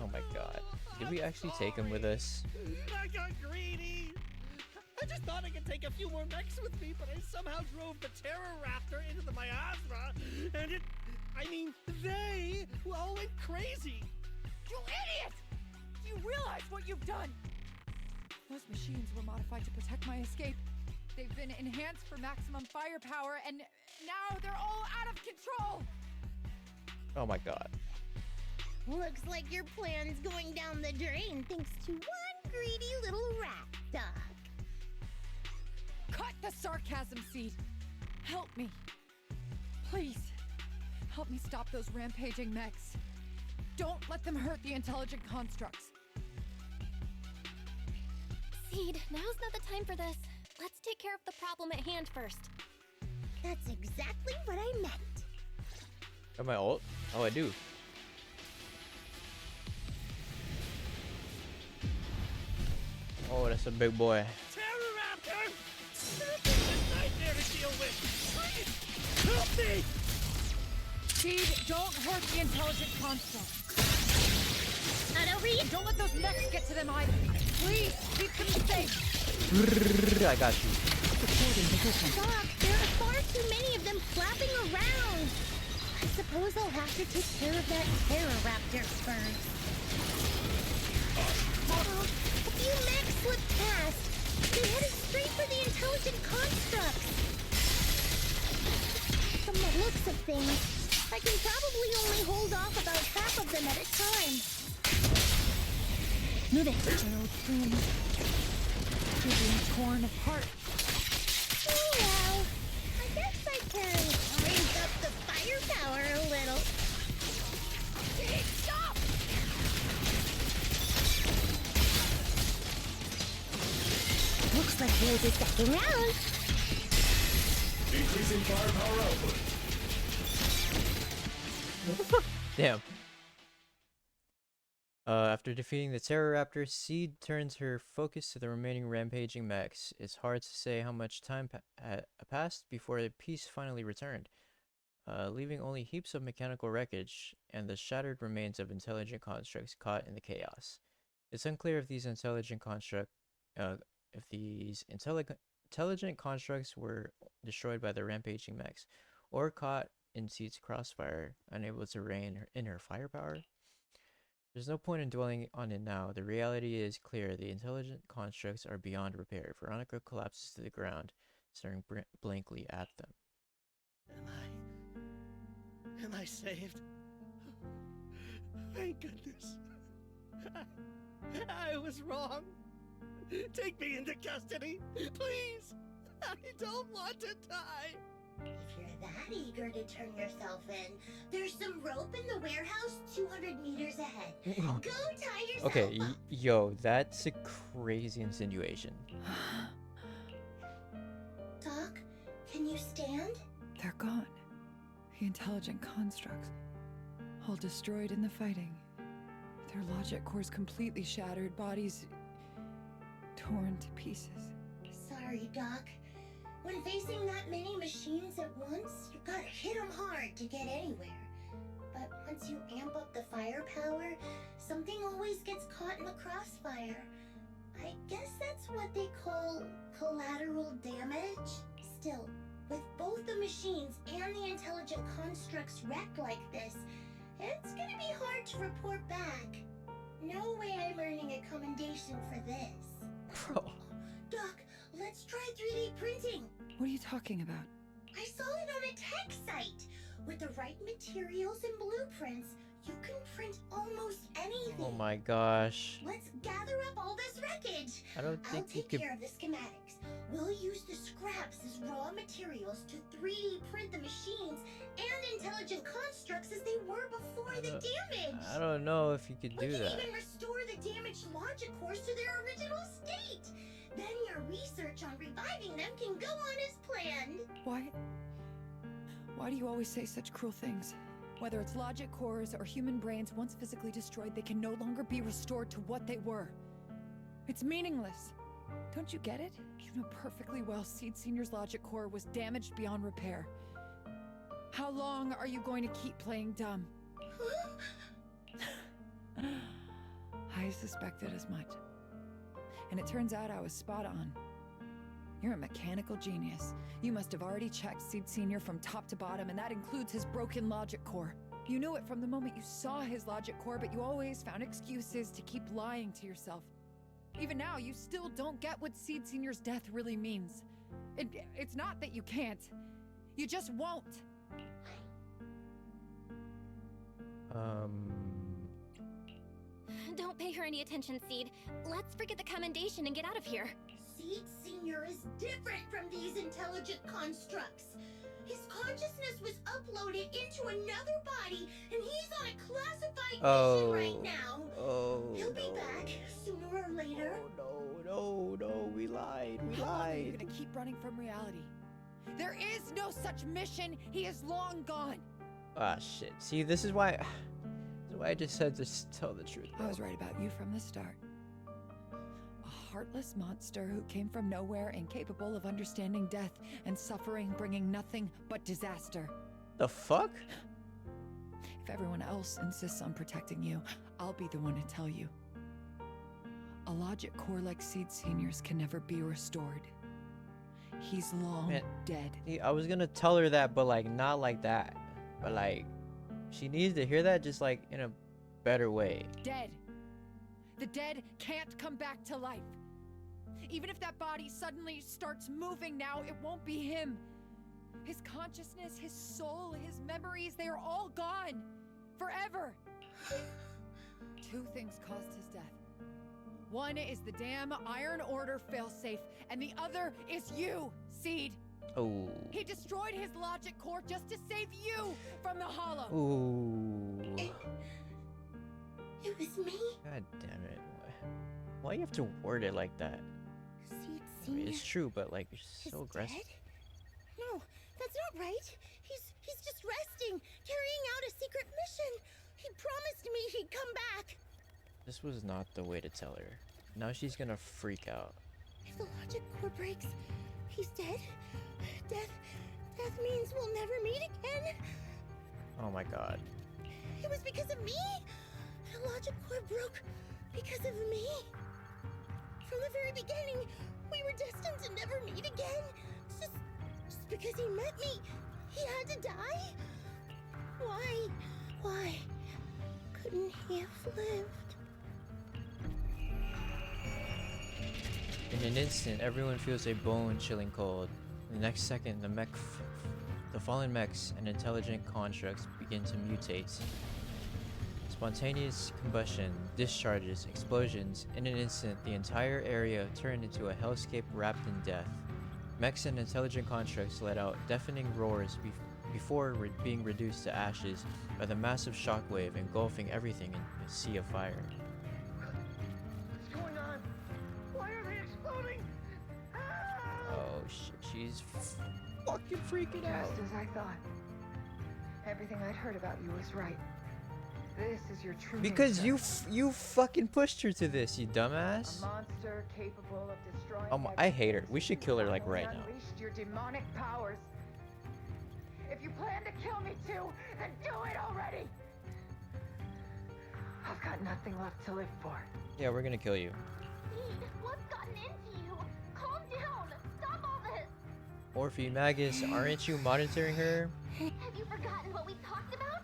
Oh my god. Did we actually take him with us? I got greedy! I just thought I could take a few more mechs with me, but I somehow drove the Terror Raptor into the miasma, and they all went crazy! You idiot! Do you realize what you've done? Those machines were modified to protect my escape. They've been enhanced for maximum firepower, and now they're all out of control! Oh my god. Looks like your plan's going down the drain thanks to one greedy little rat, Doc. Cut the sarcasm, Seed. Help me. Please. Help me stop those rampaging mechs. Don't let them hurt the intelligent constructs. Seed, now's not the time for this. Let's take care of the problem at hand first. That's exactly what I meant. Got my ult? Oh, I do. Oh, that's a big boy. Terror Raptor! This is a nightmare to deal with! Please, help me! Seed, don't hurt the intelligent construct. Not over yet. Don't let those mechs get to them either. Please, keep them safe. I got you. Doc, there are far too many of them flapping around. I suppose I'll have to take care of that Terror Raptor first. A few mechs slipped past. They headed straight for the intelligent constructs. From the looks of things, I can probably only hold off about half of them at a time. Move it. My old friend. You're being torn apart. Oh well. I guess I can raise up the firepower a little. Seed, stop! Looks like there's a second round. Increasing firepower output. Damn. After defeating the Terror Raptor, Seed turns her focus to the remaining rampaging mechs. It's hard to say how much time passed before the peace finally returned, leaving only heaps of mechanical wreckage and the shattered remains of intelligent constructs caught in the chaos. It's unclear if these intelligent constructs were destroyed by the rampaging mechs, or caught in Seed's crossfire, unable to rein in her firepower. There's no point in dwelling on it now. The reality is clear. The intelligent constructs are beyond repair. Veronica collapses to the ground, staring blankly at them. Am I saved? Thank goodness. I was wrong. Take me into custody, please. I don't want to die. If you're that eager to turn yourself in, there's some rope in the warehouse 200 meters ahead. Go tie yourself Okay, up. yo, that's a crazy insinuation. Doc, can you stand? They're gone. The intelligent constructs. All destroyed in the fighting. Their logic cores completely shattered, bodies torn to pieces. Sorry, Doc. When facing that many machines at once, you gotta hit them hard to get anywhere. But once you amp up the firepower, something always gets caught in the crossfire. I guess that's what they call collateral damage. Still, with both the machines and the intelligent constructs wrecked like this, it's gonna be hard to report back. No way I'm earning a commendation for this. Bro. Doc, let's try 3D printing. What are you talking about? I saw it on a tech site. With the right materials and blueprints, you can print almost anything. Oh my gosh. Let's gather up all this wreckage. I don't I'll think you take could. care of the schematics. We'll use the scraps as raw materials to 3D print the machines and intelligent constructs as they were before the damage. I don't know if you could do We can that. even restore the damaged logic cores to their original state. Then your research on reviving them can go on as planned. Why do you always say such cruel things? Whether it's logic cores or human brains once physically destroyed, they can no longer be restored to what they were. It's meaningless. Don't you get it? You know perfectly well Seed Senior's logic core was damaged beyond repair. How long are you going to keep playing dumb? I suspected as much. And it turns out I was spot on. You're a mechanical genius. You must have already checked Seed Senior from top to bottom, and that includes his broken logic core. You knew it from the moment you saw his logic core, but you always found excuses to keep lying to yourself. Even now, you still don't get what Seed Senior's death really means. It's not that you can't. You just won't. Don't pay her any attention, Seed. Let's forget the commendation and get out of here. Seed Senior is different from these intelligent constructs. His consciousness was uploaded into another body, and he's on a classified mission right now. He'll be back sooner or later. No, we lied. How long are you gonna keep running from reality? There is no such mission. He is long gone. Ah, shit. See, this is why I just said to tell the truth. I was right about you from the start. A heartless monster who came from nowhere, incapable of understanding death and suffering, bringing nothing but disaster. The fuck? If everyone else insists on protecting you, I'll be the one to tell you. A logic core like Seed Senior's can never be restored. He's long dead. See, I was gonna tell her that, but like not like that. But like, she needs to hear that just like in a better way. Dead. The dead can't come back to life. Even if that body suddenly starts moving now, it won't be him. His consciousness, his soul, his memories, they are all gone. Forever. Two things caused his death. One is the damn Iron Order failsafe, and the other is you, Seed. Oh. He destroyed his logic core just to save you from the Hollow. Ooh. It was me. God damn it. Why you have to word it like that? Seed I Senior. mean, it's true, but like you're so aggressive. Dead? No, that's not right. He's just resting, carrying out a secret mission. He promised me he'd come back. This was not the way to tell her. Now she's gonna freak out. If the logic core breaks, he's dead. Death means we'll never meet again. Oh my god. It was because of me. The logic core broke because of me. From the very beginning, we were destined to never meet again. Just because he met me, he had to die? Why couldn't he have lived? In an instant, everyone feels a bone-chilling cold. The next second, the fallen mechs and intelligent constructs begin to mutate. Spontaneous combustion, discharges, explosions. In an instant, the entire area turned into a hellscape wrapped in death. Mechs and intelligent constructs let out deafening roars before being reduced to ashes by the massive shockwave engulfing everything in a sea of fire. What's going on? Why are they exploding? Oh shit, she's fucking freaking out. Just as I thought. Everything I'd heard about you was right. This is your true Because nature. you fucking pushed her to this, you A dumbass. monster capable of destroying I hate her. We should kill her like right now. Unleashed your demonic powers. If you plan to kill me too, then do it already. I've got nothing left to live for. Yeah, we're gonna kill you. Seed, what's gotten into you? Calm down. Stop all this. Orphe, Magus, aren't you monitoring her? Have you forgotten what we talked about?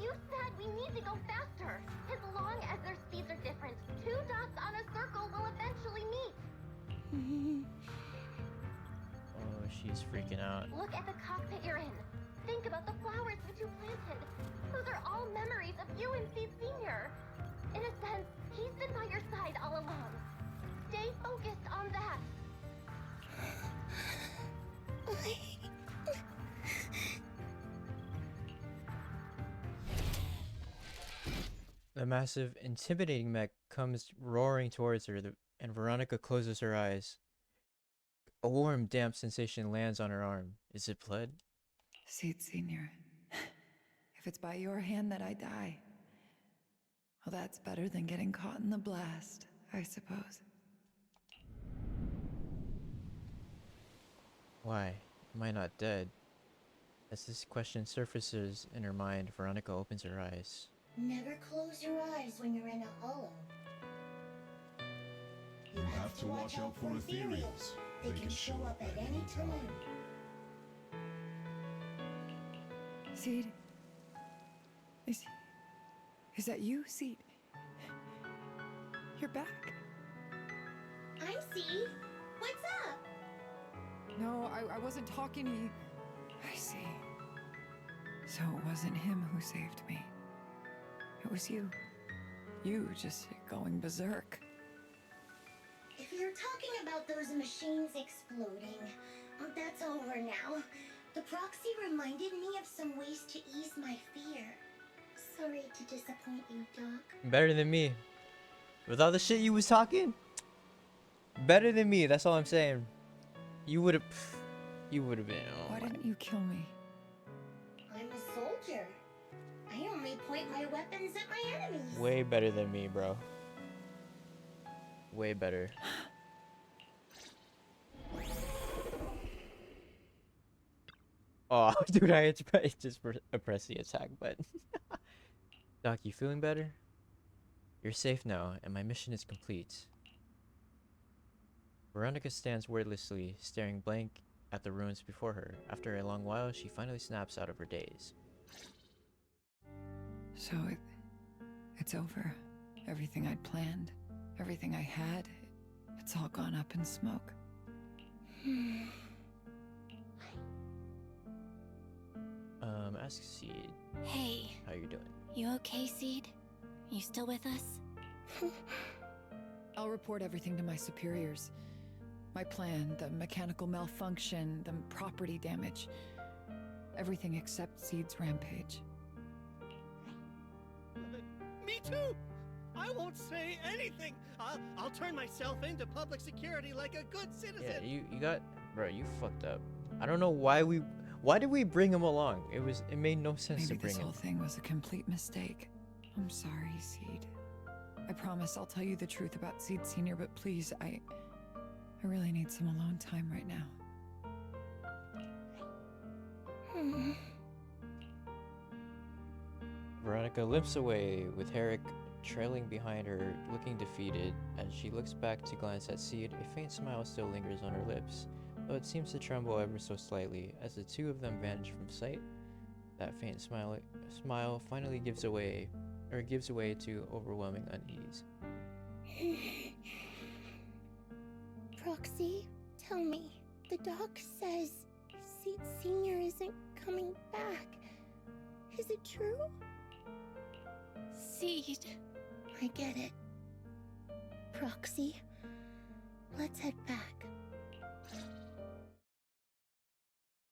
You said we need to go faster. As long as their speeds are different, two dots on a circle will eventually meet. Oh, she's freaking out. Look at the cockpit you're in. Think about the flowers that you planted. Those are all memories of you and Seed Senior. In a sense, he's been by your side all along. Stay focused on that. The massive, intimidating mech comes roaring towards her, and Veronica closes her eyes. A warm, damp sensation lands on her arm. Is it blood? Seed Senior. If it's by your hand that I die, well, that's better than getting caught in the blast, I suppose. Why am I not dead? As this question surfaces in her mind, Veronica opens her eyes. Never close your eyes when you're in a hollow. You have to watch out for ethereals. They can show up at any time. Seed? Is that you, Seed? You're back. I'm Seed. What's up? No, I wasn't talking to you. I see. So it wasn't him who saved me. It was you. You just going berserk. If you're talking about those machines exploding, that's over now. The proxy reminded me of some ways to ease my fear. Sorry to disappoint you, Doc. Better than me. With all the shit you was talking? Better than me, that's all I'm saying. You would've been, oh Why my. didn't you kill me? I'm a soldier. I only point my weapons at my enemies. Way better than me, bro. Way better. Oh, dude, I had to press the attack button. Doc, you feeling better? You're safe now, and my mission is complete. Veronica stands wordlessly, staring blank at the ruins before her. After a long while, she finally snaps out of her daze. So it's over. Everything I'd planned, everything I had, it's all gone up in smoke. Ask Seed. Hey. How you doing? You okay, Seed? You still with us? I'll report everything to my superiors. My plan, the mechanical malfunction, the property damage. Everything except Seed's rampage. Me too! I won't say anything! I'll turn myself into public security like a good citizen! Yeah, you got... Bro, you fucked up. I don't know why did we bring him along? It made no sense to Maybe bring this him. whole thing was a complete mistake. I'm sorry, Seed. I promise I'll tell you the truth about Seed Senior, but please, I really need some alone time right now. Veronica limps away, with Herrick trailing behind her, looking defeated. As she looks back to glance at Seed, a faint smile still lingers on her lips, though it seems to tremble ever so slightly. As the two of them vanish from sight, that faint smile finally gives way to overwhelming unease. Proxy, tell me. The doc says Seed Senior isn't coming back. Is it true? Seed. I get it. Proxy, let's head back.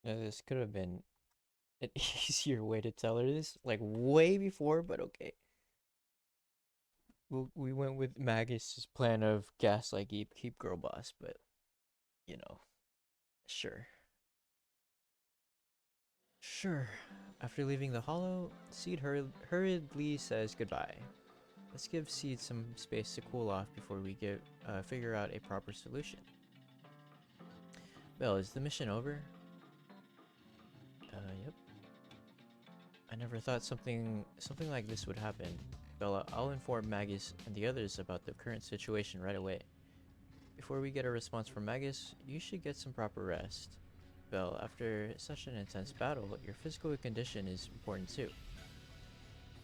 Now, this could have been an easier way to tell her this, like way before, but okay. We went with Magus's plan of gaslight keep girl boss, but you know, sure. Sure. After leaving the hollow, Seed hurriedly says goodbye. Let's give Seed some space to cool off before we figure out a proper solution. Belle, is the mission over? Yep. I never thought something like this would happen. Bella, I'll inform Magus and the others about the current situation right away. Before we get a response from Magus, you should get some proper rest. Belle, after such an intense battle, your physical condition is important too.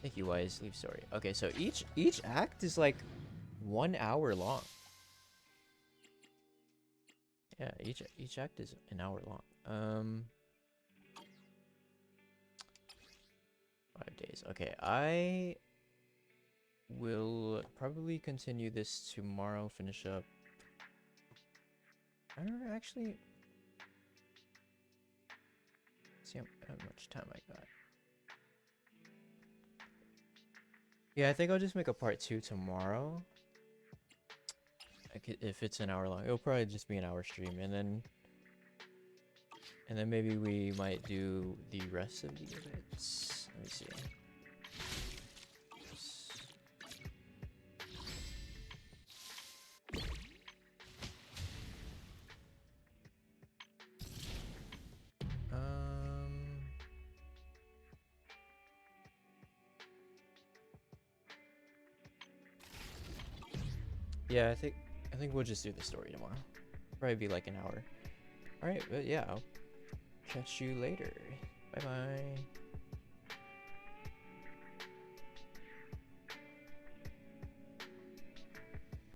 Thank you, Wise. Leave story. Okay, so each act is like 1 hour long. Yeah, each act is an hour long. 5 days. Okay, I will probably continue this tomorrow. Finish up. I don't know, actually. See how much time I got. Yeah, I think I'll just make a part 2 tomorrow. Like if it's an hour long, it'll probably just be an hour stream, and then maybe we might do the rest of the events. Let me see. Yeah, I think we'll just do the story tomorrow. Probably be like an hour. All right, but yeah, I'll catch you later. Bye bye.